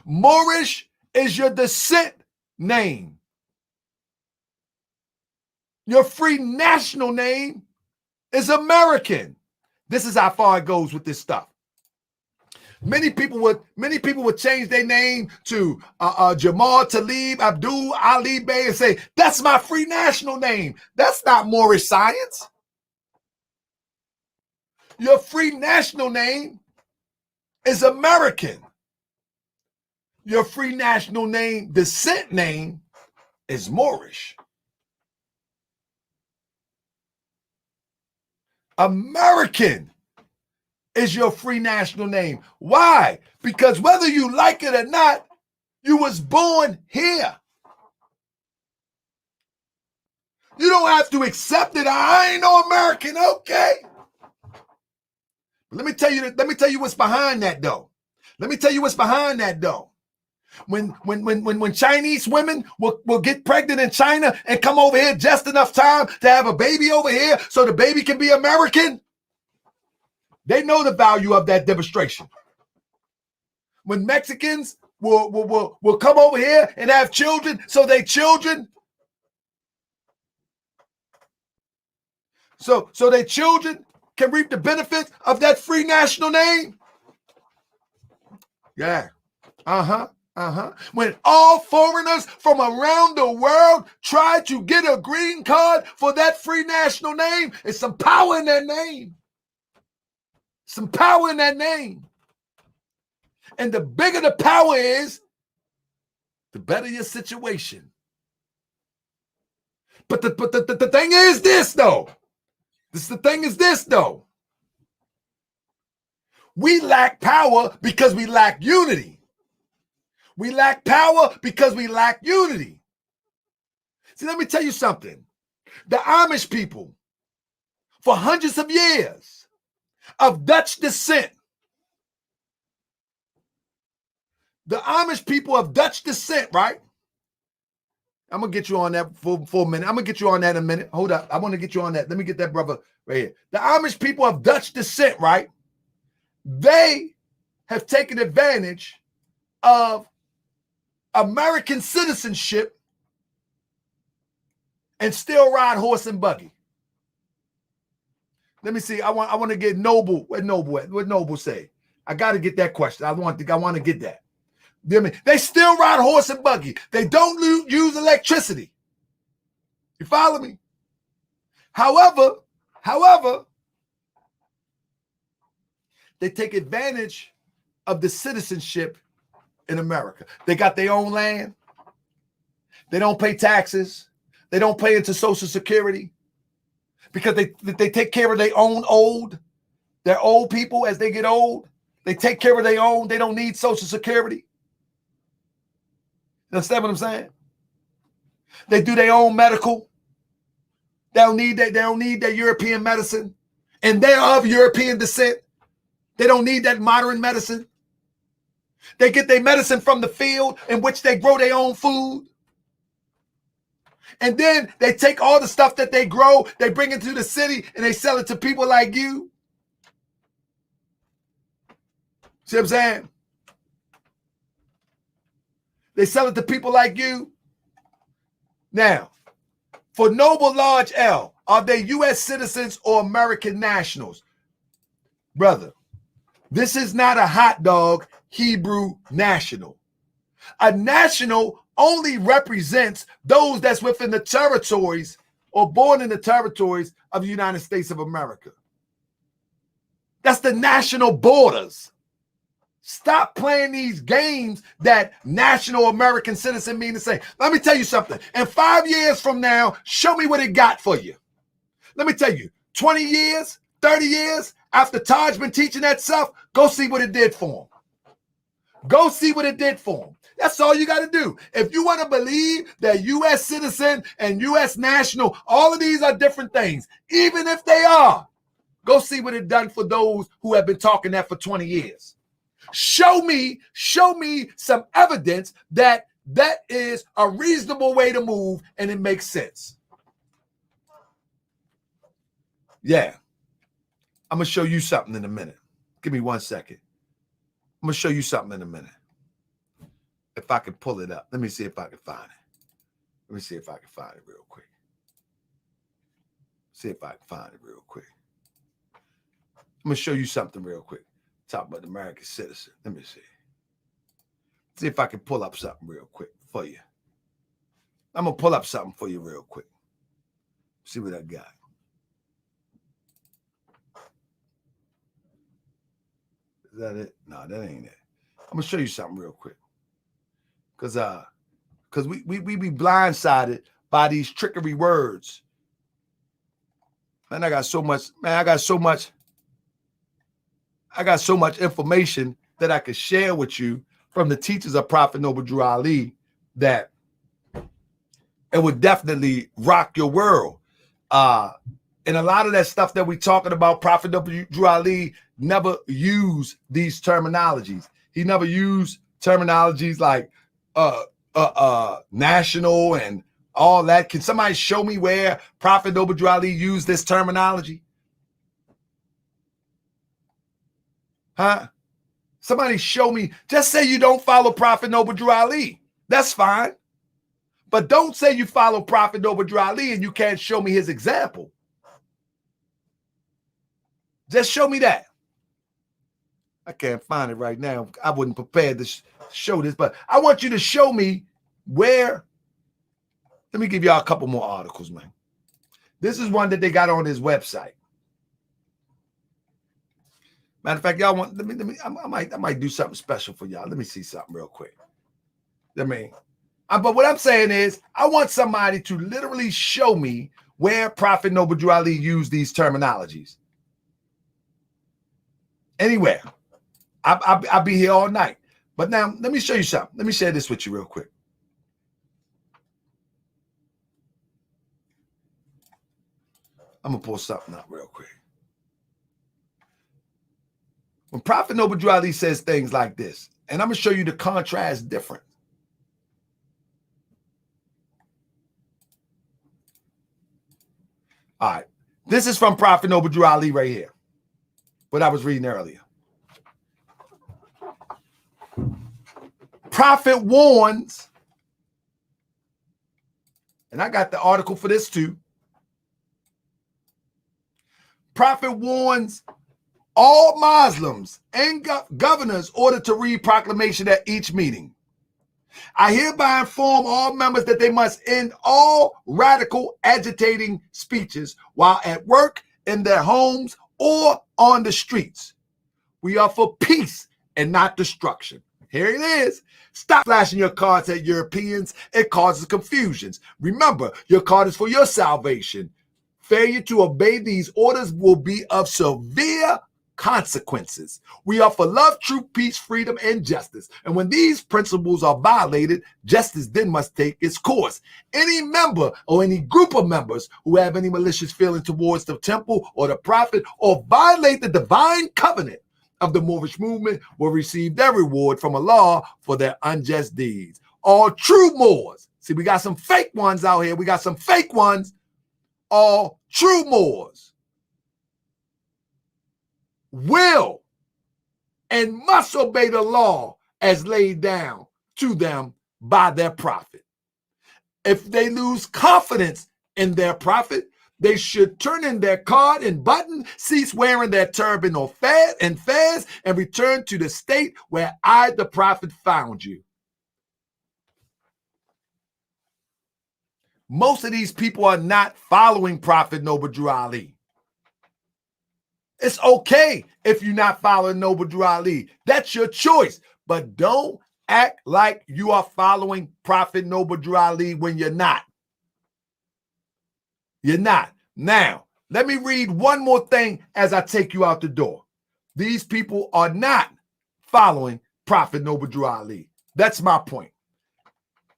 Moorish is your descent name. Your free national name is American. This is how far it goes with this stuff. Many people would change their name to Jamal Talib Abdul Ali Bey and say, that's my free national name. That's not Moorish science. Your free national name is American. Your free national name, descent name, is Moorish. American is your free national name. Why? Because whether you like it or not, you was born here. You don't have to accept it. I ain't no American, okay? Let me tell you what's behind that though. Let me tell you what's behind that though. When Chinese women will get pregnant in China and come over here just enough time to have a baby over here so the baby can be American, they know the value of that demonstration. When Mexicans will come over here and have children so they children can reap the benefits of that free national name. Yeah. When all foreigners from around the world try to get a green card for that free national name, it's some power in that name. Some power in that name. And the bigger the power is, the better your situation. But the thing is this, though. The thing is this, though. We lack power because we lack unity. We lack power because we lack unity. See, let me tell you something. The Amish people, for hundreds of years of Dutch descent, the Amish people of Dutch descent, right? I'm going to get you on that for a minute. I'm going to get you on that in a minute. Hold up. I want to get you on that. Let me get that brother right here. The Amish people of Dutch descent, right? They have taken advantage of American citizenship and still ride horse and buggy. Let me see. I want to get Noble. What Noble say? I got to get that question. I want to get that. They still ride horse and buggy. They don't use electricity. You follow me? However, they take advantage of the citizenship in America. They got their own land. They don't pay taxes. They don't pay into Social Security because they take care of their own They're old people as they get old. They take care of their own. They don't need Social Security. You understand what I'm saying? They do their own medical. They don't need that European medicine. And they're of European descent. They don't need that modern medicine. They get their medicine from the field in which they grow their own food. And then they take all the stuff that they grow, they bring it to the city, and they sell it to people like you. See what I'm saying? They sell it to people like you. Now, for Noble Large L, are they U.S. citizens or American nationals? Brother, this is not a hot dog Hebrew national. A national only represents those that's within the territories or born in the territories of the United States of America. That's the national borders. Stop playing these games that national American citizen mean to say. Let me tell you something. In 5 years from now, show me what it got for you. Let me tell you, 20 years, 30 years after Taj been teaching that stuff, go see what it did for him. Go see what it did for him. That's all you got to do. If you want to believe that U.S. citizen and U.S. national, all of these are different things. Even if they are, go see what it done for those who have been talking that for 20 years. Show me some evidence that is a reasonable way to move and it makes sense. Yeah. I'm going to show you something in a minute. Give me 1 second. I'm going to show you something in a minute. If I can pull it up. Let me see if I can find it. Let me see if I can find it real quick. See if I can find it real quick. I'm going to show you something real quick. Talk about the American citizen. Let me see. See if I can pull up something real quick for you. I'm going to pull up something for you real quick. See what I got. Is that it? No, that ain't it. I'm going to show you something real quick. Because we be blindsided by these trickery words. Man, I got so much. I got so much information that I could share with you from the teachers of Prophet Noble Drew Ali that it would definitely rock your world. And a lot of that stuff that we're talking about, Prophet Noble Drew Ali never used these terminologies. He never used terminologies like national and all that. Can somebody show me where Prophet Noble Drew Ali used this terminology? Huh? Somebody show me. Just say you don't follow Prophet Noble Drew Ali. That's fine. But don't say you follow Prophet Noble Drew Ali and you can't show me his example. Just show me that. I can't find it right now. I wasn't prepared to show this, but I want you to show me where. Let me give y'all a couple more articles, man. This is one that they got on his website. Matter of fact, y'all want, let me, I might do something special for y'all. Let me see something real quick. But what I'm saying is, I want somebody to literally show me where Prophet Noble Drew Ali used these terminologies. Anywhere. I'll be here all night. But now, let me show you something. Let me share this with you real quick. I'm going to pull something up real quick. When Prophet Noble Drew Ali says things like this, and I'm going to show you the contrast difference. All right. This is from Prophet Noble Drew Ali right here. What I was reading earlier. Prophet warns, and I got the article for this too. Prophet warns all Muslims and governors ordered to read proclamation at each meeting. I hereby inform all members that they must end all radical agitating speeches while at work, in their homes, or on the streets. We are for peace and not destruction. Here it is. Stop flashing your cards at Europeans. It causes confusions. Remember, your card is for your salvation. Failure to obey these orders will be of severe consequences. We are for love, truth, peace, freedom, and justice. And when these principles are violated, justice then must take its course. Any member or any group of members who have any malicious feeling towards the temple or the prophet or violate the divine covenant of the Moorish movement will receive their reward from Allah for their unjust deeds. All true Moors. See, we got some fake ones out here. We got some fake ones. All true Moors will and must obey the law as laid down to them by their prophet. If they lose confidence in their prophet, they should turn in their card and button, cease wearing their turban or fez, and return to the state where I, the prophet, found you. Most of these people are not following Prophet Noble Drew Ali. It's okay if you're not following Noble Drew Ali. That's your choice. But don't act like you are following Prophet Noble Drew Ali when you're not. You're not. Now, let me read one more thing as I take you out the door. These people are not following Prophet Noble Drew Ali. That's my point.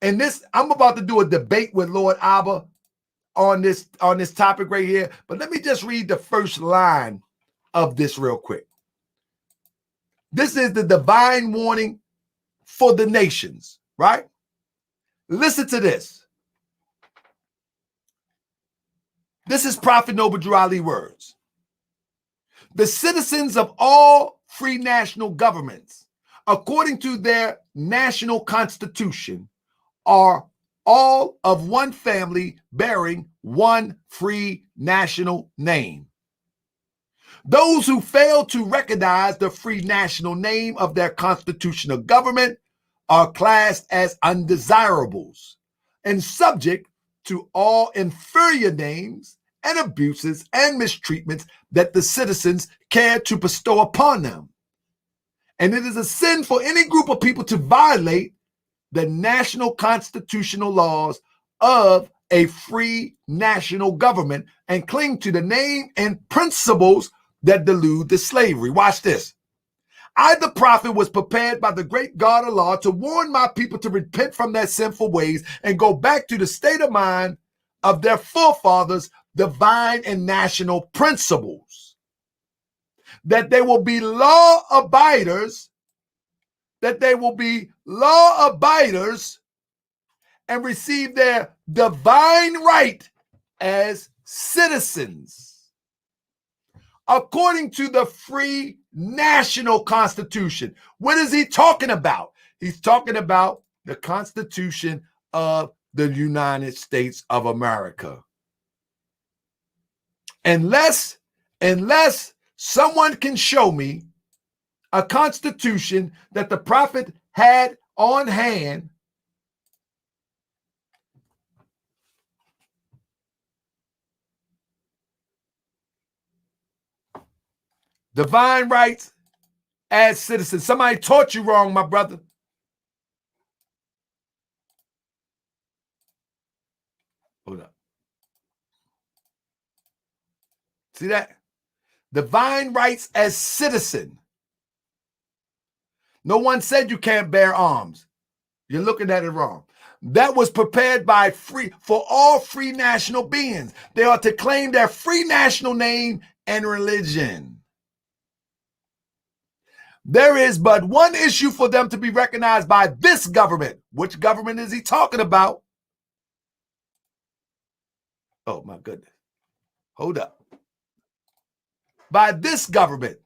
And this, I'm about to do a debate with Lord Abba on this topic right here. But let me just read the first line of this real quick. This is the divine warning for the nations, right? Listen to this. This is Prophet Noble Drew Ali words. The citizens of all free national governments, according to their national constitution, are all of one family bearing one free national name. Those who fail to recognize the free national name of their constitutional government are classed as undesirables and subject to all inferior names and abuses and mistreatments that the citizens care to bestow upon them. And it is a sin for any group of people to violate the national constitutional laws of a free national government and cling to the name and principles that delude the slavery. Watch this. I, the prophet, was prepared by the great God Allah to warn my people to repent from their sinful ways and go back to the state of mind of their forefathers, divine and national principles. That they will be law abiders, and receive their divine right as citizens according to the free national constitution. What is he talking about? He's talking about the Constitution of the United States of America. Unless someone can show me a constitution that the prophet had on hand divine rights as citizens. Somebody taught you wrong, my brother. Hold up. See that? Divine rights as citizen. No one said you can't bear arms. You're looking at it wrong. That was prepared for all free national beings. They are to claim their free national name and religion. There is but one issue for them to be recognized by this government. Which government is he talking about? Oh, my goodness. Hold up. By this government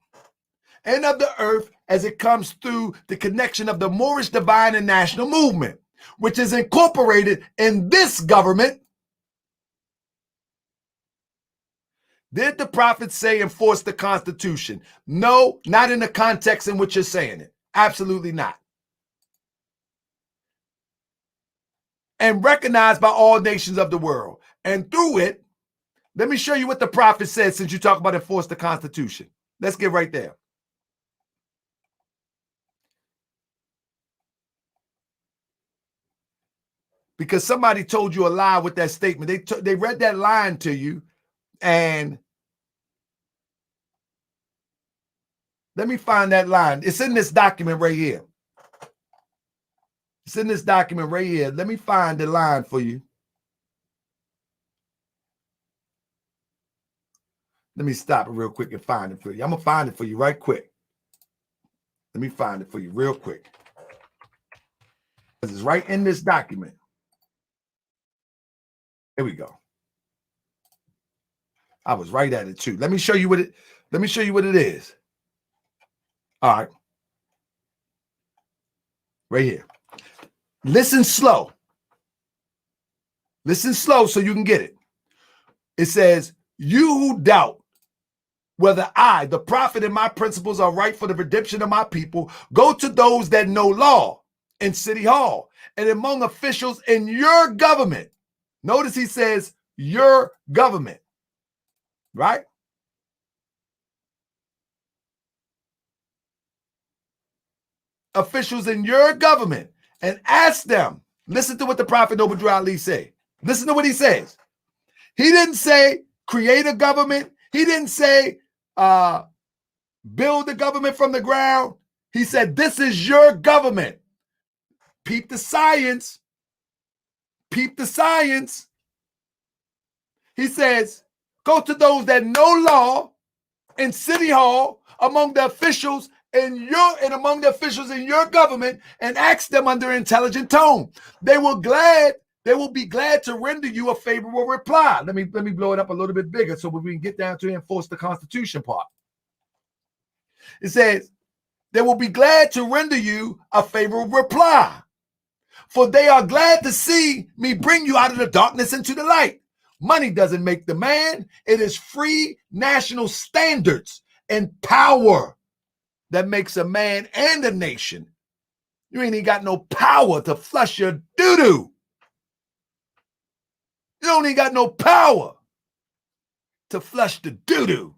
and of the earth as it comes through the connection of the Moorish divine and national movement, which is incorporated in this government. Did the prophet say enforce the Constitution? No, not in the context in which you're saying it. Absolutely not. And recognized by all nations of the world. And through it, let me show you what the prophet said since you talk about enforce the Constitution. Let's get right there. Because somebody told you a lie with that statement. They read that line to you, and let me find that line. It's in this document right here. It's in this document right here. Let me find the line for you. Let me stop it real quick and find it for you. I'm going to find it for you right quick. Let me find it for you real quick. It's right in this document. Here we go. I was right at it too. Let me show you what it is. All right. Right here. Listen slow. Listen slow so you can get it. It says, you who doubt whether I, the prophet, and my principles are right for the redemption of my people, go to those that know law in City Hall and among officials in your government. Notice he says your government, right? Officials in your government, and ask them. Listen to what the prophet Noble Ali said. Listen to what he says. He didn't say create a government. He didn't say build the government from the ground. He said, this is your government. Peep the science. Peep the science. He says, go to those that know law in City Hall among the officials in your government, and ask them under intelligent tone. They will be glad to render you a favorable reply. Let me blow it up a little bit bigger so we can get down to enforce the Constitution part. It says, they will be glad to render you a favorable reply, for they are glad to see me bring you out of the darkness into the light. Money doesn't make the man. It is free national standards and power that makes a man and a nation. You ain't even got no power to flush your doo-doo. You don't even got no power to flush the doo-doo.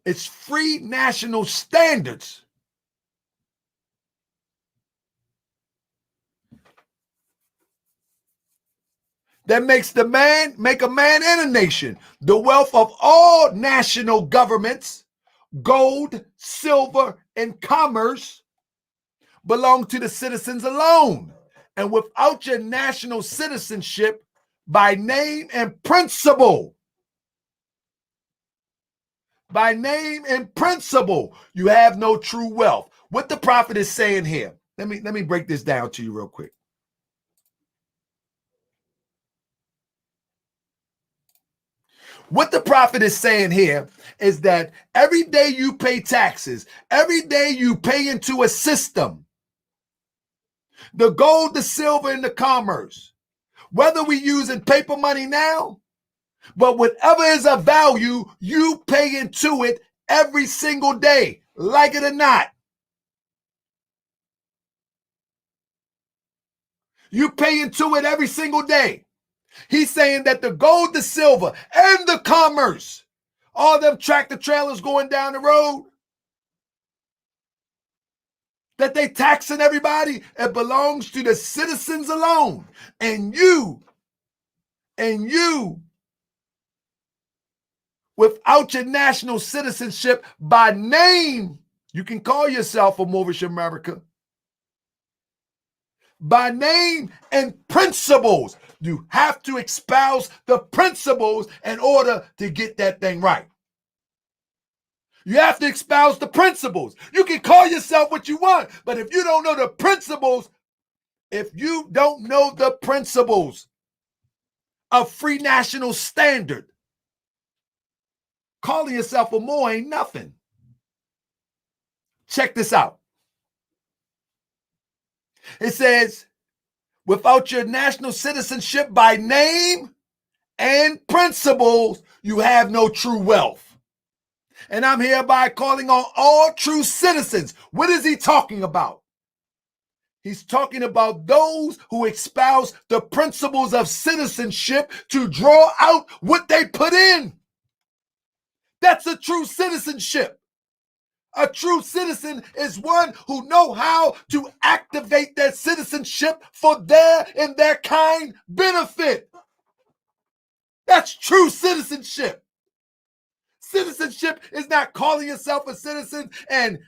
It's free national standards. that make a man and a nation. The wealth of all national governments, gold, silver, and commerce belong to the citizens alone. And without your national citizenship by name and principle, you have no true wealth. What the prophet is saying here, let me break this down to you real quick. What the prophet is saying here is that every day you pay taxes, every day you pay into a system, the gold, the silver, and the commerce, whether we using paper money now, but whatever is of value, you pay into it every single day, like it or not. You pay into it every single day. He's saying that the gold, the silver, and the commerce, all them tractor trailers going down the road, that they taxing everybody, it belongs to the citizens alone. And you, without your national citizenship by name, you can call yourself a Moorish America. By name and principles, you have to espouse the principles in order to get that thing right. You have to espouse the principles. You can call yourself what you want, but if you don't know the principles, of free national standard, calling yourself a Moor ain't nothing. Check this out. It says, without your national citizenship by name and principles, you have no true wealth. And I'm hereby calling on all true citizens. What is he talking about? He's talking about those who espouse the principles of citizenship to draw out what they put in. That's a true citizenship. A true citizen is one who know how to activate their citizenship for their and their kind benefit. That's true citizenship. Citizenship is not calling yourself a citizen, and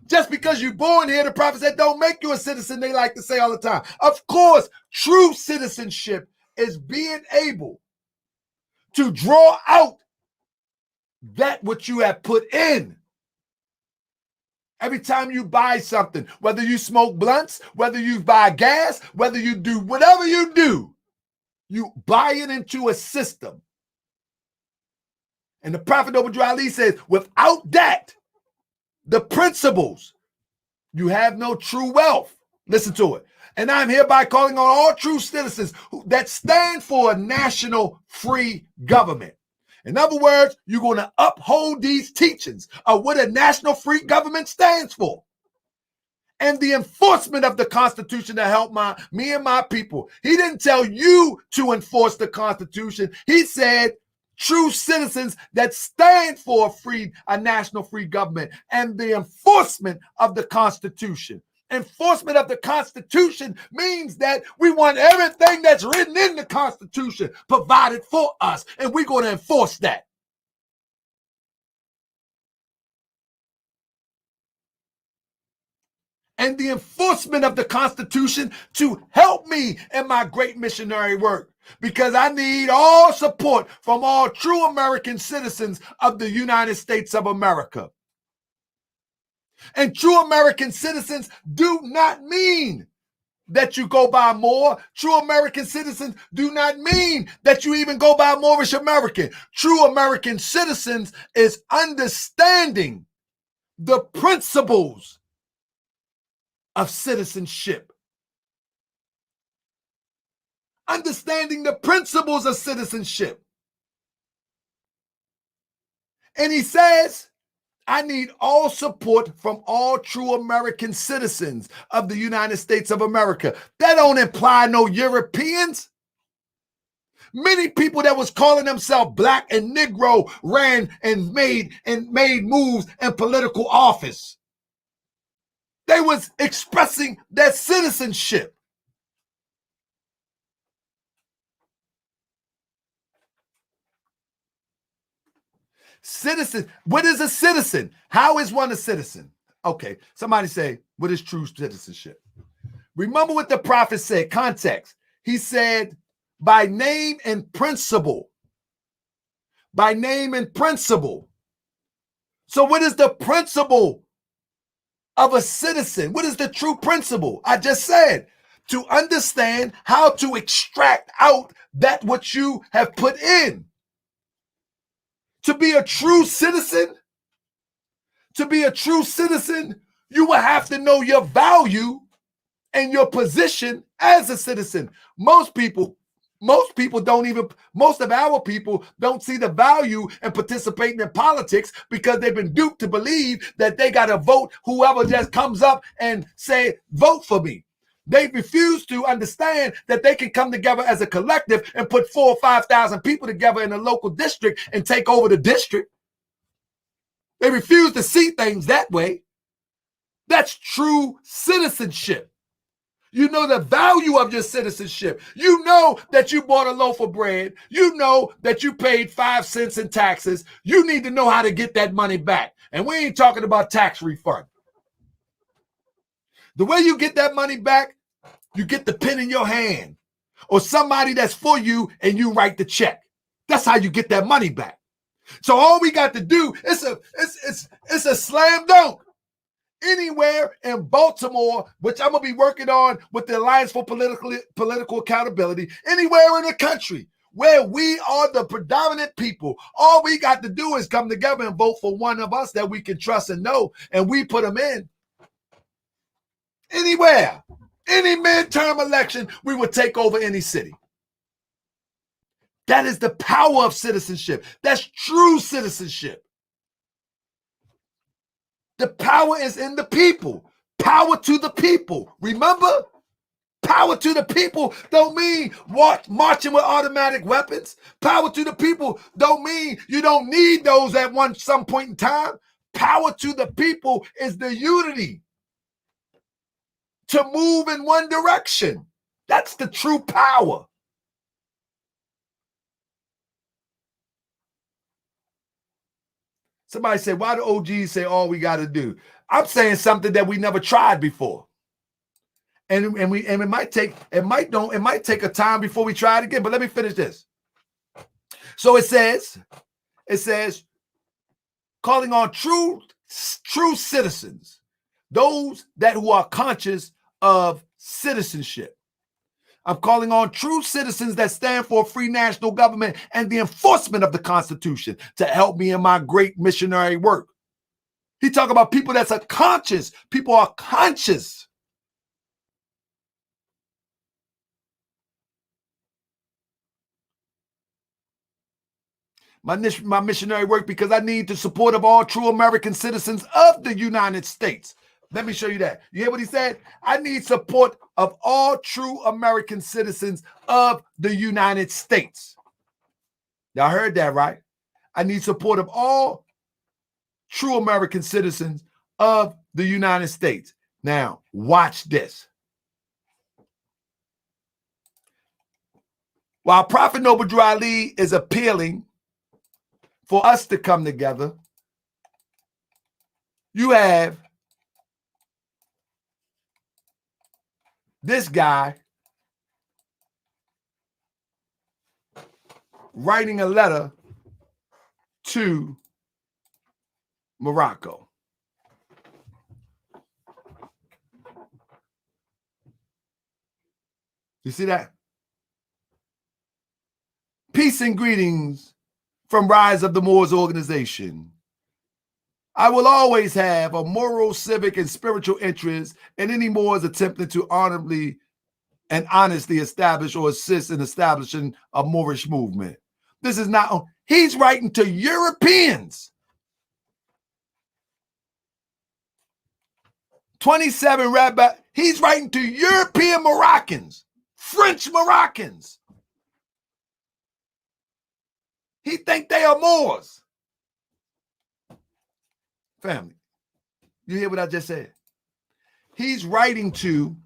just because you're born here, the prophet said, don't make you a citizen, they like to say all the time. Of course, true citizenship is being able to draw out that which you have put in. Every time you buy something, whether you smoke blunts, whether you buy gas, whether you do whatever you do, you buy it into a system. And the prophet Obadiah Ali says, without that, the principles, you have no true wealth. Listen to it. And I'm hereby calling on all true citizens that stand for a national free government. In other words, you're going to uphold these teachings of what a national free government stands for. And the enforcement of the Constitution to help me and my people. He didn't tell you to enforce the Constitution. He said true citizens that stand for a national free government and the enforcement of the Constitution. Enforcement of the Constitution means that we want everything that's written in the Constitution provided for us, and we're going to enforce that. And the enforcement of the Constitution to help me in my great missionary work, because I need all support from all true American citizens of the United States of America. And true American citizens do not mean that you go by Moor. True American citizens do not mean that you even go by Moorish American. True American citizens is understanding the principles of citizenship. Understanding the principles of citizenship. And he says, I need all support from all true American citizens of the United States of America. That don't imply no Europeans. Many people that was calling themselves black and Negro ran and made moves in political office. They was expressing their citizenship. Citizen. What is a citizen? How is one a citizen? Okay, somebody say, what is true citizenship? Remember what the prophet said, context. He said, by name and principle. By name and principle. So what is the principle of a citizen? What is the true principle? I just said, to understand how to extract out that what you have put in. To be a true citizen, you will have to know your value and your position as a citizen. Most of our people don't see the value in participating in politics because they've been duped to believe that they got to vote whoever just comes up and say, vote for me. They refuse to understand that they can come together as a collective and put 4,000 or 5,000 people together in a local district and take over the district. They refuse to see things that way. That's true citizenship. You know the value of your citizenship. You know that you bought a loaf of bread. You know that you paid 5 cents in taxes. You need to know how to get that money back. And we ain't talking about tax refund. The way you get that money back, you get the pen in your hand or somebody that's for you and you write the check. That's how you get that money back. So all we got to do, it's a slam dunk. Anywhere in Baltimore, which I'm going to be working on with the Alliance for Political Accountability, anywhere in the country where we are the predominant people, all we got to do is come together and vote for one of us that we can trust and know, and we put them in. Anywhere, any midterm election, we would take over any city. That is the power of citizenship. That's true citizenship. The power is in the people. Power to the people. Remember? Power to the people don't mean marching with automatic weapons. Power to the people don't mean you don't need those at some point in time. Power to the people is the unity to move in one direction. That's the true power. Somebody say, why do OGs say all we got to do? I'm saying something that we never tried before. And it might take a time before we try it again. But let me finish this. So it says, calling on true citizens, those who are conscious of citizenship. I'm calling on true citizens that stand for a free national government and the enforcement of the Constitution to help me in my great missionary work. He talk about people that's conscious. People are conscious. My missionary work because I need the support of all true American citizens of the United States. Let me show you that. You hear what he said? I need support of all true American citizens of the United States. Y'all heard that, right? I need support of all true American citizens of the United States. Now, watch this. While Prophet Noble Drew Ali is appealing for us to come together, you have this guy writing a letter to Morocco. You see that? Peace and greetings from Rise of the Moors organization. I will always have a moral, civic, and spiritual interest in any Moors attempting to honorably and honestly establish or assist in establishing a Moorish movement. This is not, he's writing to Europeans. 27 rabbi, he's writing to European Moroccans, French Moroccans. He think they are Moors. Family, you hear what I just said? He's writing to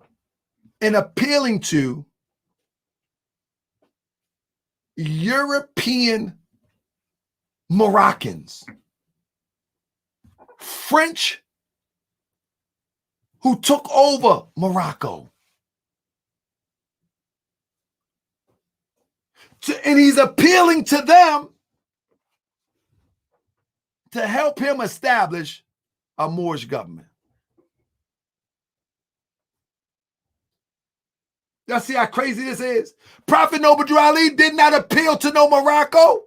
and appealing to European Moroccans, French who took over Morocco. And he's appealing to them to help him establish a Moorish government. Y'all see how crazy this is? Prophet Noble Drew Ali did not appeal to no Morocco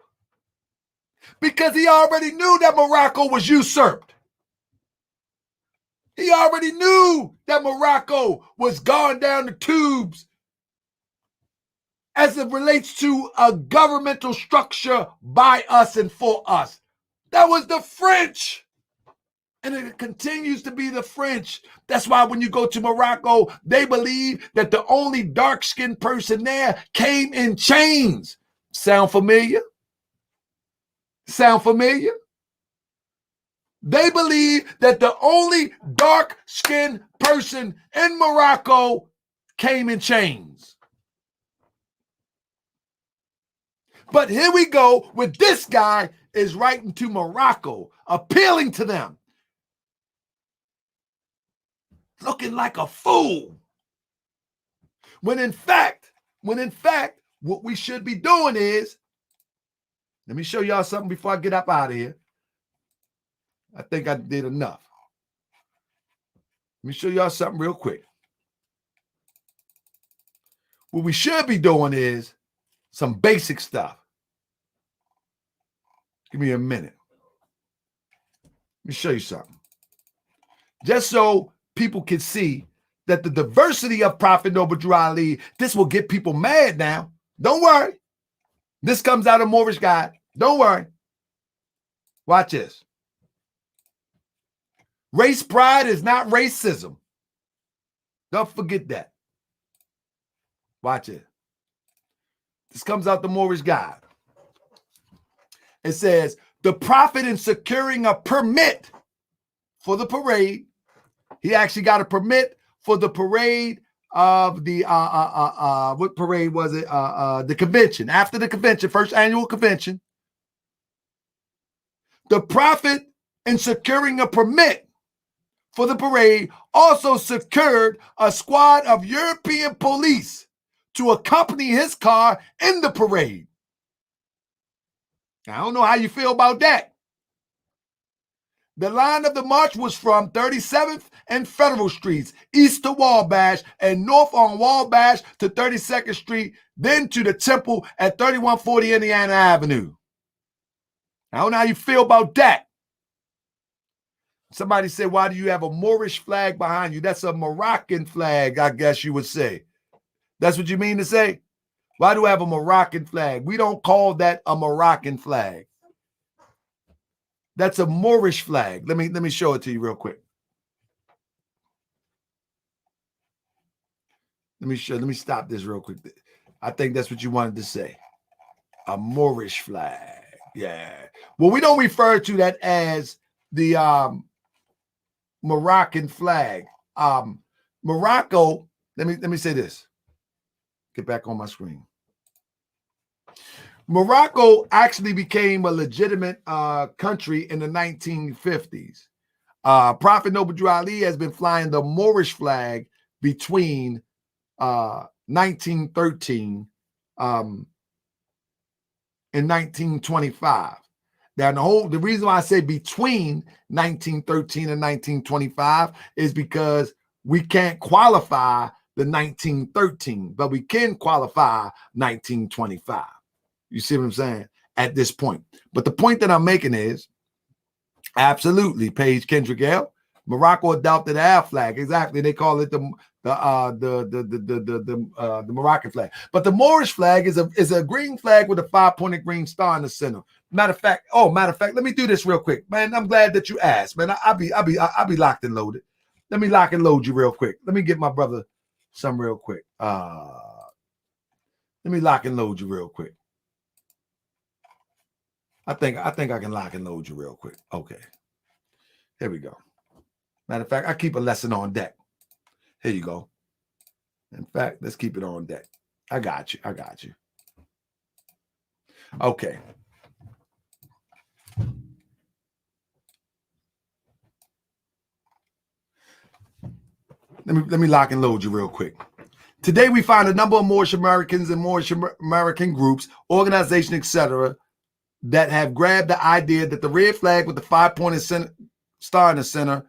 because he already knew that Morocco was usurped. He already knew that Morocco was gone down the tubes as it relates to a governmental structure by us and for us. That was the French. And it continues to be the French. That's why when you go to Morocco, they believe that the only dark-skinned person there came in chains. Sound familiar? Sound familiar? They believe that the only dark-skinned person in Morocco came in chains. But here we go with this guy is writing to Morocco, appealing to them. Looking like a fool. When in fact, what we should be doing is, let me show y'all something before I get up out of here. I think I did enough. Let me show y'all something real quick. What we should be doing is some basic stuff. Give me a minute. Let me show you something. Just so people can see that the diversity of Prophet Noble Drew Ali, this will get people mad now. Don't worry. This comes out of Moorish Guide. Don't worry. Watch this. Race pride is not racism. Don't forget that. Watch it. This comes out the Moorish Guide. It says, the prophet in securing a permit for the parade, he actually got a permit for the parade of the, what parade was it? The convention. After the convention, first annual convention. The prophet in securing a permit for the parade also secured a squad of European police to accompany his car in the parade. I don't know how you feel about that. The line of the march was from 37th and Federal Streets, east to Wabash, and north on Wabash to 32nd Street, then to the temple at 3140 Indiana Avenue. I don't know how you feel about that. Somebody said, why do you have a Moorish flag behind you? That's a Moroccan flag, I guess you would say. That's what you mean to say? Why do I have a Moroccan flag? We don't call that a Moroccan flag. That's a Moorish flag. Let me show it to you real quick. Let me stop this real quick. I think that's what you wanted to say. A Moorish flag. Yeah. Well, we don't refer to that as the Moroccan flag. Morocco, let me say this. Get back on my screen. Morocco actually became a legitimate country in the 1950s. Prophet Noble Drew Ali has been flying the Moorish flag between 1913 and 1925. Now, the reason why I say between 1913 and 1925 is because we can't qualify the 1913, but we can qualify 1925. You see what I'm saying? At this point. But the point that I'm making is, absolutely, Paige Kendrick L. Morocco adopted our flag. Exactly. They call it the Moroccan flag. But the Moorish flag is a green flag with a 5-pointed green star in the center. Matter of fact, let me do this real quick. Man, I'm glad that you asked. Man, I'll be locked and loaded. Let me lock and load you real quick. Let me get my brother some real quick. Let me lock and load you real quick. I think I can lock and load you real quick. Okay. Here we go. Matter of fact, I keep a lesson on deck. Here you go. In fact, let's keep it on deck. I got you. Okay. let me lock and load you real quick. Today, we find a number of Moorish Americans and Moorish American groups, organizations, etc., that have grabbed the idea that the red flag with the 5-pointed star in the center,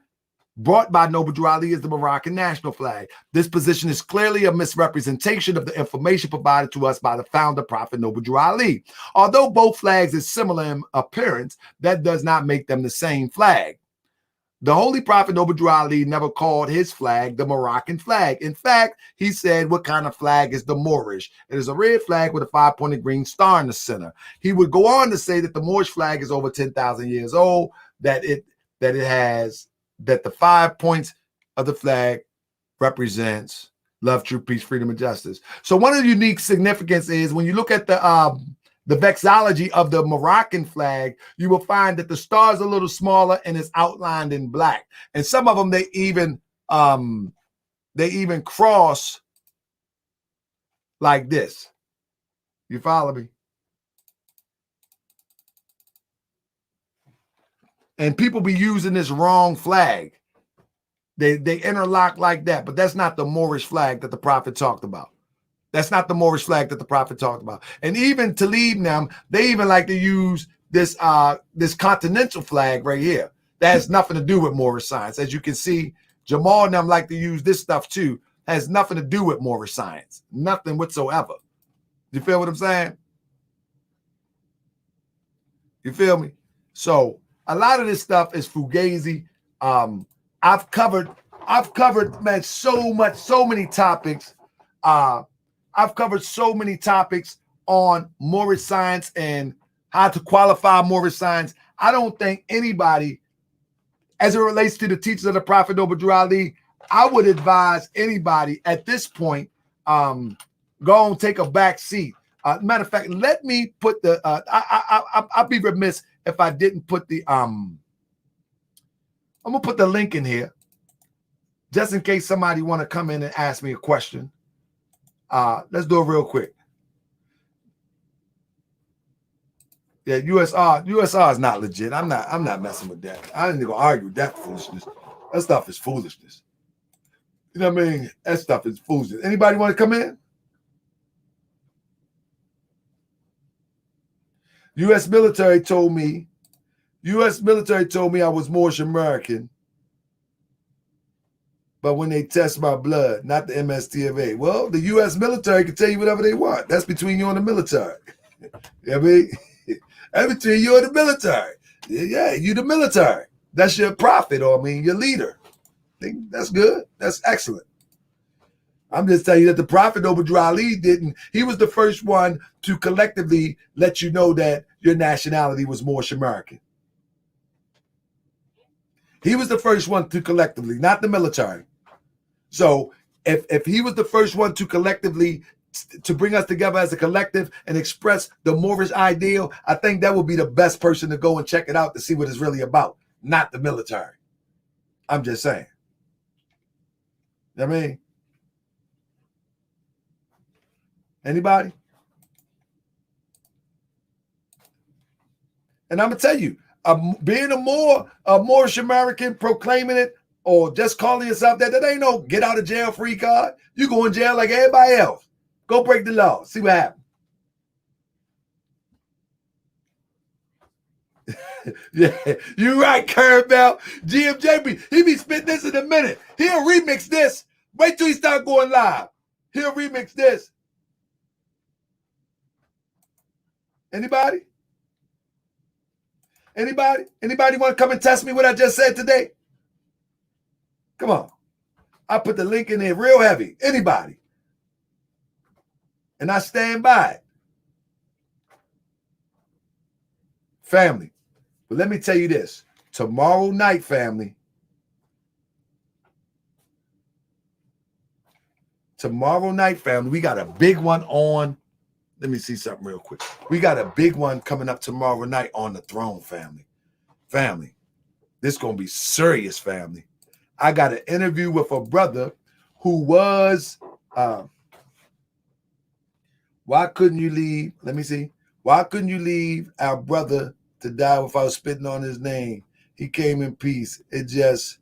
brought by Noble Drew Ali, is the Moroccan national flag. This position is clearly a misrepresentation of the information provided to us by the founder, Prophet Noble Drew Ali. Although both flags is similar in appearance, that does not make them the same flag. The Holy Prophet Noble Drew Ali never called his flag the Moroccan flag. In fact, he said, what kind of flag is the Moorish? It is a red flag with a 5-pointed green star in the center. He would go on to say that the Moorish flag is over 10,000 years old, that the 5 points of the flag represents love, truth, peace, freedom, and justice. So one of the unique significance is when you look at the vexillology of the Moroccan flag, you will find that the star is a little smaller and is outlined in black. And some of them, they even cross like this. You follow me? And people be using this wrong flag. They interlock like that, but that's not the Moorish flag that the Prophet talked about. That's not the Moorish flag that the Prophet talked about. And even Talib them, they even like to use this continental flag right here. That has nothing to do with Moorish science. As you can see, Jamal and them like to use this stuff too. Has nothing to do with Moorish science. Nothing whatsoever. You feel what I'm saying? You feel me? So a lot of this stuff is fugazi. I've covered, man, so many topics. I've covered so many topics on Moorish science and how to qualify Moorish science. I don't think anybody, as it relates to the teachings of the Prophet Noble Drew Ali, I would advise anybody at this point, go and take a back seat. Matter of fact, let me put the, I'd be remiss if I didn't put the, I'm going to put the link in here just in case somebody want to come in and ask me a question. Let's do it real quick. Yeah, USR is not legit. I'm not messing with that. I ain't gonna argue with that foolishness. That stuff is foolishness. You know what I mean? That stuff is foolishness. Anybody want to come in? U.S. military told me I was Moorish American, but when they test my blood, not the MSTFA. Well, the U.S. military can tell you whatever they want. That's between you and the military. You know what I mean? That's between you and the military. Yeah, you the military. That's your prophet, or I mean your leader. I think that's good. That's excellent. I'm just telling you that the Prophet Noble Drew Ali didn't. He was the first one to collectively let you know that your nationality was Moorish American. He was the first one to collectively, not the military. So if he was the first one to collectively to bring us together as a collective and express the Moorish ideal, I think that would be the best person to go and check it out to see what it's really about, not the military. I'm just saying. You know what I mean? Anybody? And I'm going to tell you, being a Moorish American, proclaiming it, or just calling yourself that ain't no get out of jail free card. You go in jail like everybody else. Go break the law. See what happens. Yeah, you right, Curvebell. GMJB, he be spitting this in a minute. He'll remix this. Wait till he start going live. He'll remix this. Anybody? Anybody want to come and test me what I just said today? Come on. I put the link in there real heavy. Anybody? And I stand by it. Family. But let me tell you this. Tomorrow night, family. Tomorrow night, family, we got a big one on. Let me see something real quick. We got a big one coming up tomorrow night on the throne, family. Family. This is going to be serious, family. I got an interview with a brother who was, why couldn't you leave? Let me see. Why couldn't you leave our brother to die without spitting on his name? He came in peace. It just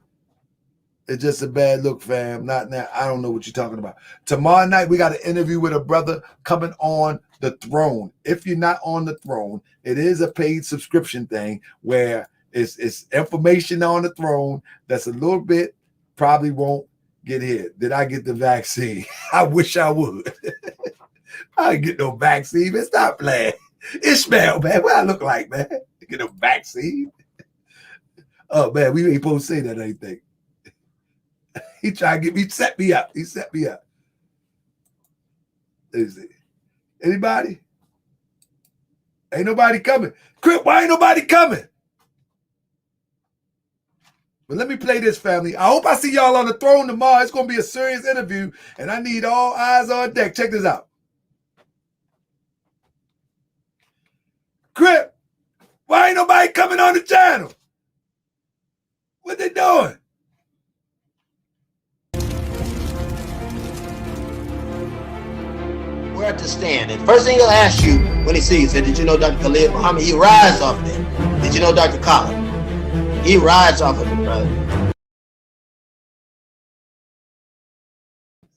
It's just a bad look, fam. Not now. I don't know what you're talking about. Tomorrow night, we got an interview with a brother coming on the throne. If you're not on the throne, it is a paid subscription thing where it's information on the throne that's a little bit probably won't get hit. Did I get the vaccine? I wish I would. I didn't get no vaccine. Man, stop playing. Ishmael, man, what I look like, man? Get a vaccine? Oh, man, we ain't supposed to say that, anything. He tried to get me, set me up. He set me up. Let me see. Anybody? Ain't nobody coming. Crip, why ain't nobody coming? But let me play this, family. I hope I see y'all on the throne tomorrow. It's going to be a serious interview, and I need all eyes on deck. Check this out. Crip, why ain't nobody coming on the channel? What they doing? Where to stand. And first thing he'll ask you when he sees it, did you know Dr. Khalid Muhammad? He rides off there. Did you know Dr. Khalid? He rides off of it, brother.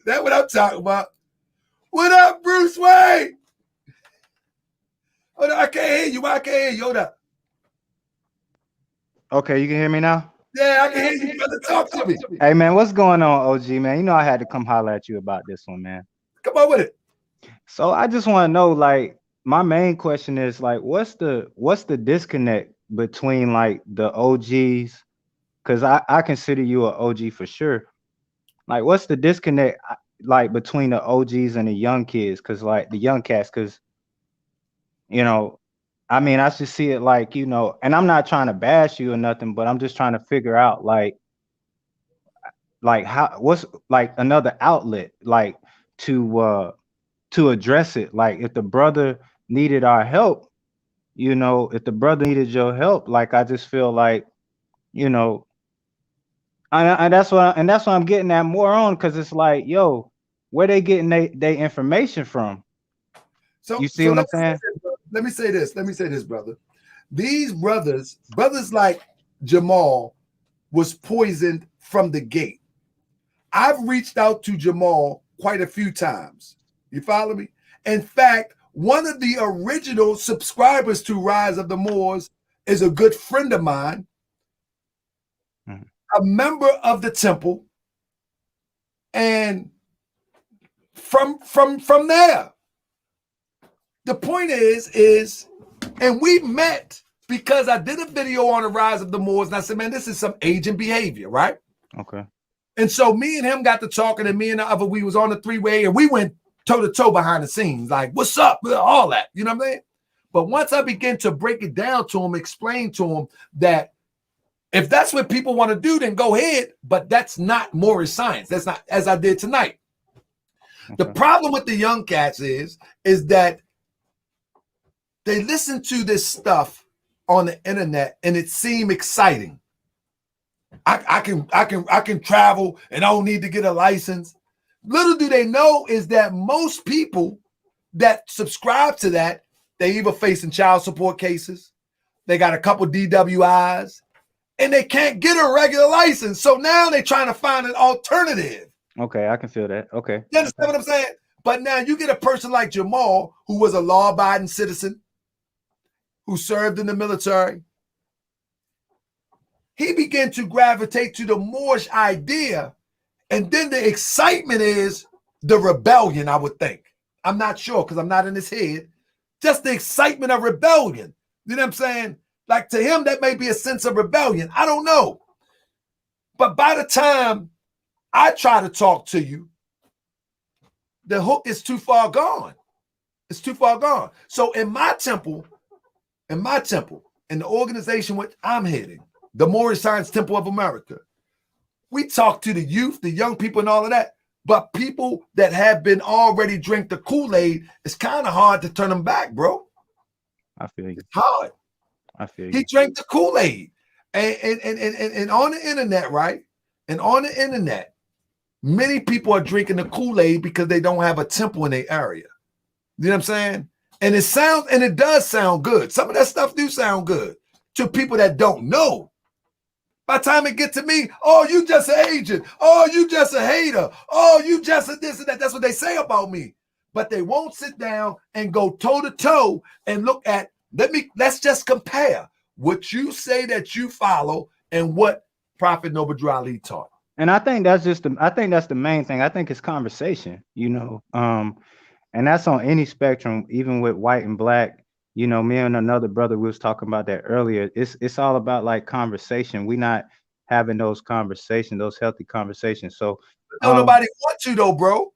That's what I'm talking about. What up, Bruce Wayne? Hold on, I can't hear you. Why I can't hear you? Hold up. Okay, you can hear me now? Yeah, I can hear you, brother. Talk to me. Hey, man, what's going on, OG, man? You know I had to come holler at you about this one, man. Come on with it. So I just want to know, like, my main question is, like, what's the disconnect between, like, the OGs? Because I consider you an OG for sure. Like, what's the disconnect, like, between the OGs and the young kids? Because, like, the young cats, because, you know, I mean, I just see it like, you know, and I'm not trying to bash you or nothing, but I'm just trying to figure out, like how, what's like another outlet, like to address it. Like if the brother needed our help, you know, if the brother needed your help, like I just feel like, you know, and that's what I'm getting at more on, because it's like, yo, where they getting they information from? So you see what I'm saying? Let me say this, brother. These brothers like Jamal was poisoned from the gate. I've reached out to Jamal quite a few times. You follow me? In fact, one of the original subscribers to Rise of the Moors is a good friend of mine, a member of the temple, and from there, the point is, and we met because I did a video on the Rise of the Moors, and I said, man, this is some agent behavior, right? Okay. And so me and him got to talking, and me and the other, we was on the three-way, and we went toe-to-toe behind the scenes, like, what's up, all that, you know what I'm saying? But once I began to break it down to him, explain to him that if that's what people want to do, then go ahead, but that's not Moorish science. That's not, as I did tonight. Okay. The problem with the young cats is that they listen to this stuff on the internet and it seems exciting. I can travel and I don't need to get a license. Little do they know is that most people that subscribe to that, they either facing child support cases, they got a couple DWIs, and they can't get a regular license. So now they're trying to find an alternative. Okay, I can feel that. Okay. You understand what I'm saying? But now you get a person like Jamal, who was a law-abiding citizen, who served in the military. He began to gravitate to the Moorish idea. And then the excitement is the rebellion, I would think. I'm not sure because I'm not in his head. Just the excitement of rebellion. You know what I'm saying? Like to him, that may be a sense of rebellion. I don't know. But by the time I try to talk to you, the hook is too far gone. It's too far gone. So in my temple, in the organization which I'm heading, the Moorish Science Temple of America, we talk to the youth, the young people and all of that. But people that have been already drink the Kool-Aid, it's kind of hard to turn them back, bro. I feel you. It's hard. I feel you. He drank the Kool-Aid. And on the internet, right? And on the internet, many people are drinking the Kool-Aid because they don't have a temple in their area. You know what I'm saying? And it does sound good. Some of that stuff do sound good to people that don't know. By the time it get to me, oh, you just an agent. Oh, you just a hater. Oh, you just a this and that. That's what they say about me. But they won't sit down and go toe to toe and look at, let's just compare what you say that you follow and what Prophet Noble Drew Ali taught. And I think that's the main thing. I think it's conversation, and that's on any spectrum, even with white and black. Me and another brother, we was talking about that earlier. It's all about like conversation. We not having those conversations, those healthy conversations. So nobody wants you though, bro.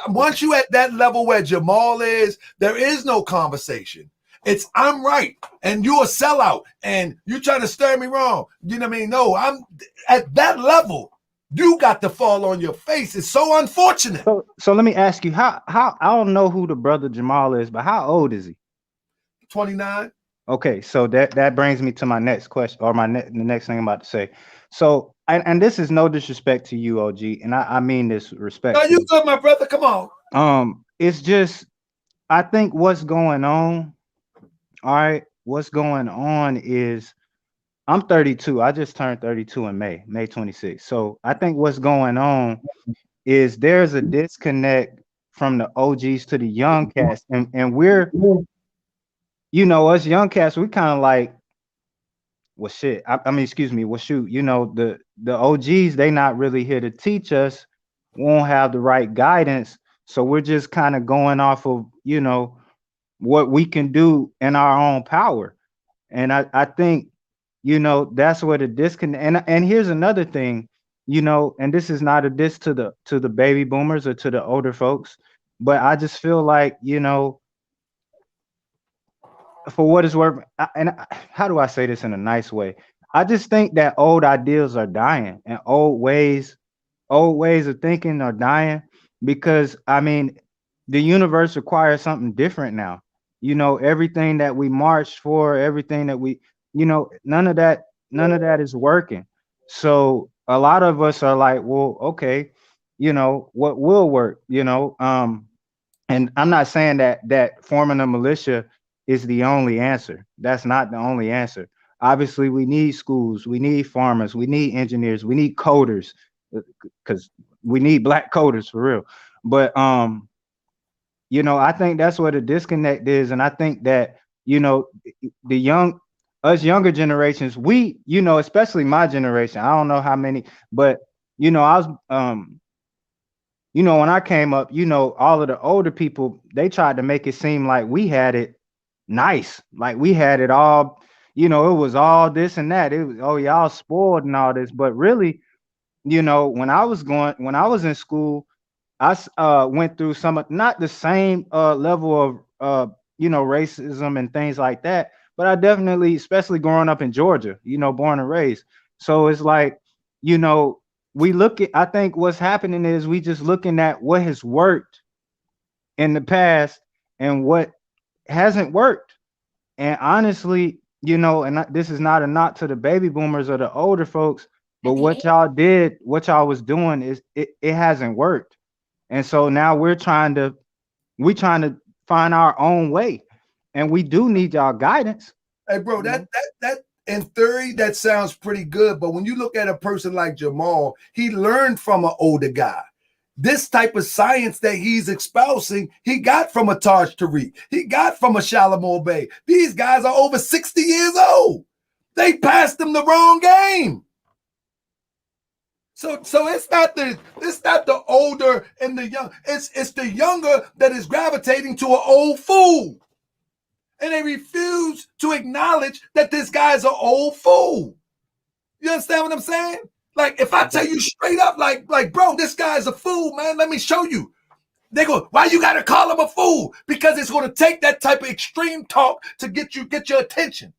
Once you at that level where Jamal is, there is no conversation. It's I'm right and you a sellout and you trying to stir me wrong. You know what I mean? No, I'm at that level. You got to fall on your face. It's so unfortunate. So let me ask you, how I don't know who the brother Jamal is, but how old is he? 29. Okay, so that brings me to my next question, or the next thing I'm about to say. So, and this is no disrespect to you, OG, and I mean this respect. No, you good, my brother. Come on. It's just, I think what's going on. All right, what's going on is I'm 32. I just turned 32 in May 26th. So I think what's going on is there's a disconnect from the OGs to the young cats, and we're, us young cats, we kind of like, well, shit. I mean, excuse me. Well, shoot. The OGs, they not really here to teach us. Won't have the right guidance, so we're just kind of going off of what we can do in our own power. And I think that's where the disconnect. And here's another thing, and this is not a diss to the baby boomers or to the older folks, but I just feel like for what it's worth, and how do I say this in a nice way? I just think that old ideals are dying and old ways of thinking are dying, because I mean, the universe requires something different now. Everything that we marched for, everything that we, none of that is working. So a lot of us are like, well, okay, what will work, and I'm not saying that forming a militia is the only answer. That's not the only answer. Obviously, we need schools, we need farmers, we need engineers, we need coders, because we need black coders for real. But I think that's where the disconnect is, and I think that us younger generations, we, especially my generation, I don't know how many, but I was when I came up, all of the older people, they tried to make it seem like we had it nice, like we had it all, it was all this and that. It was, oh, y'all spoiled and all this. But really, when I was in school, I went through not the same level of racism and things like that, but I definitely, especially growing up in Georgia, born and raised. So it's like, I think what's happening is we just looking at what has worked in the past and what hasn't worked. And honestly, this is not a knock to the baby boomers or the older folks, but what y'all was doing is it hasn't worked. And so now we're trying to find our own way, and we do need y'all guidance. Hey, bro, that in theory, that sounds pretty good. But when you look at a person like Jamal, he learned from an older guy. This type of science that he's espousing, he got from a Taj Tariq. He got from a Shalimar Bey. These guys are over 60 years old. They passed them the wrong game. So it's not the older and the young. It's the younger that is gravitating to an old fool. And they refuse to acknowledge that this guy's an old fool. You understand what I'm saying? Like, if I tell you straight up, like, bro, this guy's a fool, man. Let me show you. They go, why you gotta call him a fool? Because it's gonna take that type of extreme talk to get your attention.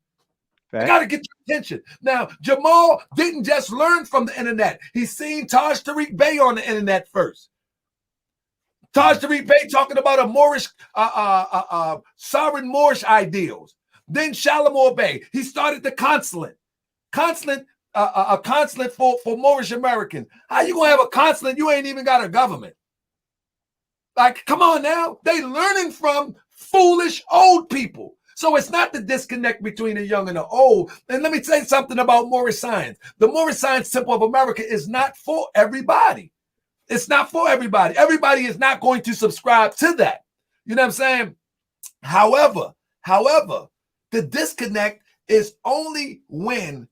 I gotta get your attention. Now, Jamal didn't just learn from the internet. He's seen Taj Tariq Bey on the internet first. Taj Tariq Bey talking about a Moorish, sovereign Moorish ideals. Then Shalimar Bey, he started the consulate. A consulate for Moorish Americans. How you gonna have a consulate? You ain't even got a government. Like, come on now. They learning from foolish old people. So it's not the disconnect between the young and the old. And let me say something about Moorish science. The Moorish Science Temple of America is not for everybody. It's not for everybody. Everybody is not going to subscribe to that. You know what I'm saying? However, the disconnect is only when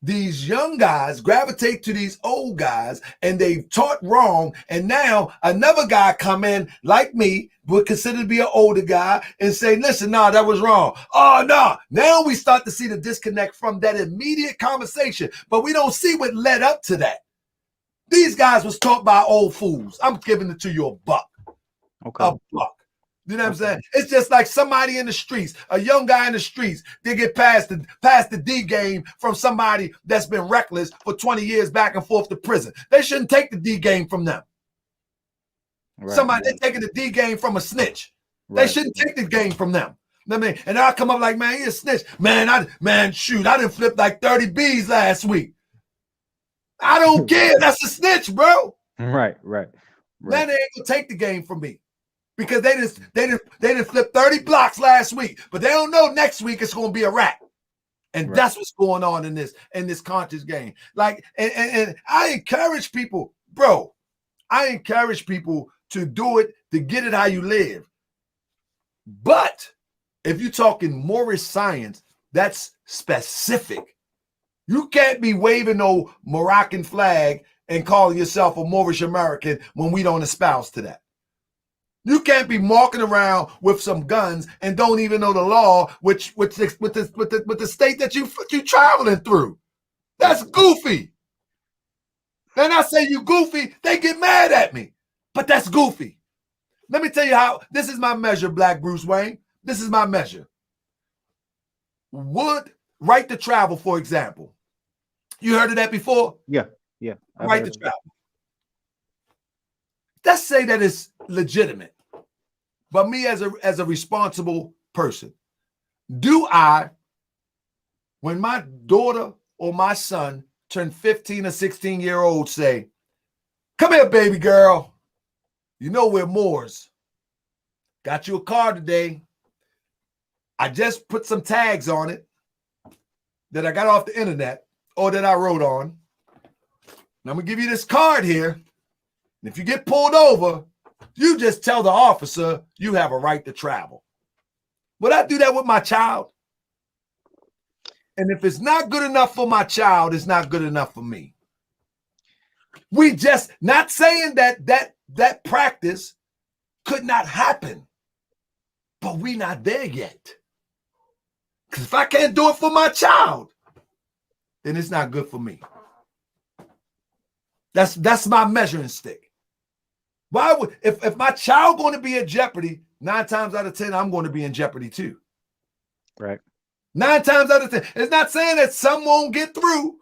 these young guys gravitate to these old guys and they've taught wrong, and now another guy come in like me, would consider to be an older guy, and say, listen, nah, that was wrong. Oh, no. Now we start to see the disconnect from that immediate conversation, but we don't see what led up to that. These guys was taught by old fools. I'm giving it to you a buck. Okay. A buck. You know what I'm saying? It's just like somebody in the streets, a young guy in the streets, they get past the D game from somebody that's been reckless for 20 years back and forth to prison. They shouldn't take the D game from them. Right, somebody, they're taking the D game from a snitch. They shouldn't take the game from them. I mean, and I come up like, man, he's a snitch. Man, shoot, I done flipped like 30 B's last week. I don't care. That's a snitch, bro. Right. Then they ain't gonna take the game from me. Because they didn't flip 30 blocks last week, but they don't know next week it's going to be a wrap. And that's what's going on in this conscious game. Like, and I encourage people, bro, I encourage people to do it, to get it how you live. But if you're talking Moorish science, that's specific. You can't be waving no Moroccan flag and calling yourself a Moorish American when we don't espouse to that. You can't be walking around with some guns and don't even know the law, with the state that you traveling through. That's goofy. And I say you goofy, they get mad at me. But that's goofy. Let me tell you how. This is my measure, Black Bruce Wayne. This is my measure. Would right to travel, for example. You heard of that before? Yeah. Right to travel. Let's say that it's legitimate. But me as a responsible person, do I, when my daughter or my son turn 15 or 16-year-old, say, come here, baby girl. You know we're Moors. Got you a car today. I just put some tags on it that I got off the internet or that I wrote on. And I'm going to give you this card here. And if you get pulled over, you just tell the officer you have a right to travel. Would I do that with my child? And if it's not good enough for my child, it's not good enough for me. We just not saying that practice could not happen, but we not there yet. Because if I can't do it for my child, then it's not good for me. That's my measuring stick. Why would if my child going to be in jeopardy, 9 times out of 10, I'm going to be in jeopardy too. Right. 9 times out of 10. It's not saying that some won't get through.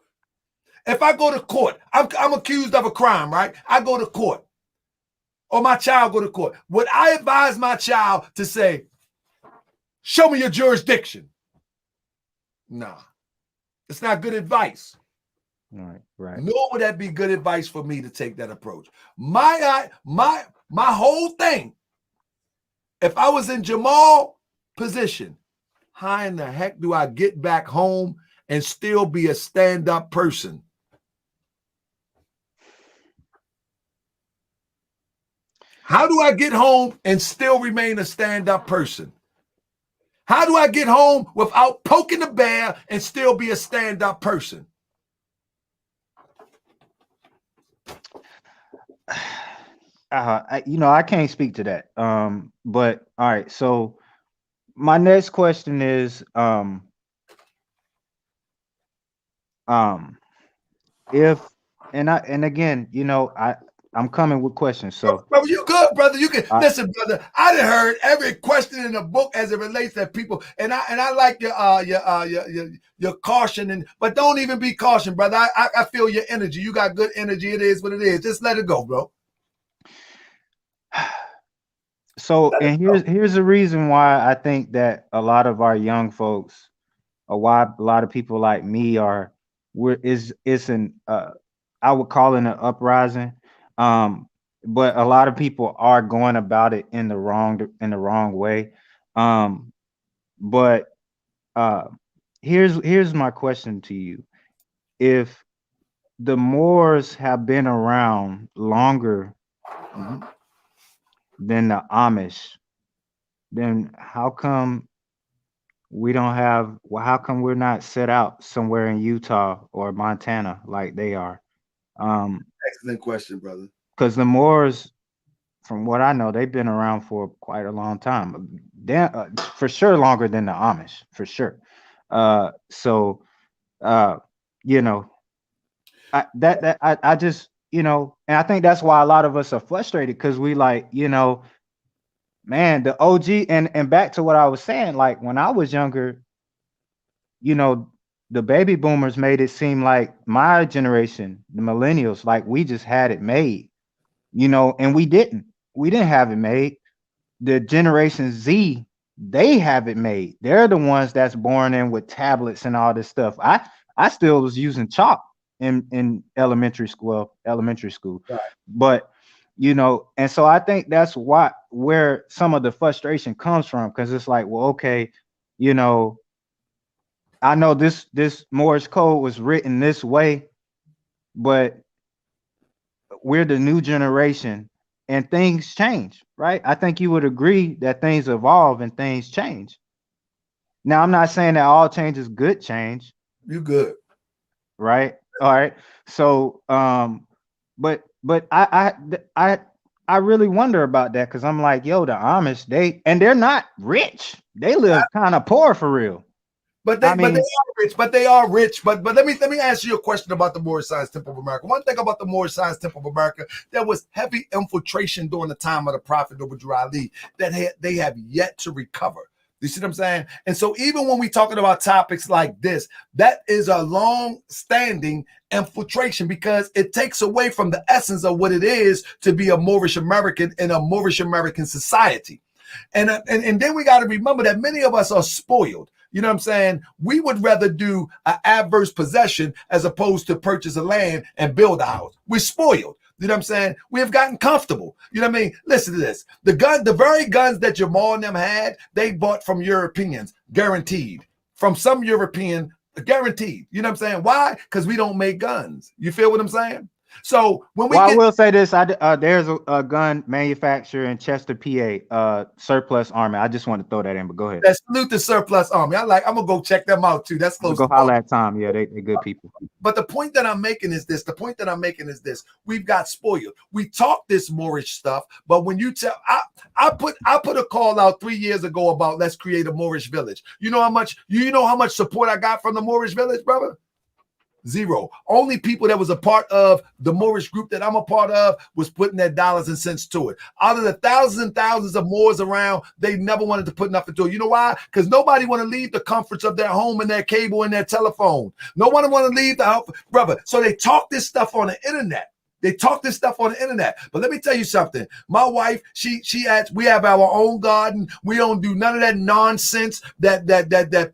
If I go to court, I'm accused of a crime, right? I go to court. Or my child go to court. Would I advise my child to say, show me your jurisdiction? Nah. It's not good advice. Right. Nor would that be good advice for me to take that approach. My whole thing, if I was in Jamal's position, how in the heck do I get back home and still be a stand-up person? How do I get home and still remain a stand-up person? How do I get home without poking the bear and still be a stand-up person? I can't speak to that. But all right. So my next question is, if and again, I'm coming with questions. So, bro, you good, brother. You can listen, brother. I done heard every question in the book as it relates to people, and I like your caution, but don't even be caution, brother. I feel your energy. You got good energy. It is what it is. Just let it go, bro. So, and here's the reason why I think that a lot of our young folks, or why a lot of people like me I would call it an uprising. But a lot of people are going about it in the wrong way. But Here's my question to you. If the Moors have been around longer than the Amish, then how come we don't have, well, how come we're not set out somewhere in Utah or Montana like they are? Excellent question, brother. Because the Moors, from what I know, they've been around for quite a long time. For sure longer than the Amish, for sure. So you know, I just, you know, and I think that's why a lot of us are frustrated, because we like, you know, man, the OG, and back to what I was saying, like when I was younger, you know, the baby boomers made it seem like my generation, the millennials, like we just had it made, you know, and we didn't have it made. The Generation Z, they have it made. They're the ones that's born in with tablets and all this stuff. I still was using chalk in elementary school, Right. but you know, and so I think that's where some of the frustration comes from, because it's like, well, okay, you know, I know this Morse code was written this way, but we're the new generation and things change, right? I think you would agree that things evolve and things change. Now, I'm not saying that all change is good change. You good. Right. All right. So, but I really wonder about that, because I'm like, yo, the Amish, they're not rich. They live kind of poor for real. But they are rich. But let me ask you a question about the Moorish Science Temple of America. One thing about the Moorish Science Temple of America, there was heavy infiltration during the time of the Prophet Ali that they have yet to recover. You see what I'm saying? And so even when we talking about topics like this, that is a long-standing infiltration, because it takes away from the essence of what it is to be a Moorish American in a Moorish American society. And then we got to remember that many of us are spoiled. You know what I'm saying? We would rather do an adverse possession as opposed to purchase a land and build a house. We're spoiled. You know what I'm saying? We have gotten comfortable. You know what I mean? Listen to this. The very guns that Jamal and them had, they bought from Europeans, guaranteed. From some European, guaranteed. You know what I'm saying? Why? Because we don't make guns. You feel what I'm saying? So when we I will say this, there's a gun manufacturer in Chester, PA, Surplus Army. I just want to throw that in, but go ahead. Let's salute the Surplus Army. I'm gonna go check them out too. That's close. Go holler at Tom. Yeah, they're good people. But the point that I'm making is this. We've got spoiled. We talk this Moorish stuff, but when you tell, I put a call out 3 years ago about let's create a Moorish village. You know how much support I got from the Moorish village, brother? Zero. Only people that was a part of the Moorish group that I'm a part of was putting their dollars and cents to it. Out of the thousands and thousands of Moors around, they never wanted to put nothing to it. You know why? Because nobody want to leave the comforts of their home and their cable and their telephone. No one want to leave the house, brother. So they talk this stuff on the internet. But let me tell you something. My wife, she adds, we have our own garden. We don't do none of that nonsense that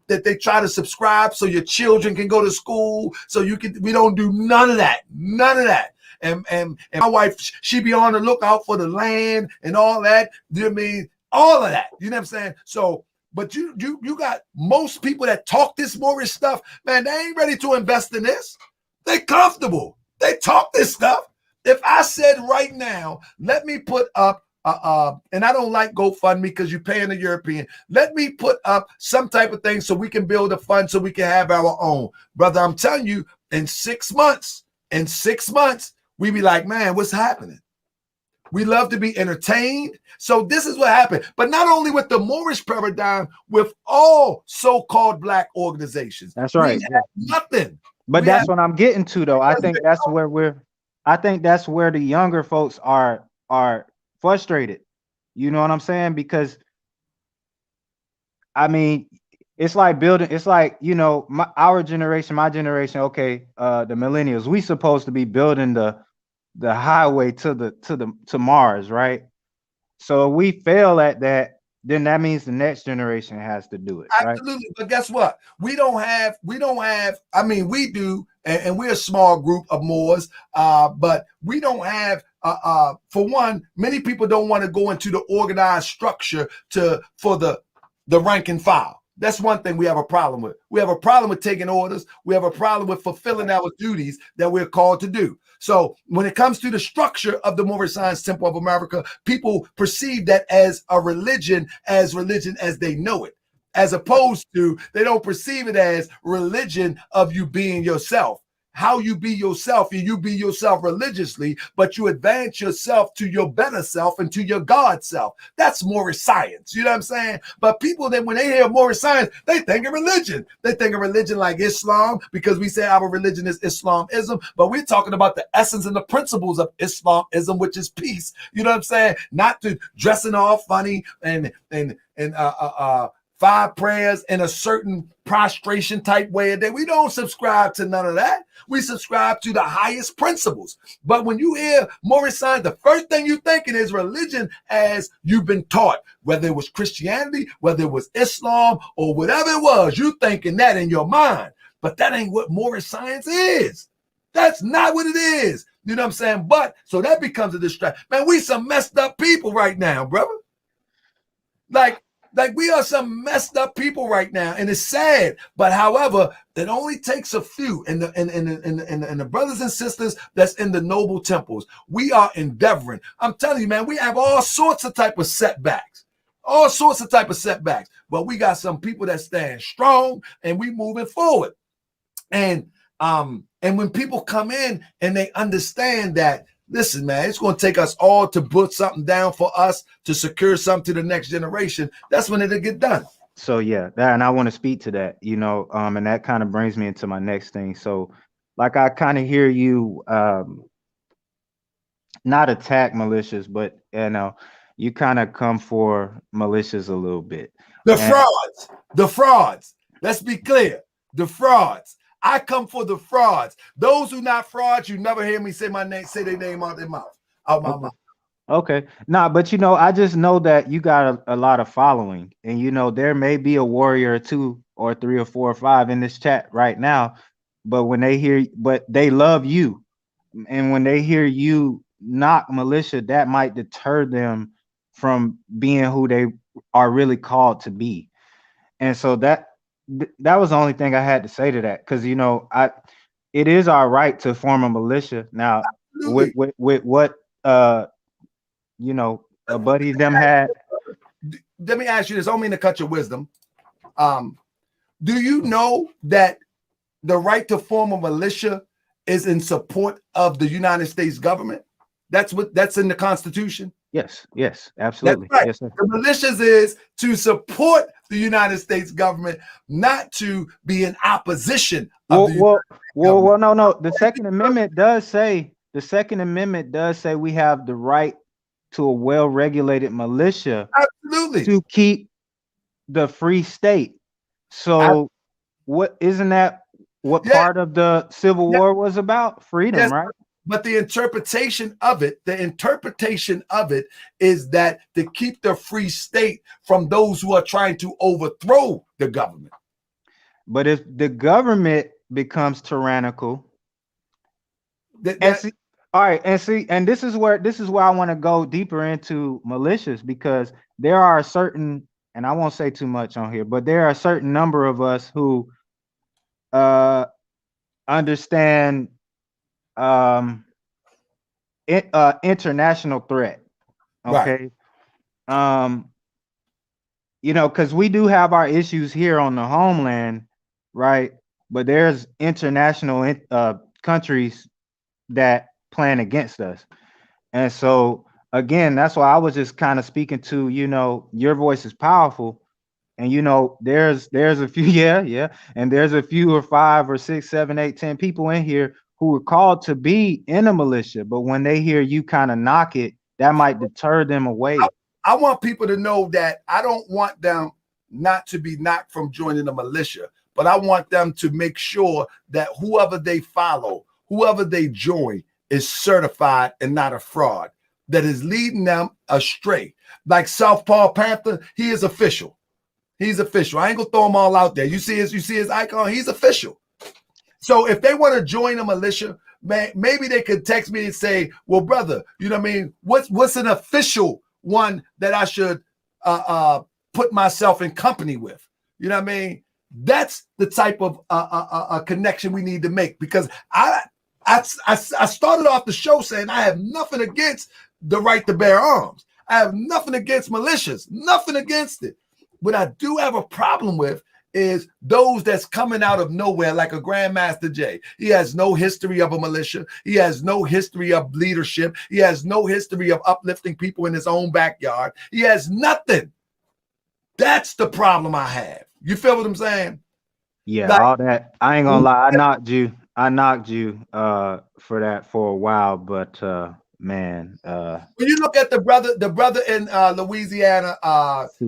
they try to subscribe so your children can go to school. We don't do none of that. And my wife, she be on the lookout for the land and all that. You know what I mean? All of that. You know what I'm saying? So, but you got most people that talk this Moorish stuff, man, they ain't ready to invest in this. They comfortable. They talk this stuff. If I said right now, let me put up, and I don't like GoFundMe because you're paying a European. Let me put up some type of thing so we can build a fund so we can have our own. Brother, I'm telling you, in 6 months, we be like, man, what's happening? We love to be entertained. So this is what happened. But not only with the Moorish paradigm, with all so-called Black organizations. That's right. We have nothing. But that's what I'm getting to, though. I think that's where the younger folks are frustrated. You know what I'm saying? Because I mean, it's like building. It's like, you know, our generation, my generation. Okay, the millennials. We supposed to be building the highway to Mars, right? So if we fail at that, then that means the next generation has to do it. Absolutely. Right? But guess what? We don't have, I mean, we do, and we're a small group of Moors, but we don't have, for one, many people don't want to go into the organized structure for the rank and file. That's one thing we have a problem with. We have a problem with taking orders. We have a problem with fulfilling our duties that we're called to do. So when it comes to the structure of the Moorish Science Temple of America, people perceive that as a religion as they know it, as opposed to they don't perceive it as religion of you being yourself. How you be yourself, and you be yourself religiously, but you advance yourself to your better self and to your God self. That's Moorish science. You know what I'm saying? But people that when they hear Moorish science, they think of religion. They think of religion like Islam, because we say our religion is Islamism, but we're talking about the essence and the principles of Islamism, which is peace. You know what I'm saying? Not to dressing all funny and 5 prayers in a certain prostration type way a day. We don't subscribe to none of that. We subscribe to the highest principles. But when you hear Moorish science, the first thing you're thinking is religion as you've been taught, whether it was Christianity, whether it was Islam, or whatever it was, you thinking that in your mind. But that ain't what Moorish science is. That's not what it is. You know what I'm saying? But so that becomes a distraction. Man, we some messed up people right now, brother. Like we are some messed up people right now, and it's sad. But however, it only takes a few, and the brothers and sisters that's in the noble temples. We are endeavoring. I'm telling you, man, we have all sorts of type of setbacks, But we got some people that stand strong, and we moving forward. And when people come in and they understand that, listen, man, it's going to take us all to put something down for us to secure something to the next generation. That's when it'll get done. So yeah, and I want to speak to that, and that kind of brings me into my next thing. So like, I kind of hear you not attack militias, but you kind of come for militias a little bit. The frauds. Let's be clear. The frauds. I come for the frauds. Those who not frauds, you never hear me say my name, say their name out their mouth, out my mouth. Okay. Nah, but I just know that you got a lot of following, and there may be a warrior or 2 or 3 or 4 or 5 in this chat right now, but they love you. And when they hear you knock militia, that might deter them from being who they are really called to be. And so that was the only thing I had to say to that, because it is our right to form a militia. Now, with what a buddy them had. Let me ask you this. I don't mean to cut your wisdom. Do you know that the right to form a militia is in support of the United States government? That's in the Constitution. Yes, absolutely. That's right. Yes, sir. The militias is to support the United States government, not to be in opposition of no. The Second Amendment does say we have the right to a well-regulated militia. Absolutely. To keep the free state. So what isn't that what part of the Civil War was about? Freedom, right? But the interpretation of it is that to keep the free state from those who are trying to overthrow the government. But if the government becomes tyrannical, and this is where I want to go deeper into militias, because there are certain, and I won't say too much on here, but there are a certain number of us who understand international threat. Okay. Right. Because we do have our issues here on the homeland, right? But there's international countries that plan against us. And so again, that's why I was just kind of speaking to, your voice is powerful. And there's a few, and there's a few or 5 or 6, 7, 8, 10 people in here who are called to be in a militia, but when they hear you kind of knock it, that might deter them away. I want people to know that I don't want them not to be knocked from joining a militia, but I want them to make sure that whoever they follow, whoever they join, is certified and not a fraud that is leading them astray. Like Southpaw Panther, he is official. He's official. I ain't gonna throw them all out there. You see his icon. He's official. So if they want to join a militia, maybe they could text me and say, "Well, brother, you know what I mean? What's an official one that I should put myself in company with?" You know what I mean? That's the type of connection we need to make, because I started off the show saying I have nothing against the right to bear arms. I have nothing against militias, nothing against it. What I do have a problem with is those that's coming out of nowhere, like a Grandmaster Jay. He has no history of a militia. He has no history of leadership. He has no history of uplifting people in his own backyard. He has nothing. That's the problem I have. You feel what I'm saying? Yeah, like, all that. I ain't gonna lie. I knocked you for that for a while, but man, when you look at the brother in Louisiana,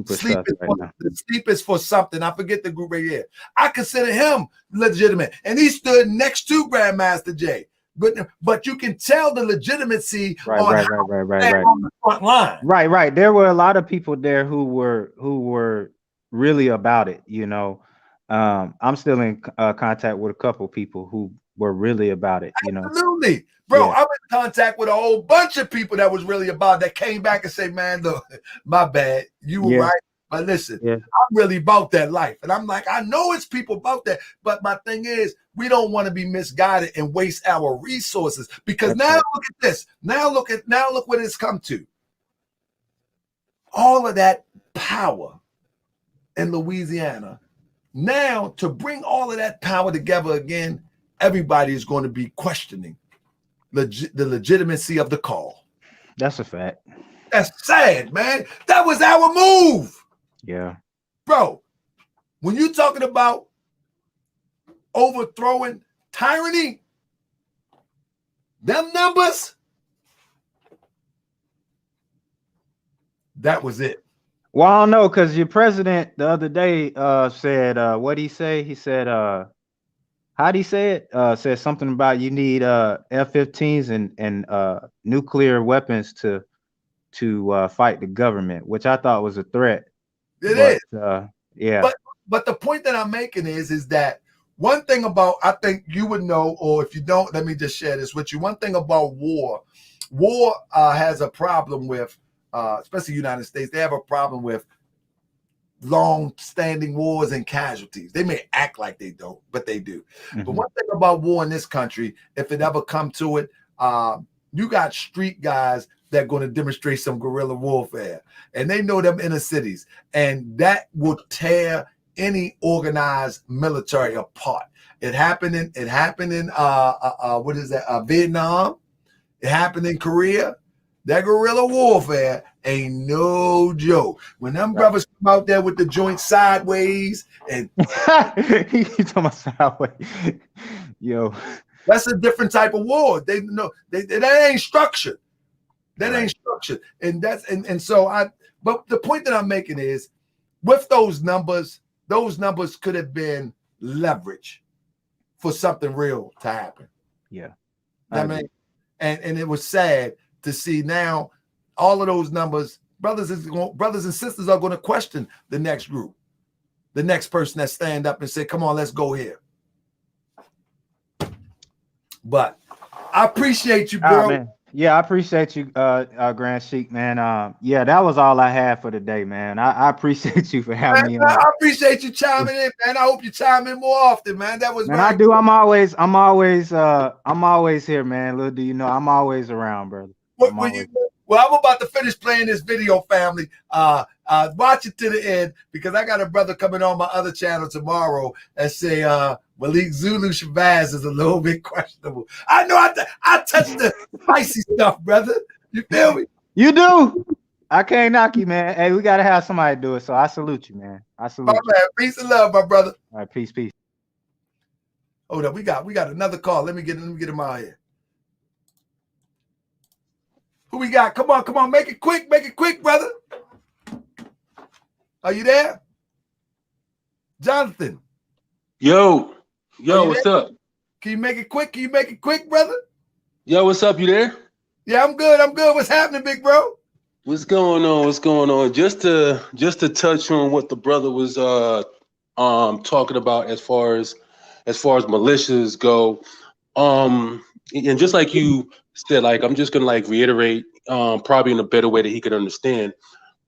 sleep is for something. I forget the group right here. I consider him legitimate, and he stood next to Grandmaster Jay. But you can tell the legitimacy on the front line. Right. There were a lot of people there who were really about it. You know, I'm still in contact with a couple people who were really about it. You know, absolutely, bro. Yeah. I'm in contact with a whole bunch of people that was really about it, that came back and say, "Man, look, my bad, you were right." But listen, I'm really about that life. And I'm like, I know it's people about that. But my thing is, we don't want to be misguided and waste our resources. Because now look at this. Now look what it's come to. All of that power in Louisiana. Now, to bring all of that power together again, everybody is going to be questioning the legitimacy of the call. That's a fact. That's sad, man. That was our move. Yeah, bro, when you're talking about overthrowing tyranny, them numbers, that was it. Well, I don't know, because your president the other day said, what'd he say? He said, how'd he say it? Said something about you need F-15s and nuclear weapons to fight the government, which I thought was a threat. It is. Yeah. But the point that I'm making is that one thing about, I think you would know, or if you don't, let me just share this with you. One thing about war has a problem with, especially the United States, they have a problem with long-standing wars and casualties. They may act like they don't, but they do. Mm-hmm. But one thing about war in this country, if it ever come to it, you got street guys that are going to demonstrate some guerrilla warfare, and they know them inner cities, and that will tear any organized military apart. It happened in what is that? Vietnam. It happened in Korea. That guerrilla warfare ain't no joke. When them brothers come out there with the joint sideways and you talking about sideways, yo, that's a different type of war. They know that ain't structured. That ain't structured. And that's so but the point that I'm making is, with those numbers could have been leverage for something real to happen. Yeah. I mean, and it was sad to see now all of those numbers, brothers and sisters are going to question the next group, the next person that stand up and say, come on, let's go here. But I appreciate you, bro. Man. Yeah, I appreciate you, Grand Sheik, man. Yeah, that was all I had for today, man. I appreciate you for having me on. I appreciate you chiming in, man. I hope you chime in more often, man. That was, man, I do. Cool. I'm always here, man. Little do you know, I'm always around, brother. Well, I'm about to finish playing this video, family. Watch it to the end, because I got a brother coming on my other channel tomorrow and say Malik Zulu Shabazz is a little bit questionable. I know I touched the spicy stuff, brother. You feel me? You do. I can't knock you, man. Hey, we gotta have somebody do it. So I salute you, man. I salute you. Man. Peace and love, my brother. All right, peace. Hold up, we got another call. Let me get him out here. Who we got? Come on. Make it quick, brother. Are you there? Jonathan. Yo, what's up? Can you make it quick, brother? Yo, what's up? You there? Yeah, I'm good. What's happening, big bro? What's going on? Just to touch on what the brother was talking about as far as militias go. And just like you said, like, I'm just gonna reiterate, probably in a better way that he could understand.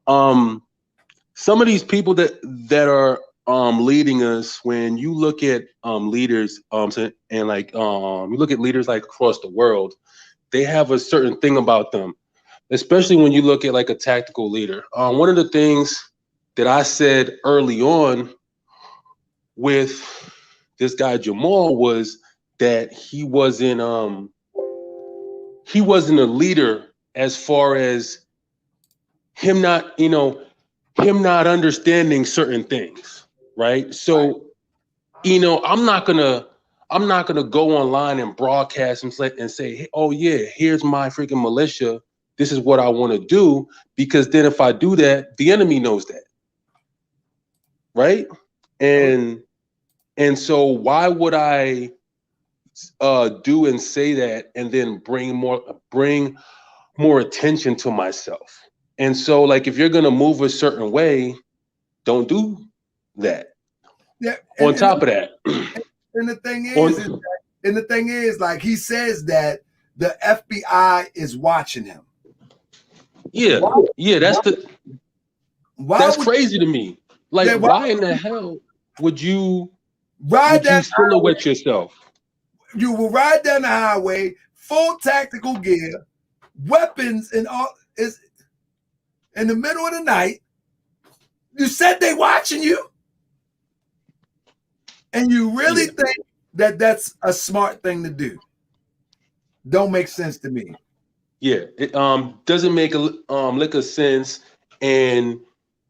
Some of these people that are leading us. When you look at leaders, and like you look at leaders like across the world, they have a certain thing about them, especially when you look at like a tactical leader. One of the things that I said early on with this guy Jamal was that he wasn't a leader as far as him not, him not understanding certain things, right? So, I'm not gonna go online and broadcast and say, hey, oh yeah, here's my freaking militia. This is what I want to do, because then if I do that, the enemy knows that, right? And so why would I do and say that and then bring more attention to myself? And so, like, if you're gonna move a certain way, don't do that. Yeah. On top of that, and the thing is, like he says that the FBI is watching him. Yeah, that's crazy to me. Like, why in the hell would you silhouette yourself? You will ride down the highway, full tactical gear, weapons, and all is in the middle of the night. You said they watching you, and you really think that that's a smart thing to do? Don't make sense to me. Yeah, it doesn't make a lick of sense, and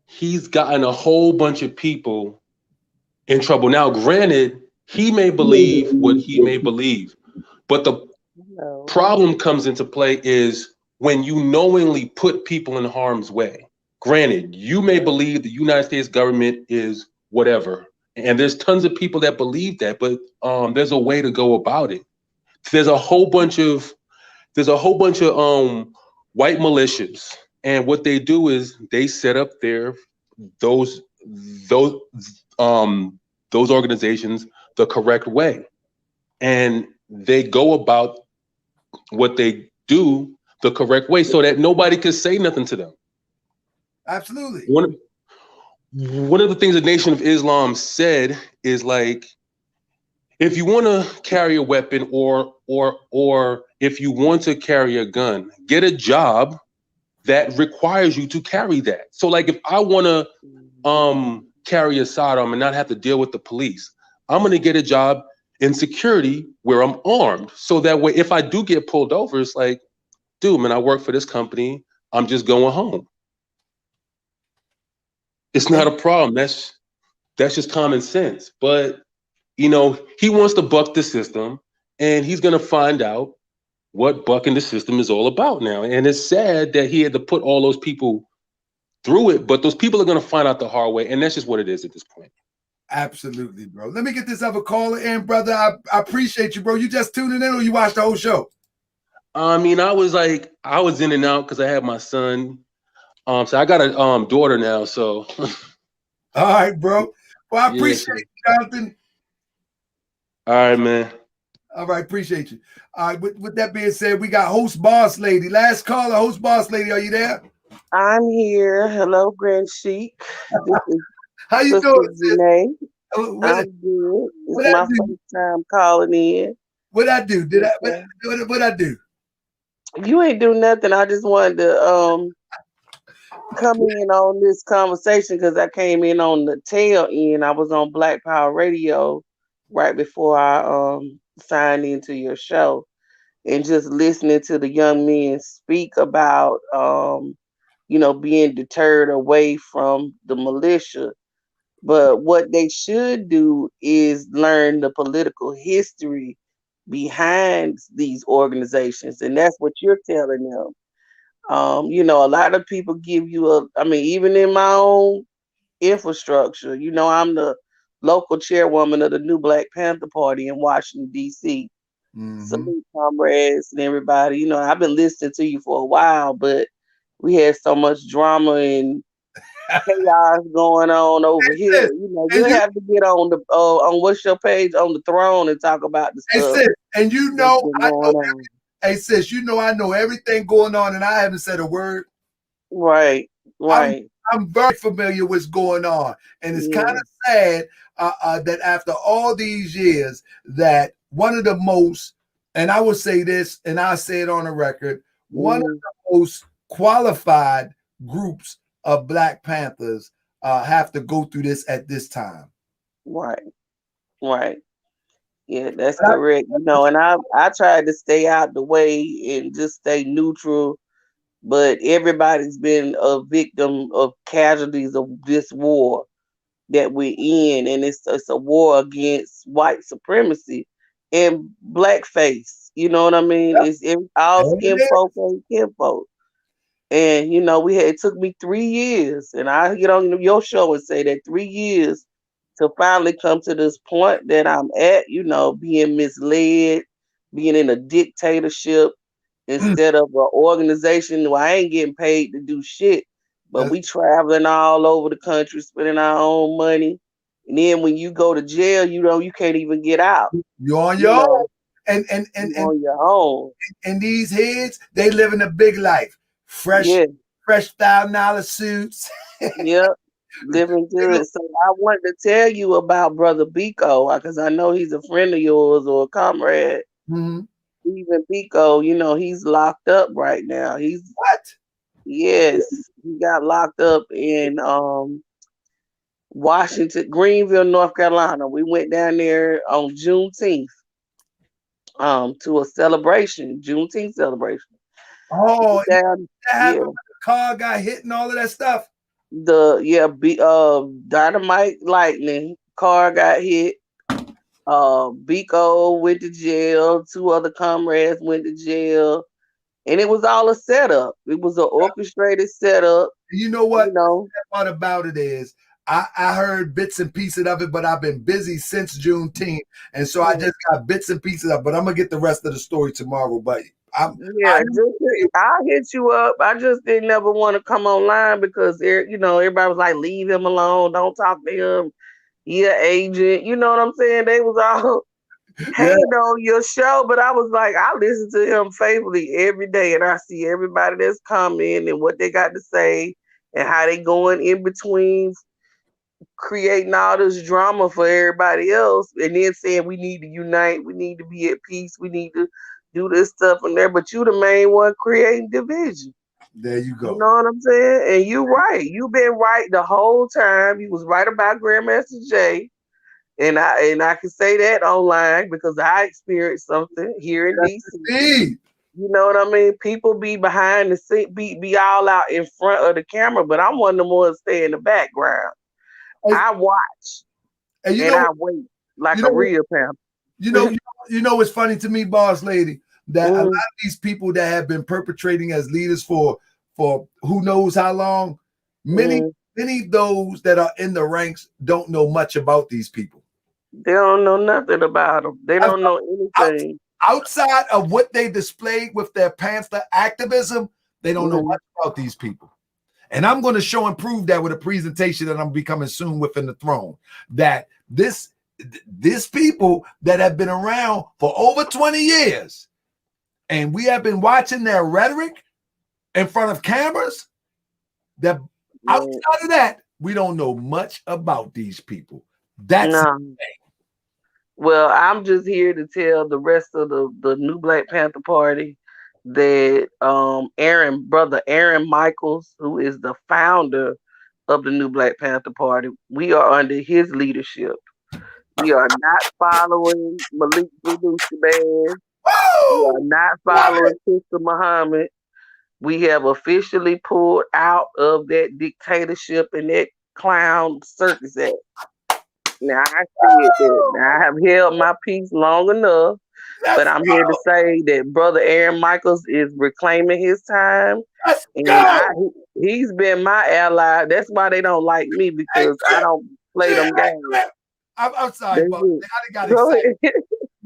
he's gotten a whole bunch of people in trouble. Now, granted, he may believe what he may believe, but the problem comes into play is when you knowingly put people in harm's way. Granted, you may believe the United States government is whatever, and there's tons of people that believe that, but there's a way to go about it. There's a whole bunch of white militias, and what they do is they set up those organizations the correct way, and they go about what they do the correct way so that nobody can say nothing to them. Absolutely. One of the things the Nation of Islam said is, like, if you want to carry a weapon or if you want to carry a gun, get a job that requires you to carry that. So, like, if I want to carry a sidearm and not have to deal with the police, I'm going to get a job in security where I'm armed. So that way, if I do get pulled over, it's like, dude, man, I work for this company. I'm just going home. It's not a problem. That's just common sense. But, he wants to buck the system, and he's going to find out what bucking the system is all about now. And it's sad that he had to put all those people through it, but those people are going to find out the hard way, and that's just what it is at this point. Absolutely, bro. Let me get this other caller in, brother. I appreciate you, bro. You just tuning in, or you watched the whole show? I mean, I was in and out because I had my son. So I got a daughter now, so. All right, bro. Well, I appreciate you, Jonathan. All right, man. All right, appreciate you. All right, with that being said, we got host boss lady. Last caller, host boss lady. Are you there? I'm here. Hello, Grand Sheik. How you doing, Renee? I'm good. It's my first time calling in. What I do? What I do? You ain't do nothing. I just wanted to come in on this conversation because I came in on the tail end. I was on Black Power Radio right before I signed into your show, and just listening to the young men speak about being deterred away from the militia. But what they should do is learn the political history behind these organizations, and that's what you're telling them. A lot of people give you even in my own infrastructure, I'm the local chairwoman of the New Black Panther Party in Washington, D.C. Salute, comrades, and everybody. I've been listening to you for a while, but we had so much drama and chaos going on over here. You have to get on the on what's your page on the throne and talk about the stuff. Sis, and I know. Hey, sis, I know everything going on, and I haven't said a word. Right. I'm very familiar with what's going on, and it's kind of sad that after all these years, that one of the most, and I will say this, and I'll say it on the record, one of the most qualified groups of Black Panthers have to go through this at this time. Right. Yeah, that's correct. You know, and I tried to stay out the way and just stay neutral, but everybody's been a victim of casualties of this war that we're in, and it's a war against white supremacy and blackface. You know what I mean? It's all skin folk and kinfolk. And you know, it took me 3 years, and I get on your show and say that 3 years to finally come to this point that I'm at, you know, being misled, being in a dictatorship instead of an organization where I ain't getting paid to do shit, but we traveling all over the country, spending our own money. And then when you go to jail, you know, you can't even get out. You're on your own. And on your own. And these heads, they living a big life. Fresh $1,000 suits. Yep. Living good. So I wanted to tell you about Brother Biko, because I know he's a friend of yours or a comrade. Even Biko, you know, he's locked up right now. Yes, he got locked up in Washington, Greenville, North Carolina. We went down there on Juneteenth to a celebration, Juneteenth celebration. Oh, that happened when the car got hit and all of that stuff. Dynamite lightning, car got hit. Biko went to jail, 2 other comrades went to jail, and it was all a setup. It was an orchestrated setup. You know what? The part about it is I heard bits and pieces of it, but I've been busy since Juneteenth, and so I just got bits and pieces of it. But I'm gonna get the rest of the story tomorrow. But I'll hit you up. I just didn't ever want to come online because you know, everybody was like, leave him alone, don't talk to him. He an agent, you know what I'm saying? They was all hating on your show, but I was like, I listen to him faithfully every day, and I see everybody that's coming and what they got to say and how they going in between, creating all this drama for everybody else, and then saying we need to unite, we need to be at peace, we need to do this stuff and there, but you the main one creating division. There you go. You know what I'm saying? And you right. You've been right the whole time. You was right about Grandmaster Jay. And I can say that online because I experienced something here in DC. You know what I mean? People be behind the scene, be all out in front of the camera, but I'm one of the ones stay in the background. I watch and I wait like a real panther. You know what's funny to me, boss lady, that a lot of these people that have been perpetrating as leaders for who knows how long, many of those that are in the ranks don't know much about these people. They don't know nothing about them. They don't know anything. Outside of what they displayed with their Panther activism, they don't know much about these people. And I'm going to show and prove that with a presentation that I'm becoming soon within the throne, that this people that have been around for over 20 years, and we have been watching their rhetoric in front of cameras, that outside of that, we don't know much about these people. That's the thing. Well, I'm just here to tell the rest of the new Black Panther Party that Brother Aaron Michaels, who is the founder of the new Black Panther Party, we are under his leadership. We are not following Malik Voodoo Shaban. We are not following Sister Muhammad. We have officially pulled out of that dictatorship and that clown circus act. Now I said that. Now I have held my peace long enough, but I'm here to say that Brother Aaron Michaels is reclaiming his time, and he's been my ally. That's why they don't like me, because I don't play them games. I'm sorry, but I got excited.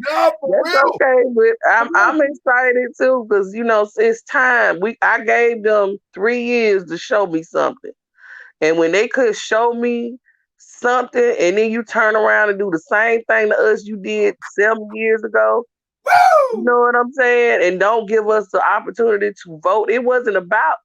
No, for That's real. okay, but I'm excited too, because you know it's time. I gave them 3 years to show me something, and when they could show me something, and then you turn around and do the same thing to us you did 7 years ago. You know what I'm saying? And don't give us the opportunity to vote. It wasn't about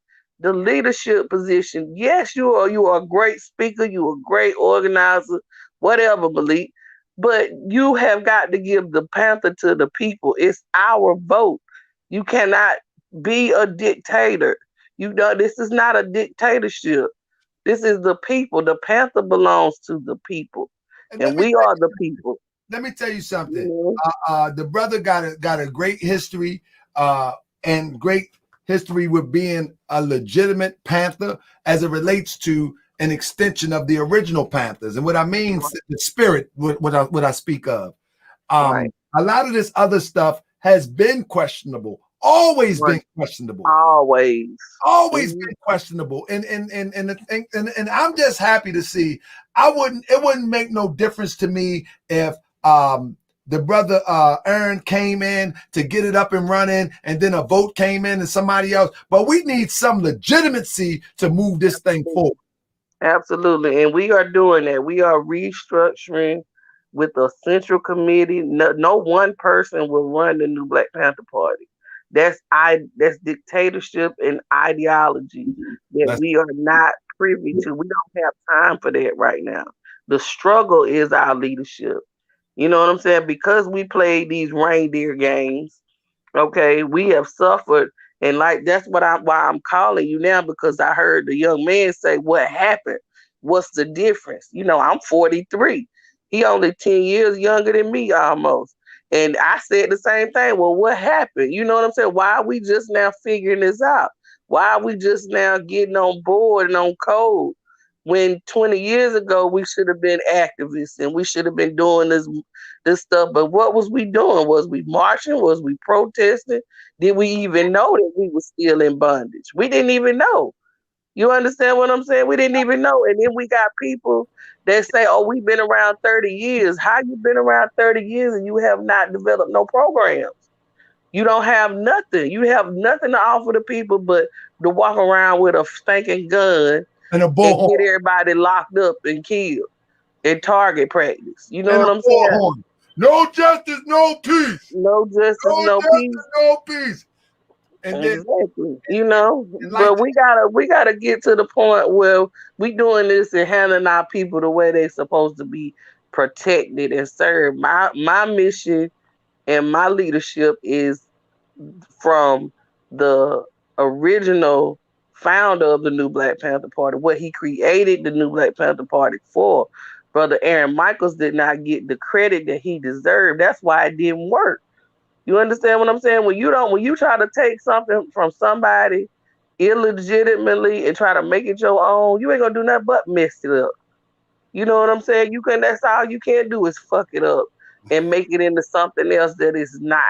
the leadership position. Yes, you are a great speaker, you are a great organizer, whatever, Malik. But you have got to give the Panther to the people. It's our vote. You cannot be a dictator. You know, this is not a dictatorship. This is the people. The Panther belongs to the people, and we are the people. Let me tell you something. Mhm. The brother got a great history and great history with being a legitimate Panther as it relates to an extension of the original Panthers. And what I mean, the spirit, what I speak of. Right. A lot of this other stuff has been questionable, always Right. been questionable. Always Been questionable. And I'm just happy to see. It wouldn't make no difference to me if the brother Aaron came in to get it up and running, and then a vote came in and somebody else. But we need some legitimacy to move this thing forward. Absolutely. And we are doing that. We are restructuring with a central committee. No one person will run the new Black Panther Party. That's dictatorship and ideology that we are not privy to. We don't have time for that right now. The struggle is our leadership. You know what I'm saying? Because we played these reindeer games, okay, we have suffered. And like that's why I'm calling you now, because I heard the young man say, what happened? What's the difference? You know, I'm 43. He only 10 years younger than me almost. And I said the same thing. Well, what happened? You know what I'm saying? Why are we just now figuring this out? Why are we just now getting on board and on code? When 20 years ago we should have been activists and we should have been doing this stuff. But what was we doing? Was we marching? Was we protesting? Did we even know that we were still in bondage? We didn't even know. You understand what I'm saying? We didn't even know. And then we got people that say, oh, we've been around 30 years. How you been around 30 years and you have not developed no programs? You don't have nothing. You have nothing to offer the people but to walk around with a stinking gun and a and bullhorn. get everybody locked up and killed in target practice. You know And what a I'm saying? bullhorn. No justice, no peace. No justice, no peace. No peace. And exactly. You know, like but we gotta get to the point where we doing this and handling our people the way they're supposed to be protected and served. My mission and my leadership is from the original founder of the New Black Panther Party, what he created the New Black Panther Party for. Brother Aaron Michaels did not get the credit that he deserved. That's why it didn't work. You understand what I'm saying? When you try to take something from somebody illegitimately and try to make it your own, you ain't gonna do nothing but mess it up. You know what I'm saying? That's all you can do is fuck it up and make it into something else that is not.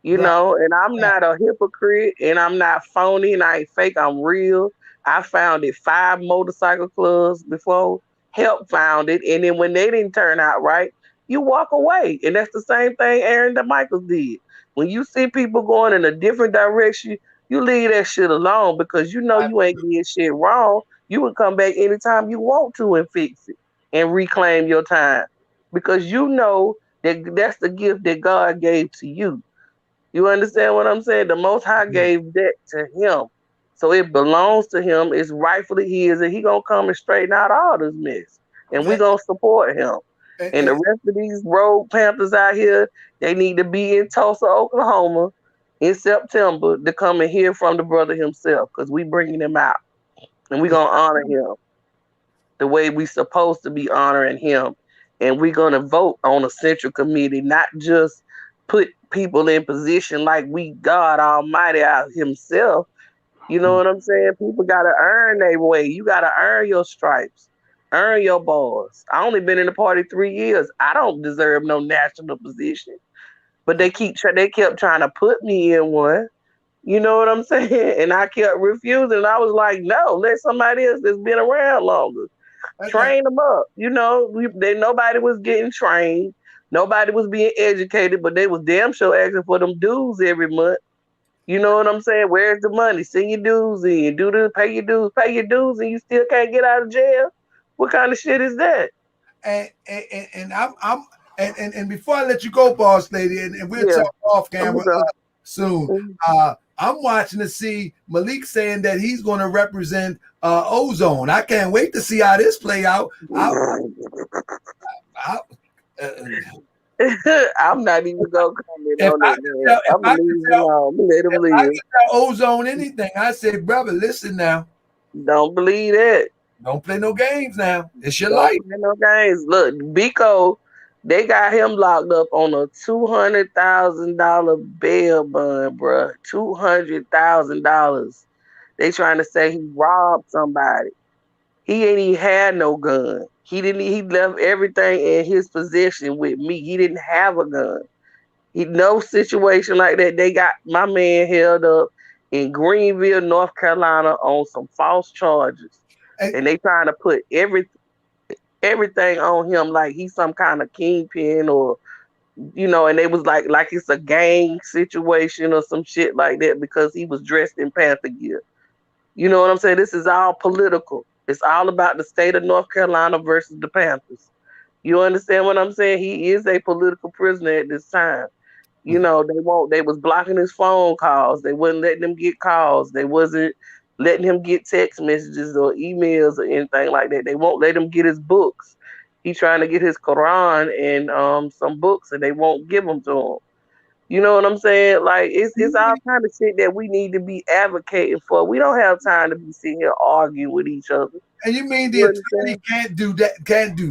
You know, and I'm not a hypocrite and I'm not phony and I ain't fake, I'm real. I founded 5 motorcycle clubs before help found it. And then when they didn't turn out right, you walk away. And that's the same thing Aaron Michaels did. When you see people going in a different direction, you leave that shit alone because you know you ain't getting shit wrong. You would come back anytime you want to and fix it and reclaim your time. Because you know that that's the gift that God gave to you. You understand what I'm saying? The Most High gave that to him. So it belongs to him. It's rightfully his, and he gonna come and straighten out all this mess. And we gonna support him. And the rest of these rogue Panthers out here, they need to be in Tulsa, Oklahoma in September to come and hear from the brother himself, because we bringing him out. And we gonna honor him the way we supposed to be honoring him. And we're gonna vote on a central committee, not just put people in position like we God Almighty out himself. You know what I'm saying? People gotta earn their way. You gotta earn your stripes, earn your bars. I only been in the party 3 years. I don't deserve no national position, but they kept trying to put me in one. You know what I'm saying? And I kept refusing. I was like, no, let somebody else that's been around longer train them up. You know, nobody was getting trained. Nobody was being educated, but they was damn sure asking for them dues every month. You know what I'm saying? Where's the money? Send your dues in. Pay your dues, and you still can't get out of jail. What kind of shit is that? And before I let you go, boss lady, and we'll talk off camera soon. I'm watching to see Malik saying that he's going to represent ozone. I can't wait to see how this play out. I'm not even gonna comment on it, man. If I'm gonna leave him alone. Let him I live. can tell ozone anything, I say, brother, listen now. Don't believe that. Don't play no games now. It's your Don't life. play no games. Look, Biko, they got him locked up on a $200,000 bail bond, bruh. $200,000. They trying to say he robbed somebody. He ain't even had no gun. He left everything in his possession with me. He didn't have a gun. No situation like that. They got my man held up in Greenville, North Carolina on some false charges. And they trying to put everything on him like he's some kind of kingpin or and they was like it's a gang situation or some shit like that because he was dressed in Panther gear. You know what I'm saying? This is all political. It's all about the state of North Carolina versus the Panthers. You understand what I'm saying? He is a political prisoner at this time. They was blocking his phone calls. They wasn't letting him get calls. They wasn't letting him get text messages or emails or anything like that. They won't let him get his books. He's trying to get his Quran and some books, and they won't give them to him. You know what I'm saying? Like it's all kind of shit that we need to be advocating for. We don't have time to be sitting here arguing with each other. And you mean the attorney can't do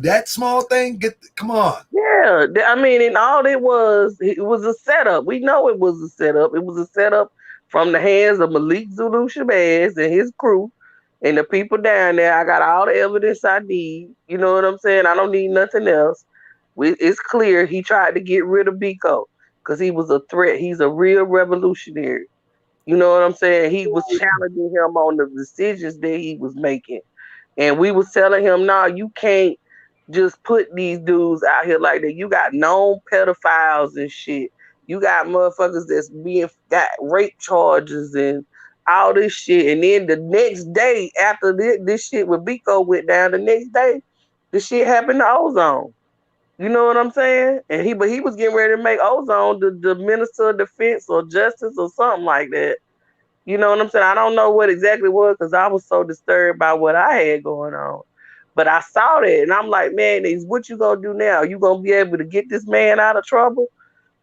that small thing? Come on. Yeah, I mean, and all it was a setup. We know it was a setup. It was a setup from the hands of Malik Zulu Shabazz and his crew and the people down there. I got all the evidence I need. You know what I'm saying? I don't need nothing else. It's clear he tried to get rid of Biko because he was a threat. He's a real revolutionary. You know what I'm saying? He was challenging him on the decisions that he was making. And we was telling him, no, you can't just put these dudes out here like that. You got known pedophiles and shit. You got motherfuckers that's got rape charges and all this shit. And then the next day after this shit with Biko went down, the next day, the shit happened to Ozone. You know what I'm saying? And he was getting ready to make Ozone the Minister of Defense or Justice or something like that. You know what I'm saying? I don't know what exactly it was because I was so disturbed by what I had going on. But I saw that and I'm like, man, what you gonna do now? You gonna be able to get this man out of trouble?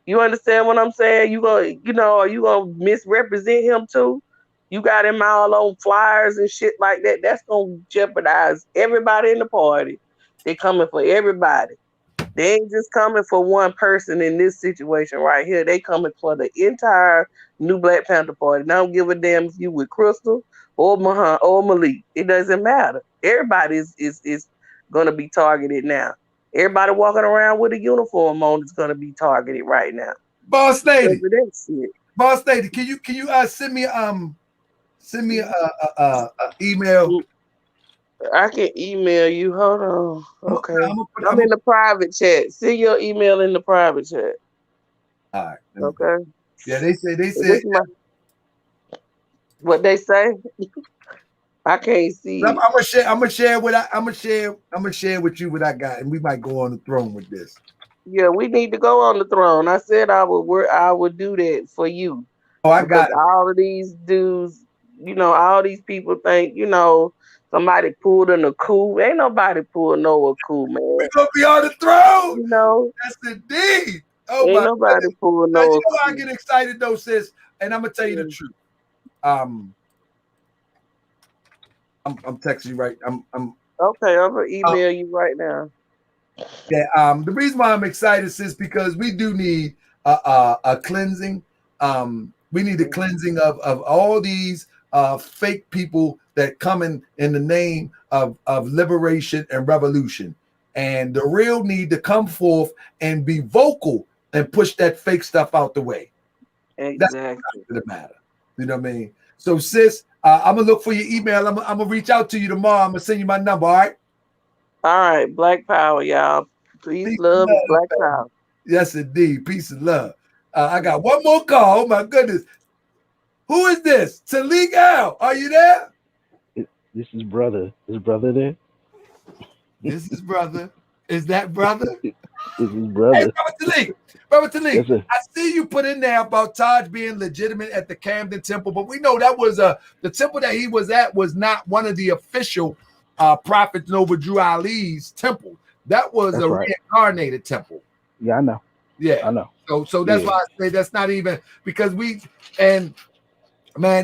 You understand what I'm saying? Are you gonna misrepresent him too? You got him all on flyers and shit like that. That's gonna jeopardize everybody in the party. They coming for everybody. They ain't just coming for one person in this situation right here. They coming for the entire New Black Panther Party. They don't give a damn if you with Crystal or Mahan or Malik. It doesn't matter. Everybody is gonna be targeted now. Everybody walking around with a uniform on is gonna be targeted right now. Boss lady, can you send me a email? I can email you. Hold on. Okay. I'm in the private chat. Send your email in the private chat. All right. Okay. Yeah, they said what they say. I can't see. I'm gonna share with you what I got, and we might go on the throne with this. Yeah, we need to go on the throne. I said I would do that for you. Oh, I got it. All of these dudes, all these people think, somebody pulled in a coup. Ain't nobody pulled no coup, man. We're gonna be on the throne. That's indeed. Oh, ain't nobody pulled no coup. I get excited though, sis, and I'm gonna tell you the truth. I'm texting you right. I'm okay. I'm gonna email you right now. Yeah. The reason why I'm excited is because we do need a cleansing. We need a cleansing of all these fake people that come in the name of liberation and revolution, and the real need to come forth and be vocal and push that fake stuff out the way. Exactly. That's the matter. You know what I mean? So, sis, I'm gonna look for your email. I'm gonna reach out to you tomorrow. I'm gonna send you my number. All right. All right. Black power, y'all. Peace, love, and black power. Yes, indeed. Peace and love. I got one more call. Oh my goodness. Who is this? Talik Al, are you there? This is brother. Is brother there? This is brother. Is that brother? It's his brother. Hey, Brother Talik, Yes, I see you put in there about Taj being legitimate at the Camden Temple, but we know that was the temple that he was at was not one of the official Prophet Nova Drew Ali's temple. That was That's a right. reincarnated temple. Yeah, I know. Yeah, I know. So that's Yeah. why I say that's not even because man,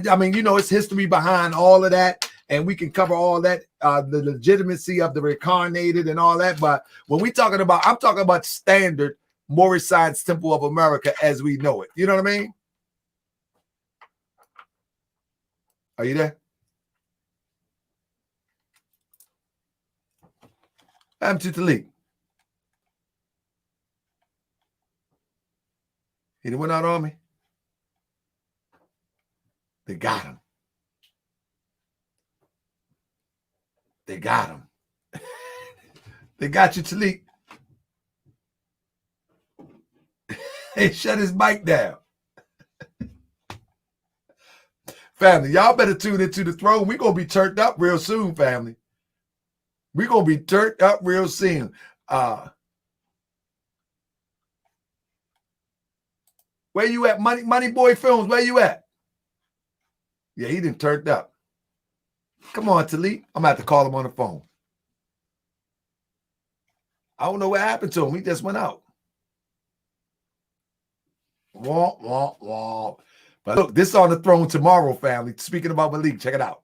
I mean, you know, it's history behind all of that, and we can cover all that, the legitimacy of the reincarnated and all that. But when we talking about, I'm talking about standard Moorish Science Temple of America as we know it. You know what I mean? Are you there? I'm Talik. He went out on me. They got him. They got him. They got you, Talik. Hey, shut his mic down. Family, y'all better tune into the throne. We're going to be turned up real soon, family. We're going to be turned up real soon. Where you at, Money Boy Films? Where you at? Yeah, he done turned up. Come on, Talik. I'm going to have to call him on the phone. I don't know what happened to him. He just went out. Womp, womp, womp. But look, this is on the throne tomorrow, family. Speaking about Malik, check it out.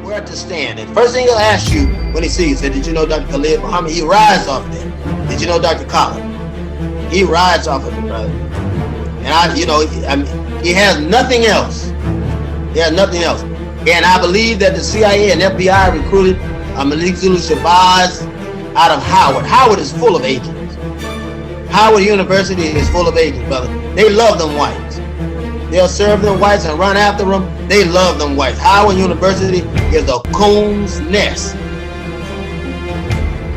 Where to stand. And first thing he'll ask you when he sees it, did you know Dr. Khalid Muhammad? He rides off there. Did you know Dr. Khalid? He rides off of it, brother. And he has nothing else. He has nothing else. And I believe that the CIA and FBI recruited Malik Zulu Shabazz out of Howard. Howard is full of agents. Howard University is full of agents, brother. They love them whites. They'll serve them whites and run after them. They love them whites. Howard University is a coon's nest.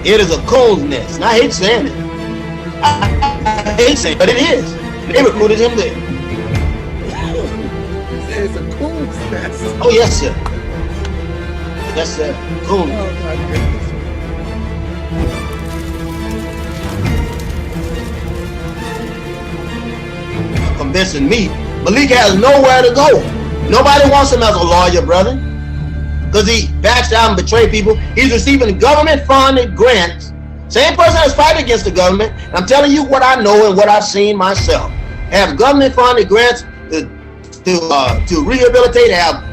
It is a coon's nest. And I hate saying it. I hate saying it, but it is. They recruited him there. It's a coon's nest. Oh, yes, sir. Yes, sir. Coon. Oh, my goodness. Convincing me. Malik has nowhere to go. Nobody wants him as a lawyer, brother. Because he backs out and betrayed people. He's receiving government-funded grants. Same person that's fighting against the government. And I'm telling you what I know and what I've seen myself. Have government-funded grants to rehabilitate, have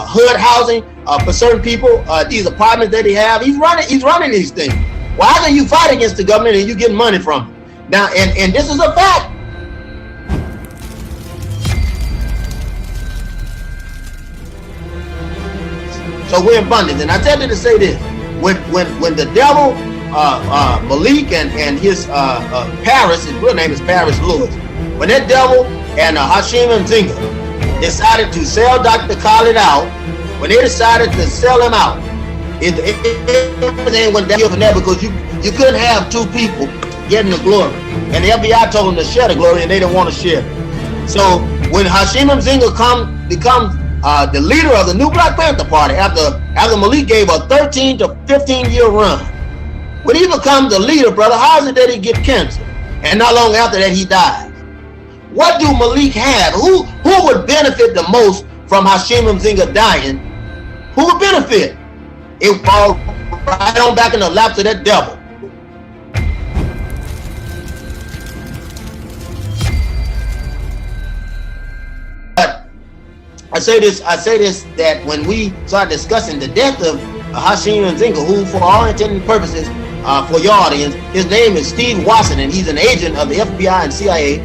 hood housing for certain people. These apartments that they have. He's running these things. Well, how can you fight against the government and you get money from it? Now, and this is a fact. So we're in abundance. And I tell you to say this, when the devil, Malik and his Paris, his real name is Paris Lewis, when that devil and Hashim Mzinga decided to sell Dr. Khalid out, when they decided to sell him out, everything went down from there because you couldn't have two people getting the glory. And the FBI told them to share the glory and they didn't want to share it. So when Hashim Mzinga becomes the leader of the new Black Panther Party after Malik gave a 13 to 15 year run. When he becomes the leader, brother, how is it that he get cancer? And not long after that he dies. What do Malik have? Who would benefit the most from Hashim Mzinga dying? Who would benefit? It falls right on back in the laps of that devil. I say this that when we start discussing the death of Hashim Mzinga, who for all intended purposes, for your audience, his name is Steve Watson, and he's an agent of the FBI and CIA.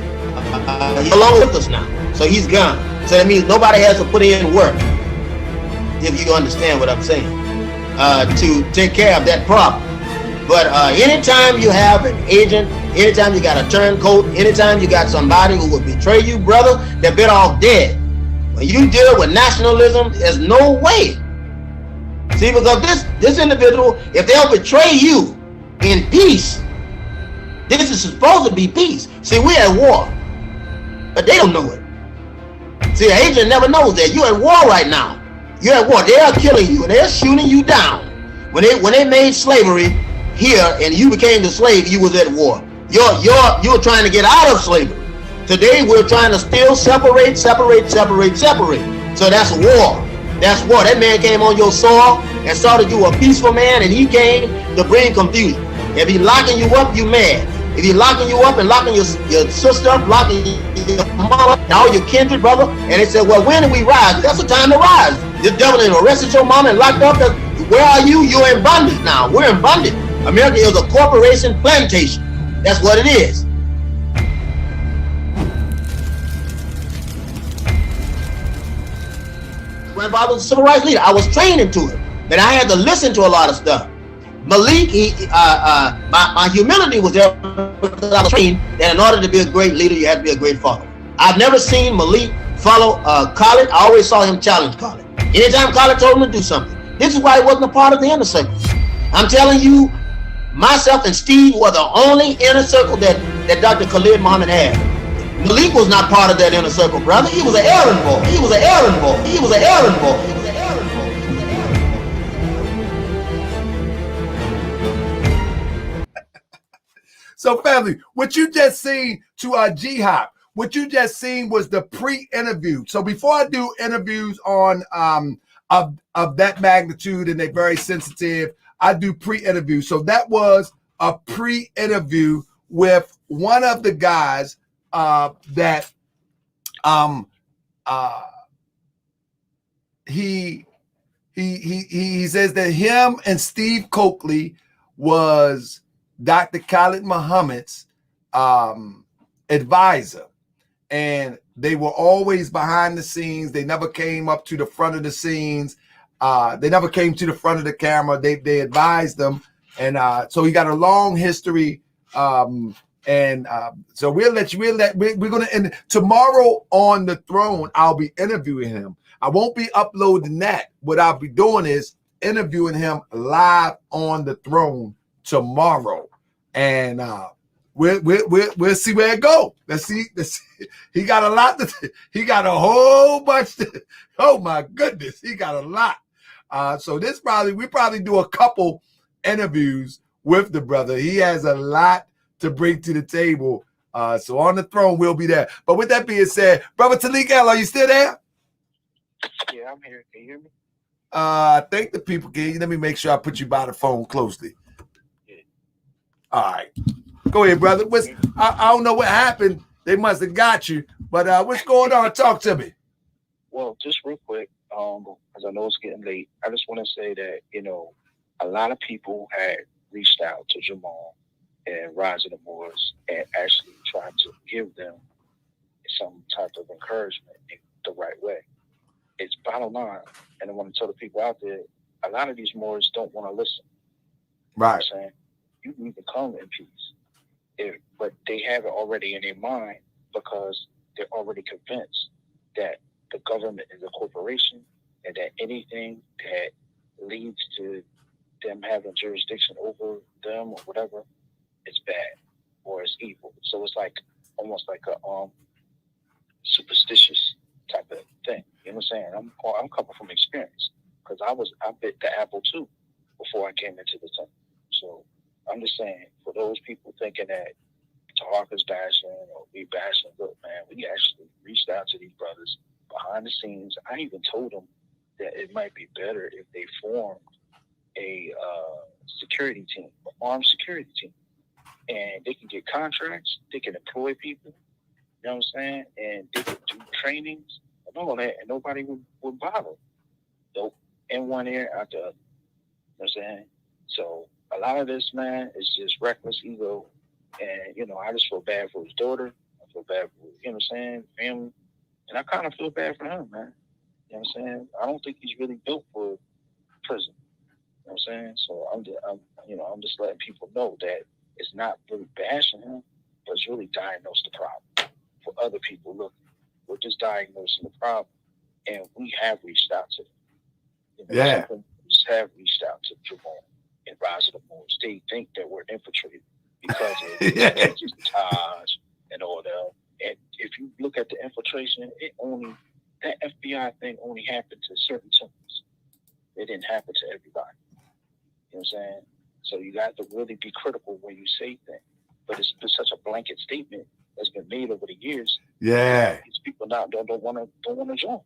He's along with us now, so he's gone. So that means nobody has to put in work, if you understand what I'm saying, to take care of that problem. But anytime you have an agent, anytime you got a turncoat, anytime you got somebody who will betray you, brother, they're better off dead. When you deal with nationalism, there's no way See, because this individual, if they'll betray you in peace, this is supposed to be peace. See, we're at war, but they don't know it. See, the agent never knows that you're at war right now. You're at war. They are killing you and they're shooting you down. When they made slavery here and you became the slave, you was at war. You're trying to get out of slavery. Today we're trying to still separate. So that's war. That's war. That man came on your soil and started you a peaceful man, and he came to bring confusion. If he locking you up, you mad. If he locking you up and locking your sister up, locking your mama and all your kindred, brother, and they said, well, when do we rise? That's the time to rise. This devil ain't arrested your mama and locked up. Where are you? You're in bondage now. We're in bondage. America is a corporation plantation. That's what it is. Grandfather was a civil rights leader. I was trained into it, but I had to listen to a lot of stuff. Malik, my humility was there because I was trained that in order to be a great leader, you have to be a great follower. I've never seen Malik follow Khalid. I always saw him challenge Khalid. Anytime Khalid told him to do something. This is why he wasn't a part of the inner circle. I'm telling you, myself and Steve were the only inner circle that Dr. Khalid Muhammad had. Malik was not part of that inner circle, brother. He was an errand boy. He was an errand boy. He was an errand boy. He was an errand boy. So, family, what you just seen to our G-Hop, what you just seen was the pre-interview. So before I do interviews on of that magnitude and they're very sensitive, I do pre-interview. So that was a pre-interview with one of the guys that he says that him and Steve Coakley was Dr. Khalid Muhammad's advisor, and they were always behind the scenes. They never came up to the front of the scenes. They never came to the front of the camera. They advised them, and so he got a long history. So we're gonna end tomorrow on the throne. I'll be interviewing him. I won't be uploading that. What I'll be doing is interviewing him live on the throne tomorrow, and we'll see where it goes. Let's see. He got a lot. He got a whole bunch. Oh my goodness, he got a lot. So we probably do a couple interviews with the brother. He has a lot to bring to the table. So on the throne, we'll be there. But with that being said, brother Talik El, are you still there? Yeah, I'm here. Can you hear me? I think the people can. Let me make sure I put you by the phone closely. Yeah. All right. Go ahead, brother. I don't know what happened. They must have got you. But what's going on? Talk to me. Well, just real quick, because I know it's getting late, I just want to say that, a lot of people had reached out to Jamal and Rise of the Moors and actually tried to give them some type of encouragement in the right way. It's bottom line, and I want to tell the people out there, a lot of these Moors don't want to listen. Right. You know what I'm saying? You can even come in peace. But they have it already in their mind because they're already convinced that the government is a corporation and that anything that leads to them having jurisdiction over them or whatever is bad or is evil. So it's like almost like a superstitious type of thing. You know what I'm saying? I'm coming from experience because I bit the apple too before I came into the temple. So I'm just saying, for those people thinking that Taharka's bashing or we bashing, look, man, we actually reached out to these brothers behind the scenes. I even told them that it might be better if they formed a security team, an armed security team, and they can get contracts, they can employ people, you know what I'm saying, and they can do trainings and all that, and nobody would bother. So in one ear, out the other. You know what I'm saying? So a lot of this, man, is just reckless ego. And, I just feel bad for his daughter. I feel bad for, you know what I'm saying, family. And I kind of feel bad for him, man. You know what I'm saying? I don't think he's really built for prison. You know what I'm saying? So I'm just letting people know that it's not really bashing him, but it's really diagnosing the problem. For other people, look, we're just diagnosing the problem, and we have reached out to them. Moors have reached out to Jamal and Rise of the Moors. They think that we're infiltrated because of Taj and all that. And if you look at the infiltration, that FBI thing only happened to certain temples. It didn't happen to everybody. You know what I'm saying? So you got to really be critical when you say things. But it's been such a blanket statement that's been made over the years. Yeah. These people now don't want to join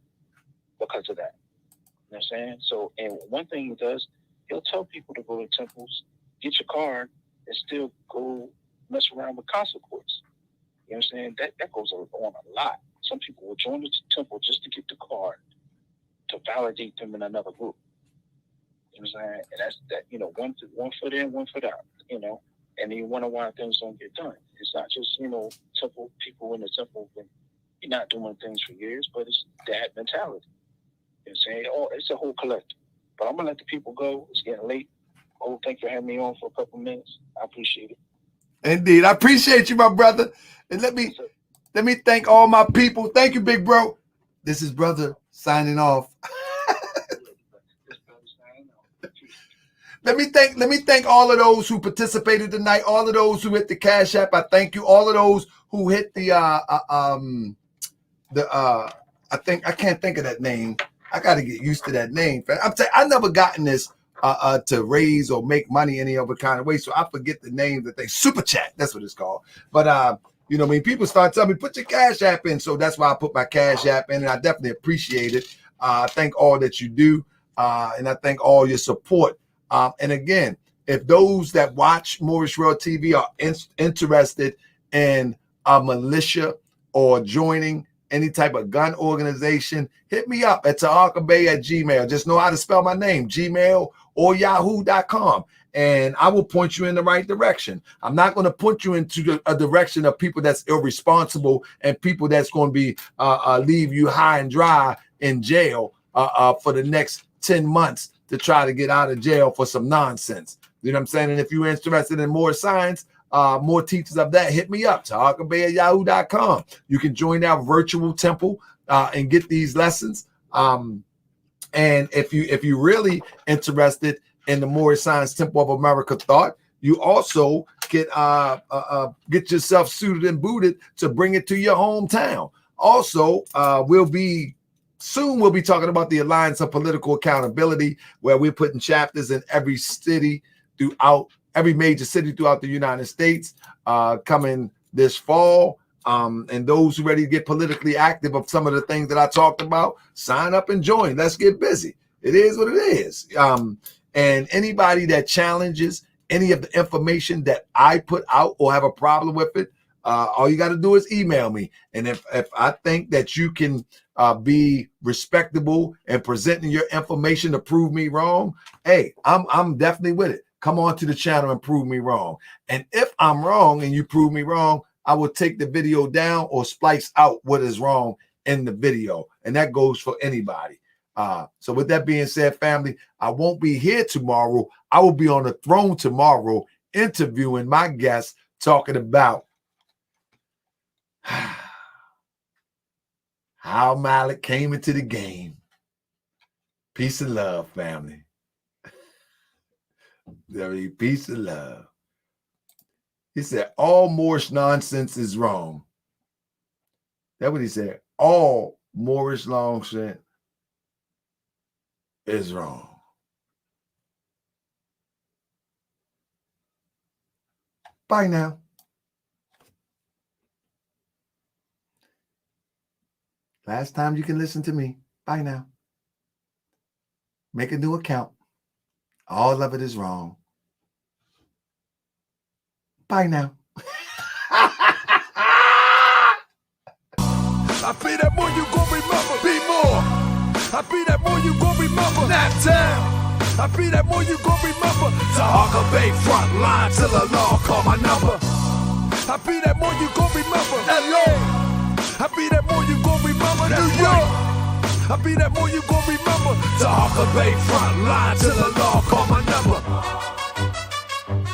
because of that. You know what I'm saying? So, and one thing he does, he'll tell people to go to temples, get your card, and still go mess around with concert courts. You know what I'm saying? That goes on a lot. Some people will join the temple just to get the card to validate them in another group. You know what I'm saying? And that's that, you know, one foot in, one foot out, you know, and then you wonder why things don't get done. It's not just, you know, temple people in the temple when you're not doing things for years, but it's that mentality. You know what I'm saying? Oh, it's a whole collective. But I'm gonna let the people go. It's getting late. Oh, thank you for having me on for a couple minutes. I appreciate it. Indeed. I appreciate you, my brother. And let me thank all my people. Thank you, big bro. This is brother signing off. Let me thank all of those who participated tonight, all of those who hit the Cash App. I thank you. All of those who hit the I can't think of that name. I got to get used to that name. I'm saying I never gotten this to raise or make money any other kind of way, so I forget the name that they super chat. That's what it's called. But you know, when people start telling me put your Cash App in, so that's why I put my Cash App in, and I definitely appreciate it. I thank all that you do, and I thank all your support. And again, if those that watch Moorish World TV are interested in a militia or joining any type of gun organization, hit me up at taharkabay@gmail. Just know how to spell my name, Gmail or yahoo.com. And I will point you in the right direction. I'm not going to put you into a direction of people that's irresponsible and people that's going to be leave you high and dry in jail for the next 10 months to try to get out of jail for some nonsense. You know what I'm saying? And if you're interested in more science, more teachers of that, hit me up, taharkabay@yahoo.com. You can join our virtual temple and get these lessons. And if you're really interested in the Moorish Science Temple of America thought, you also get yourself suited and booted to bring it to your hometown. Also, we'll be talking about the Alliance of Political Accountability, where we're putting chapters in every major city throughout the United States, coming this fall. And those who are ready to get politically active of some of the things that I talked about, sign up and join. Let's get busy. It is what it is. And anybody that challenges any of the information that I put out or have a problem with it, all you got to do is email me. And if I think that you can be respectable and presenting your information to prove me wrong, hey, I'm definitely with it. Come on to the channel and prove me wrong. And if I'm wrong and you prove me wrong, I will take the video down or splice out what is wrong in the video. And that goes for anybody. So with that being said, family, I won't be here tomorrow. I will be on the throne tomorrow interviewing my guests, talking about how Malik came into the game. Peace and love, family. Peace and love. He said, all Moorish nonsense is wrong. That's what he said. All Moorish nonsense is wrong. Bye now. Last time you can listen to me. Bye now. Make a new account. All of it is wrong. Bye now. I be that more you gon' remember. Be more. I be that more you gon' remember. Nap town. I be that more you gon' remember. Tahaka Bay front line till the law call my number. I be that more you gon' remember. LA. I be that more you gon' remember. New York. I be that more you gon' remember. Tahaka Bay front line till the law call my number.